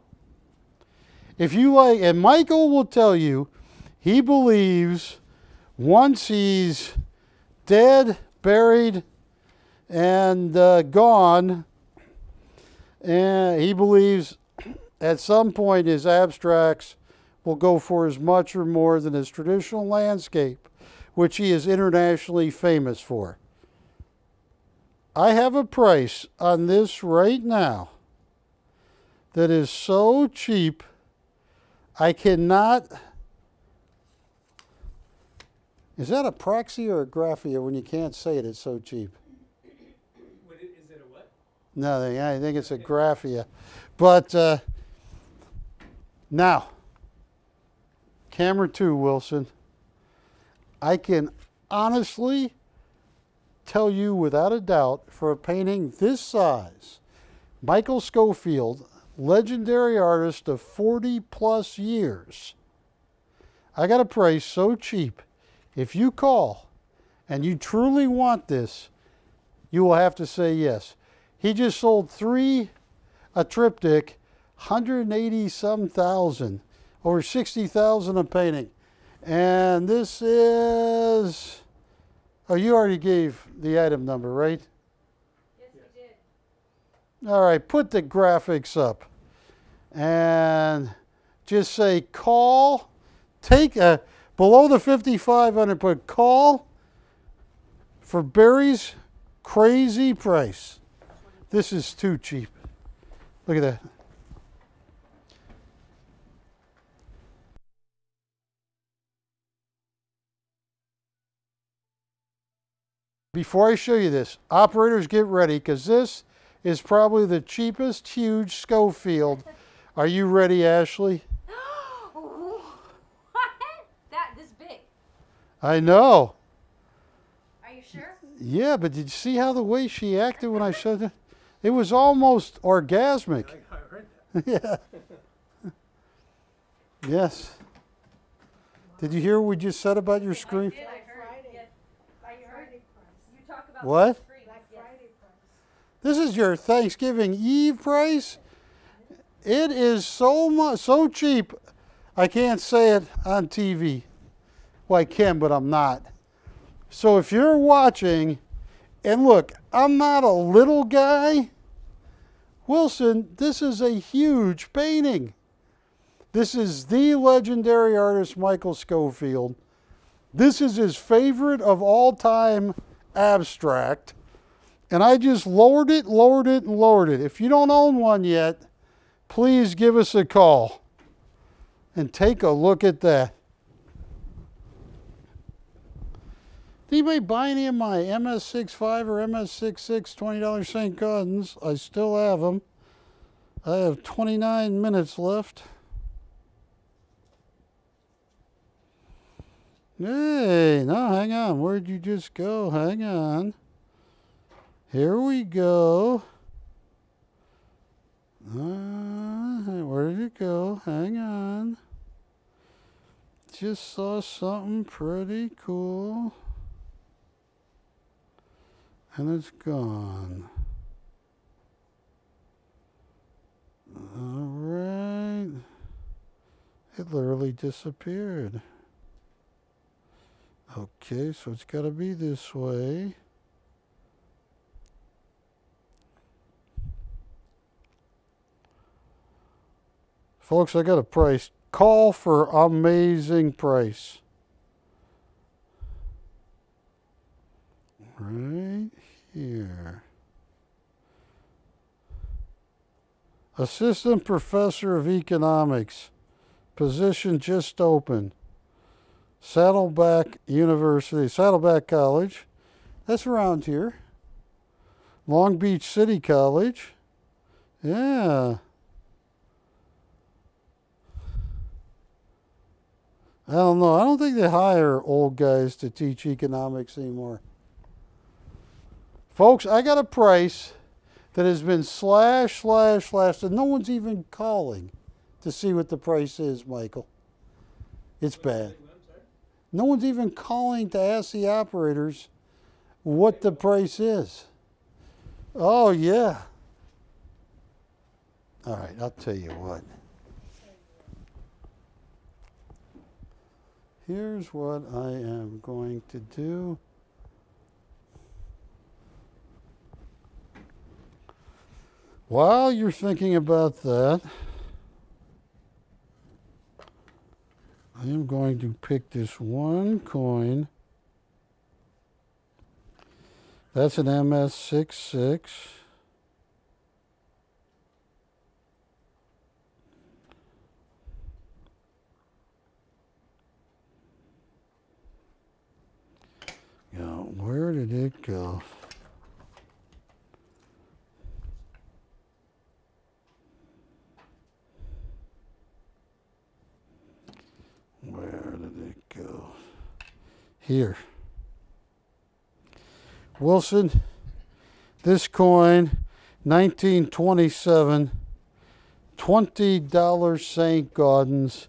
If you like, and Michael will tell you, he believes once he's dead, buried, and gone, and he believes at some point his abstracts will go for as much or more than his traditional landscape, which he is internationally famous for. I have a price on this right now that is so cheap, I cannot... Is that a proxy or a graphia when you can't say it? It's so cheap. Is it a what? No, I think it's a graphia. But now, camera 2, Wilson. I can honestly tell you without a doubt, for a painting this size, Michael Schofield, legendary artist of 40 plus years, I got a price so cheap. If you call and you truly want this, you will have to say yes. He just sold a triptych, 180-some thousand, over 60,000 a painting. And this is, oh, you already gave the item number, right? Yes, we did. All right, put the graphics up and just say call, take a, below the 5,500, put call for Barry's crazy price. This is too cheap. Look at that. Before I show you this, operators, get ready because this is probably the cheapest huge Schofield. Are you ready, Ashley? This big. I know. Are you sure? Yeah, but did you see how the way she acted when I showed it? It was almost orgasmic. I heard that. Yeah. Yes. Did you hear what we just said about your screen? I heard. Yes. I heard. You talk about What? the screen. Black Friday price. This is your Thanksgiving Eve price. It is so cheap, I can't say it on TV. Well, I can, but I'm not. So if you're watching, and look, I'm not a little guy. Wilson, this is a huge painting. This is the legendary artist Michael Schofield. This is his favorite of all time abstract. And I just lowered it, lowered it, and lowered it. If you don't own one yet, please give us a call and take a look at that. Did anybody buy any of my MS65 or MS66 $20 St. Gaudens? I still have them. I have 29 minutes left. Hey, no, hang on. Where'd you just go? Hang on. Here we go. Where did it go? Hang on. Just saw something pretty cool. And it's gone. All right. It literally disappeared. Okay, so it's got to be this way. Folks, I got a price. Call for amazing price. Right here. Assistant Professor of Economics. Position just open. Saddleback University, Saddleback College. That's around here. Long Beach City College. Yeah. I don't know. I don't think they hire old guys to teach economics anymore. Folks, I got a price that has been slashed, and no one's even calling to see what the price is, Michael. It's bad. No one's even calling to ask the operators what the price is. Oh, yeah. All right, I'll tell you what. Here's what I am going to do. While you're thinking about that, I am going to pick this one coin. That's an MS66. Now, where did it go? Where did it go? Here. Wilson, this coin, 1927, $20 St. Gaudens,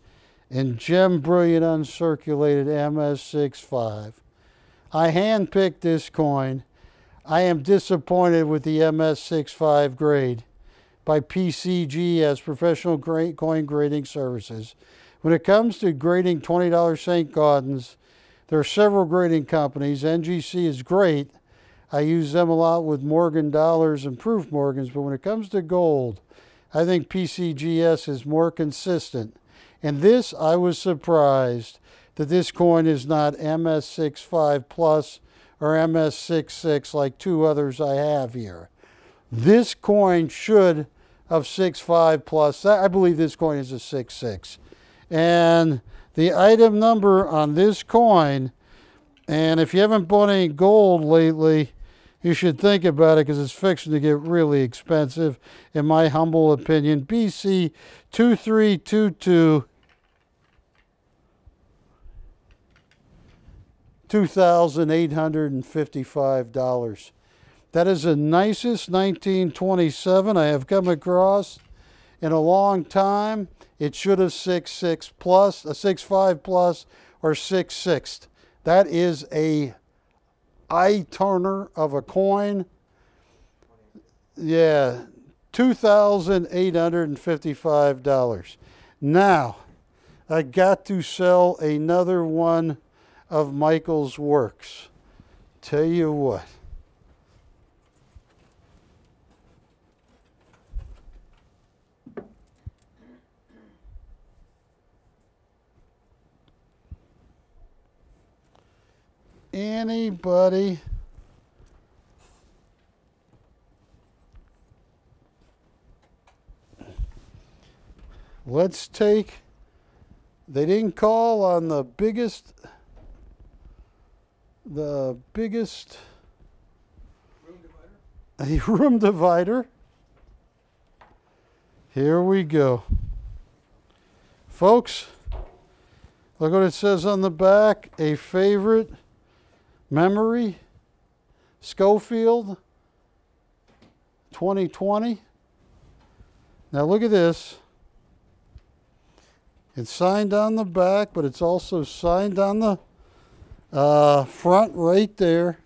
and Gem Brilliant Uncirculated MS65. I handpicked this coin. I am disappointed with the MS65 grade by PCG as Professional Coin Grading Services. When it comes to grading $20 St. Gaudens, there are several grading companies. NGC is great. I use them a lot with Morgan dollars and Proof Morgans, but when it comes to gold, I think PCGS is more consistent. And this, I was surprised that this coin is not MS65 Plus or MS66 like two others I have here. This coin should have 65 Plus. I believe this coin is a 66. And the item number on this coin, and if you haven't bought any gold lately, you should think about it because it's fixing to get really expensive, in my humble opinion. BC 2322, $2,855. That is the nicest 1927 I have come across in a long time. It should have 66 plus, a 65 plus, or 66. That is a eye turner of a coin. Yeah, $2,855. Now, I got to sell another one of Michael's works. Tell you what. anybody. Let's take, they didn't call on the biggest Room divider. room divider. Here we go. Folks, look what it says on the back. A favorite memory, Schofield, 2020. Now look at this. It's signed on the back, but it's also signed on the front right there.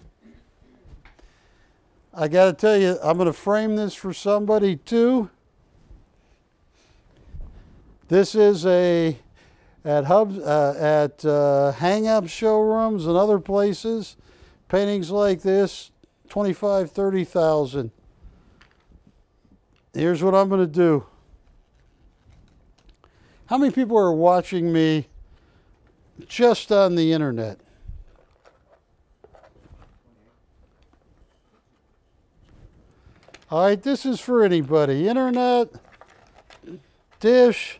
I got to tell you, I'm going to frame this for somebody too. This is at hang-up showrooms and other places. Paintings like this, 25, 30,000. Here's what I'm going to do. How many people are watching me just on the internet? All right, this is for anybody. Internet, dish.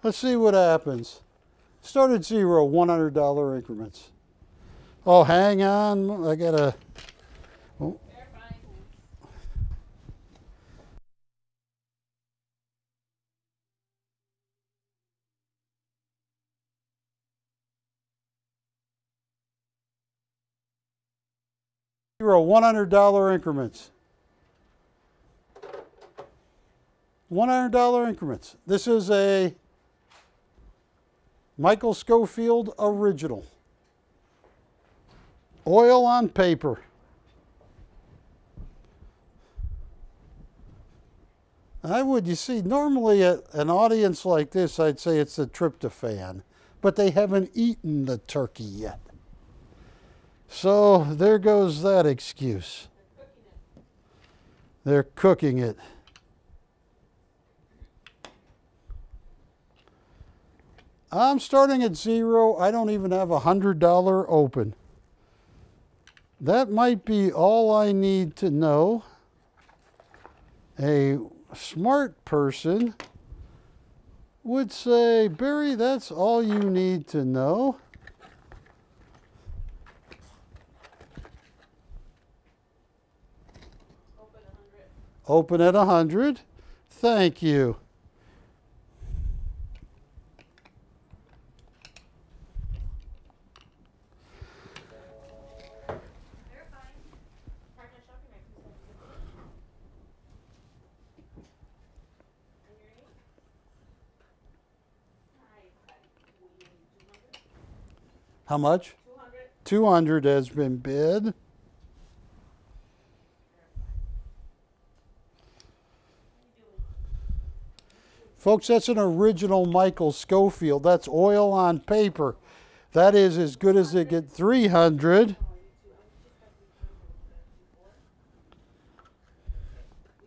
Let's see what happens. Start at zero, $100 increments. Oh, hang on. I got to... Oh. $100 increments. $100 increments. This is a Michael Schofield original. Oil on paper. I would, you see, normally at an audience like this, I'd say it's a tryptophan, but they haven't eaten the turkey yet. So there goes that excuse. They're cooking it. I'm starting at zero. I don't even have $100 open. That might be all I need to know. A smart person would say, Barry, that's all you need to know. Open at 100. Thank you. How much? 200 has been bid. Folks, that's an original Michael Schofield. That's oil on paper. That is as good as it gets. 300.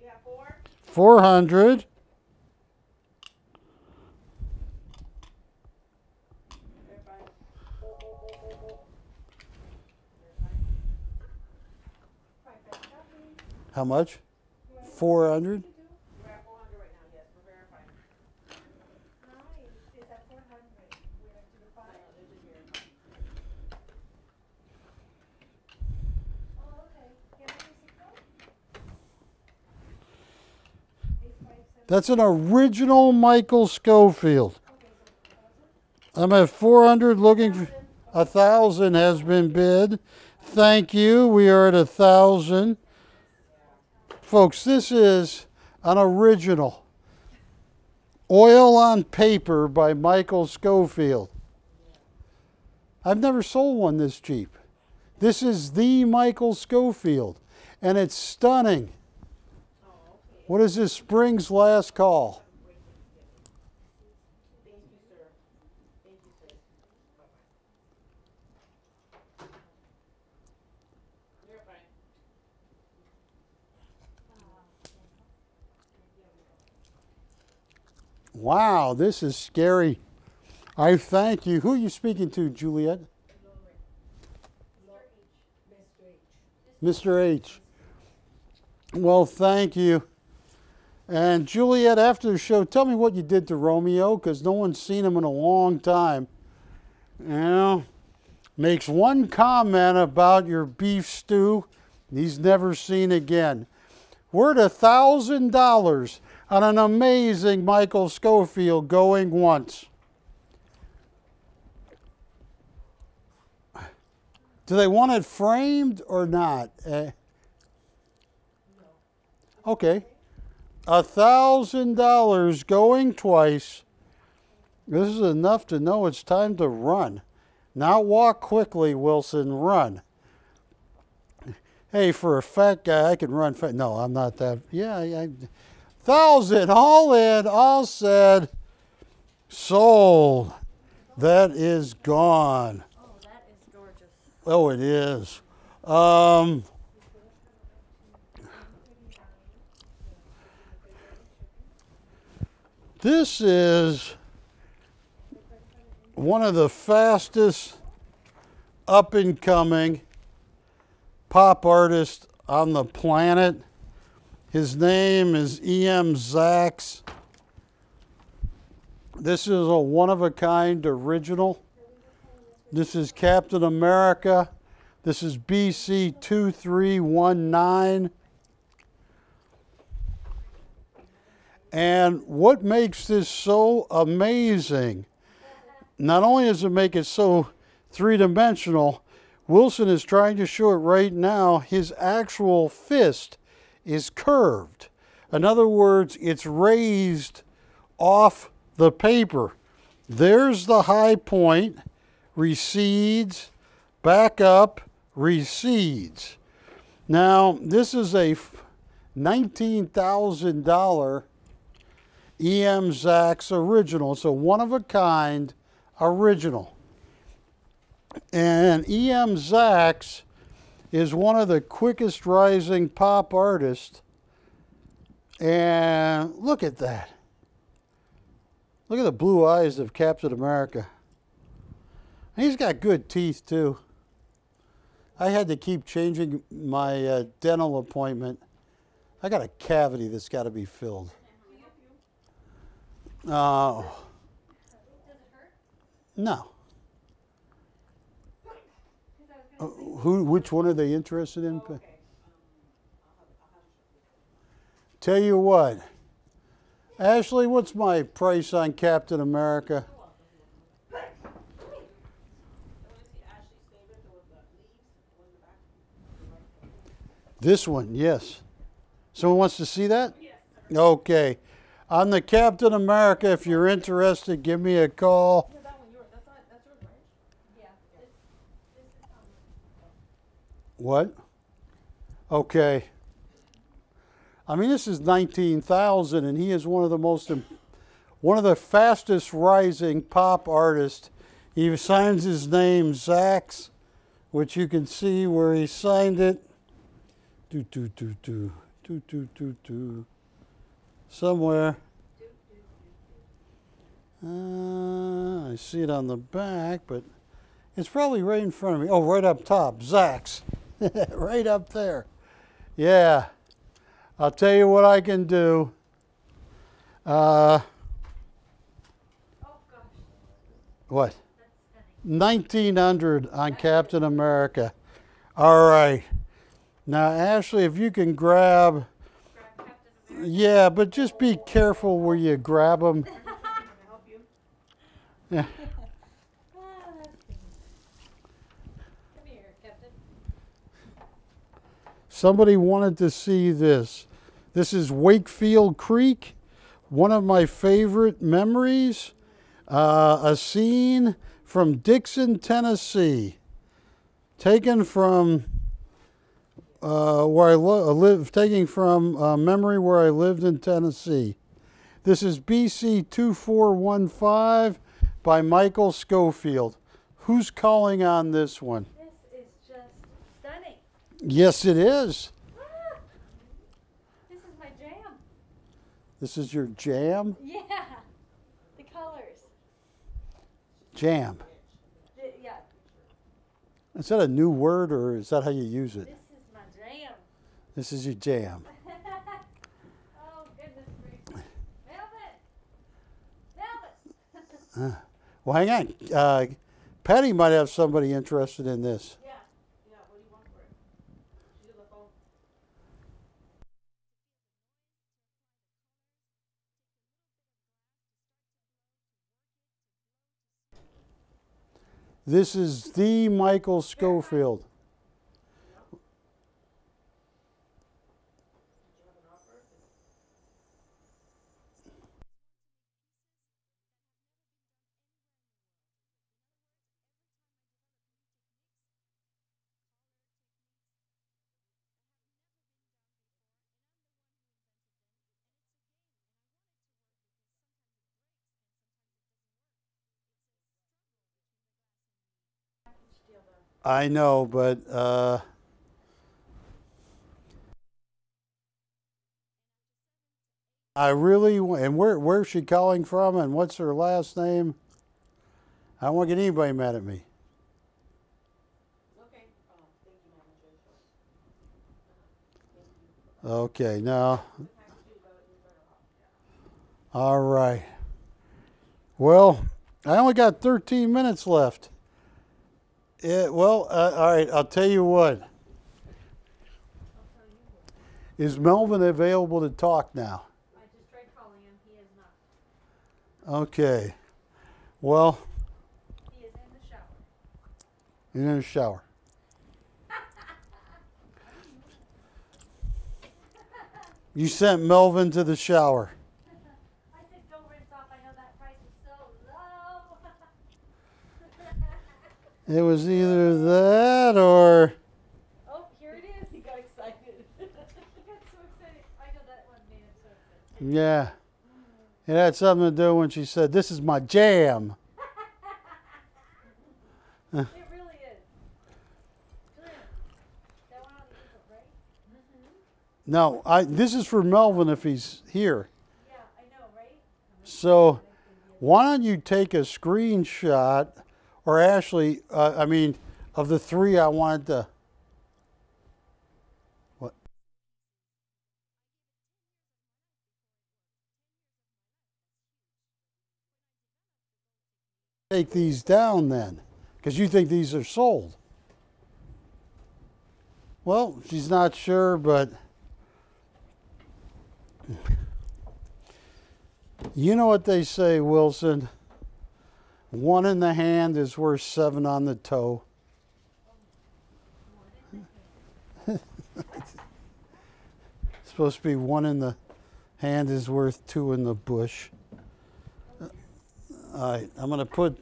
We have 4. 400. How much? 400. We're at 400 right now, yes, we're verifying. Nice. It's at 400. We're at 5. They're just verifying. Oh, okay. Can I use the code? 857. That's an original Michael Schofield. Okay, so 1,000? I'm at 400 looking for 1,000 has been bid. Thank you. We are at 1,000. Folks, this is an original. Oil on paper by Michael Schofield. I've never sold one this cheap. This is the Michael Schofield, and it's stunning. What is this? Spring's last call. Thank you, sir. Thank you, sir. Verifying. Wow, this is scary. I thank you. Who are you speaking to, Juliet? Mr. H. Well, thank you. And Juliet, after the show, tell me what you did to Romeo, because no one's seen him in a long time. You know, makes one comment about your beef stew, he's never seen again. We're at $1,000 on an amazing Michael Schofield going once. Do they want it framed or not? Okay. $1,000 going twice. This is enough to know it's time to run. Not walk quickly, Wilson, run. Hey, for a fat guy, I can run fast. No, I'm not that. Yeah, 1,000, all in, all said, sold. That is gone. Oh, that is gorgeous. Oh, it is. This is one of the fastest up-and-coming pop artists on the planet. His name is E.M. Sachs. This is a one-of-a-kind original. This is Captain America. This is BC 2319. And what makes this so amazing, not only does it make it so three-dimensional, Wilson is trying to show it right now, his actual fist is curved. In other words, it's raised off the paper. There's the high point, recedes, back up, recedes. Now, this is a $19,000 E.M. Sachs original. It's a one-of-a-kind original. And E.M. Sachs is one of the quickest rising pop artists. And look at that. Look at the blue eyes of Captain America. And he's got good teeth, too. I had to keep changing my dental appointment. I got a cavity that's got to be filled. Does it hurt? No. 'Cause I was gonna say, Which one are they interested in? Tell you what. Ashley, what's my price on Captain America? This one, yes. Someone wants to see that? Yes. Okay. On the Captain America, if you're interested, give me a call. Yeah, that one, that's yours, right? yeah, this is What? Okay. I mean, this is 19,000, and he is one of the fastest rising pop artists. He signs his name Sachs, which you can see where he signed it. Somewhere. I see it on the back, but it's probably right in front of me. Oh, right up top, Sachs. Right up there. Yeah. I'll tell you what I can do. oh gosh, What? that's stunning. 1900 on Captain America. All right. Now, Ashley, if you can grab, Grab Captain America. yeah, but just be careful where you grab them. Yeah. Ah, that's good. Come here, Captain. Somebody wanted to see this. This is Wakefield Creek, one of my favorite memories. A scene from Dixon, Tennessee, taken from where I live, taking from a memory where I lived in Tennessee. This is BC 2415 by Michael Schofield. Who's calling on this one? This is just stunning. Yes, it is. Ah, this is my jam. This is your jam? Yeah, the colors. Jam. Yeah, Is that a new word, or is that how you use it? this is my jam. This is your jam. Oh, goodness gracious. Melvin! Well, hang on. Patty might have somebody interested in this. Yeah, yeah, what do you want for it? She's on the phone. This is the Michael Schofield. Did you have an offer? I know, but I really and where's she calling from and what's her last name? I don't want to get anybody mad at me. Okay. Thank you, manager. Okay, now. All right. Well, I only got 13 minutes left. Well, all right, I'll tell you what. Is Melvin available to talk now? I just tried calling him. He is not. Okay. Well, He is in the shower. you're in the shower. You sent Melvin to the shower. I said, go rinse off. I know that price is so low. It was either that or Oh, here it is. He got excited. He got so excited. I know that one made him so excited. yeah. It had something to do when she said, "This is my jam." It really is. Julian, that one on the easel, right? No, this is for Melvin if he's here. Yeah, I know, right? So why don't you take a screenshot, or Ashley, of the three I wanted to. What? Take these down then, because you think these are sold. Well, she's not sure, but you know what they say, Wilson. One in the hand is worth 7 on the toe. Supposed to be 1 in the hand is worth 2 in the bush. All right, I'm gonna put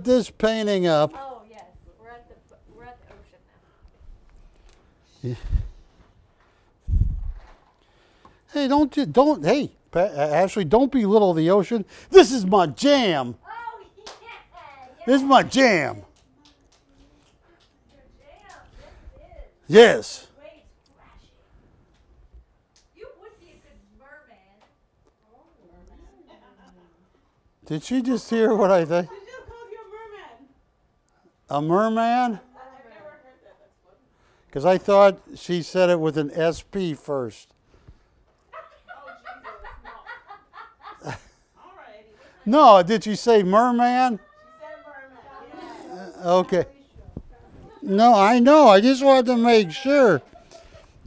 this painting up. Oh, yes. We're at the ocean now. Hey, don't. Hey, Ashley, don't belittle the ocean. This is my jam. Oh, yeah. This is my jam. Your jam. Yes, it is. Yes. Waves crashing. You would be a good merman. Did she just hear what I think? She just called you a merman. A merman? I've never heard that. That's funny. Because I thought she said it with an SP first. Oh, Jesus. No. All righty. No, did she say merman? She said merman. Yeah. Okay. No, I know. I just wanted to make sure.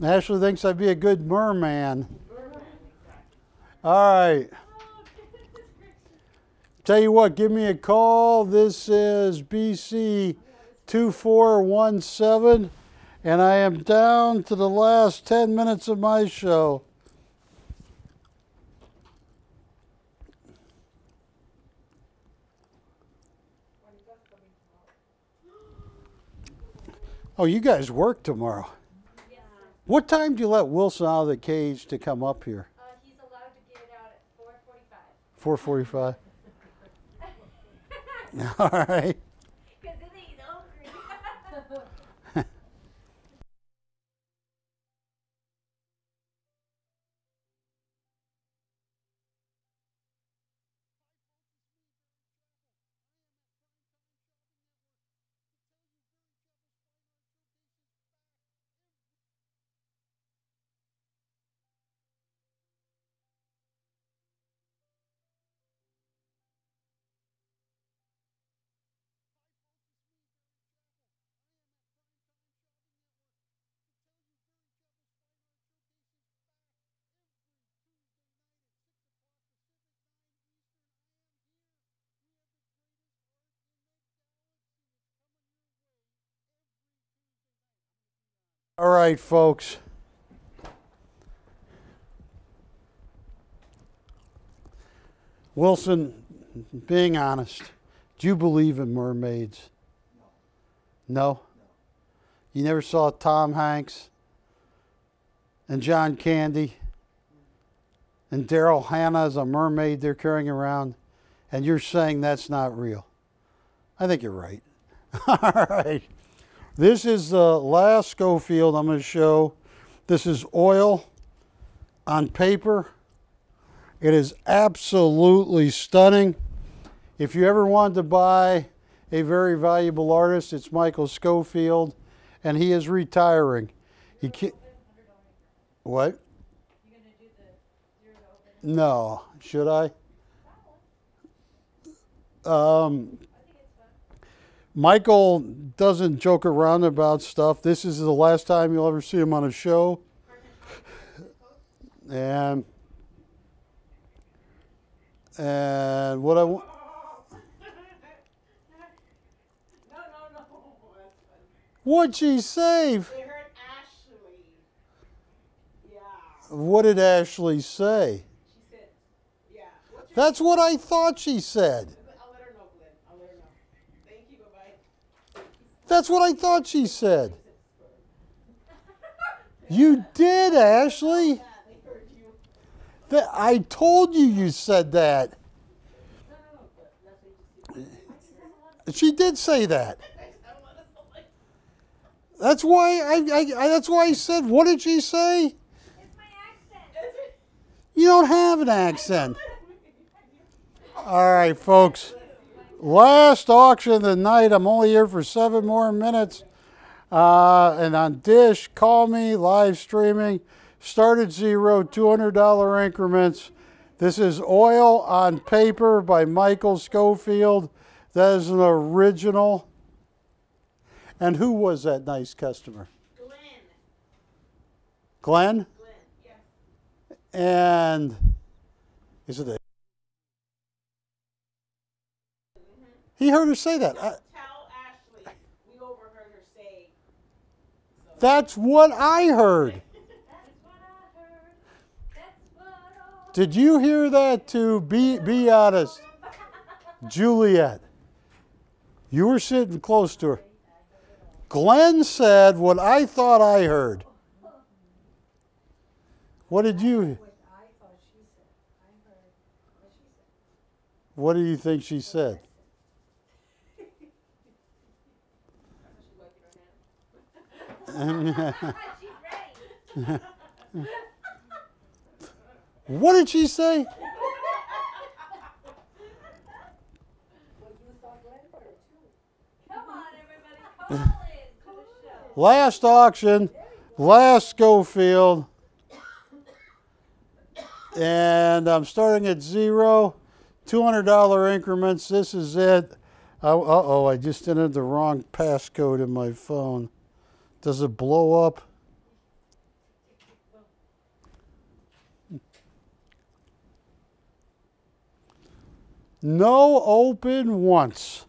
Ashley thinks I'd be a good merman. All right. Tell you what, give me a call. This is BC 2417, and I am down to the last 10 minutes of my show. Oh, you guys work tomorrow. Yes, sir. What time do you let Wilson out of the cage to come up here? He's allowed to get out at 4:45. 4:45. All right. Because then he's hungry. All right, folks. Wilson, being honest, do you believe in mermaids? No? You never saw Tom Hanks and John Candy and Daryl Hannah as a mermaid they're carrying around, and you're saying that's not real? I think you're right. All right. This is the last Schofield I'm going to show. This is oil on paper. It is absolutely stunning. If you ever wanted to buy a very valuable artist, it's Michael Schofield, and he is retiring. He can't, what? You gonna do the 0 to open? No. Should I? I think it's fun. Michael doesn't joke around about stuff. This is the last time you'll ever see him on a show. And what I want. No. What'd she say? They heard Ashley. Yeah. What did Ashley say? She said, yeah. What's your That's what I thought she said. I'll let her know, Glenn. I'll let her know. Thank you. Bye-bye. That's what I thought she said. You did, Ashley. Yeah, they heard you. I told you you said that. No. But that's what you just She did say that. Next time, let us know. That's why that's why I said, what did she say? It's my accent. You don't have an accent. All right, folks. Last auction of the night. I'm only here for 7 more minutes. And on Dish, call me, live streaming. Start at 0, $200 increments. This is oil on paper by Michael Schofield. That is an original. And who was that nice customer? Glenn? Glenn, yes. And is it a... He heard her say that. Tell Ashley. We overheard her say. So. That's what I heard. That's what I heard. That's what all. Did you hear that too? Be honest. Juliet, you were sitting close to her. Glenn said what I thought I heard. What did you... What I thought she said. I heard what she said. What do you think she said? She's ready. What did she say? Come on, everybody, call in to the show. Last auction, last Schofield. And I'm starting at 0, $200 increments. This is it. Uh-oh, I just entered the wrong passcode in my phone. Does it blow up? No open once.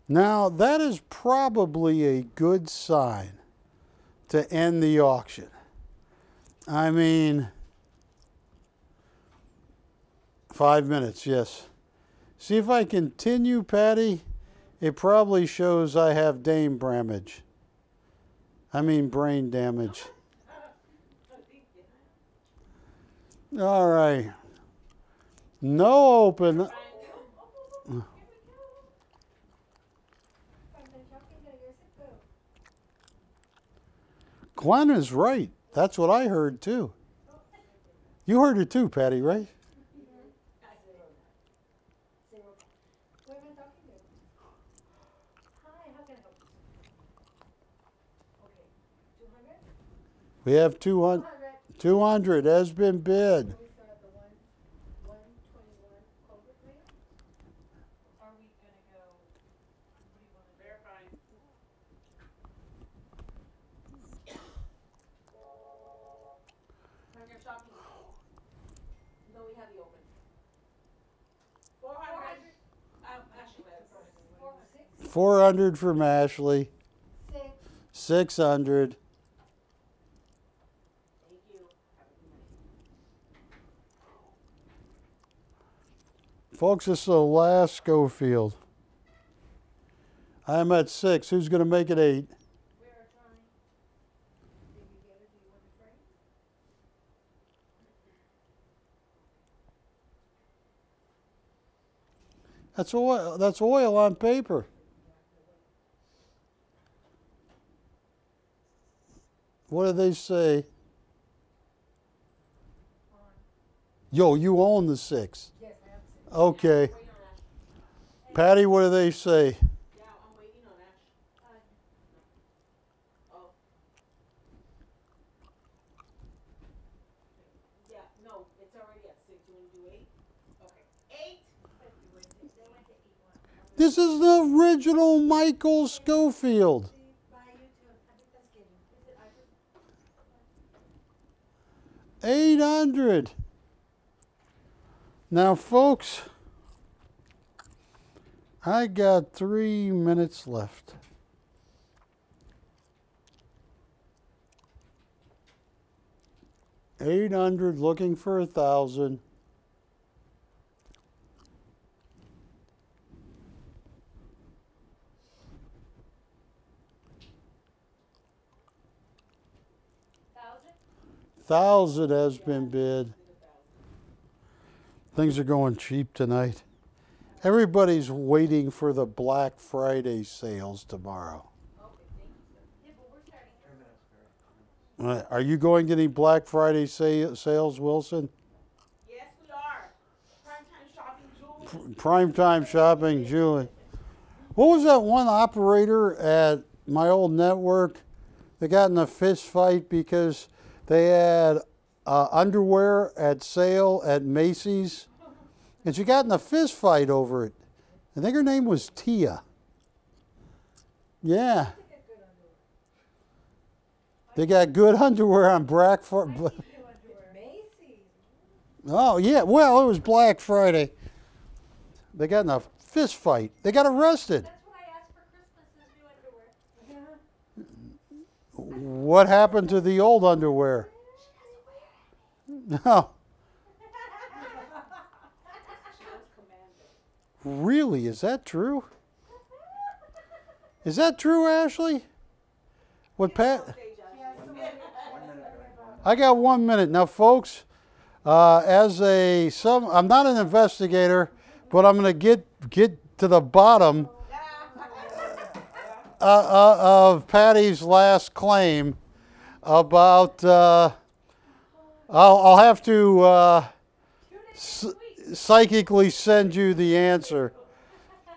Now, that is probably a good sign to end the auction. I mean, 5 minutes, yes. See if I continue, Patty. It probably shows I have brain damage. Brain damage. All right. No open. Glenn is right. That's what I heard too. You heard it too, Patty, right? Who am I talking to? Hi, how can I help you? Okay, 200? We have 200. 200 has been bid. We start at the 121 culvert rate? Are we gonna go, what do you wanna do? Verifying. When you're shopping. No, we have the open. 400. Ashley has 4, 6, 400 from Ashley. 6, 600. Folks, this is the last Schofield. I'm at 6. Who's going to make it 8? We are trying. Did you get it? Do you want to trade? That's oil. That's oil on paper. What do they say? Yo, you own the 6. Yes, I have six. Okay. Waiting on Ash. Patty, what do they say? Yeah, I'm waiting on Ash. Oh. Yeah, no, it's already at 6. You want to do 8? Okay. 8. But you went to, they went to 8-1. This is the original Michael Schofield. By YouTube. Happy Thanksgiving. Is it Irish? 800. Now, folks, I got 3 minutes left. $800, looking for 1,000. $1,000 has been bid. Things are going cheap tonight. Everybody's waiting for the Black Friday sales tomorrow. Yeah, but we're starting. Are you going to any Black Friday sales, Wilson? Yes, we are. Primetime shopping, Julie. Primetime shopping, Julie. What was that one operator at my old network that got in a fist fight because they had underwear at sale at Macy's? And she got in a fist fight over it. I think her name was Tia. Yeah. They got good underwear on Black Friday. Macy's. Oh, yeah. Well, it was Black Friday. They got in a fist fight. They got arrested. That's what I asked for Christmas is new underwear. What happened to the old underwear? No. Really? Is that true? Is that true, Ashley? What Pat? I got 1 minute. Now, folks, I'm not an investigator, but I'm going to get to the bottom of Patty's last claim about. I'll have to psychically send you the answer.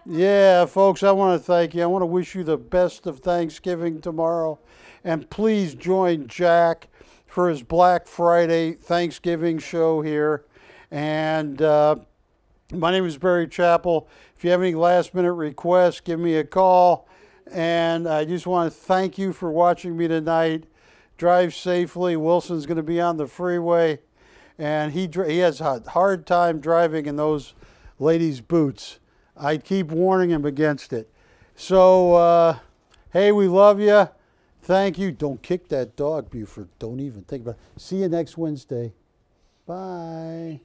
Yeah, folks, I want to thank you. I want to wish you the best of Thanksgiving tomorrow. And please join Jack for his Black Friday Thanksgiving show here. And my name is Barry Chappell. If you have any last-minute requests, give me a call. And I just want to thank you for watching me tonight. Drive safely. Wilson's going to be on the freeway. And he has a hard time driving in those ladies' boots. I keep warning him against it. So, hey, we love you. Thank you. Don't kick that dog, Buford. Don't even think about it. See you next Wednesday. Bye.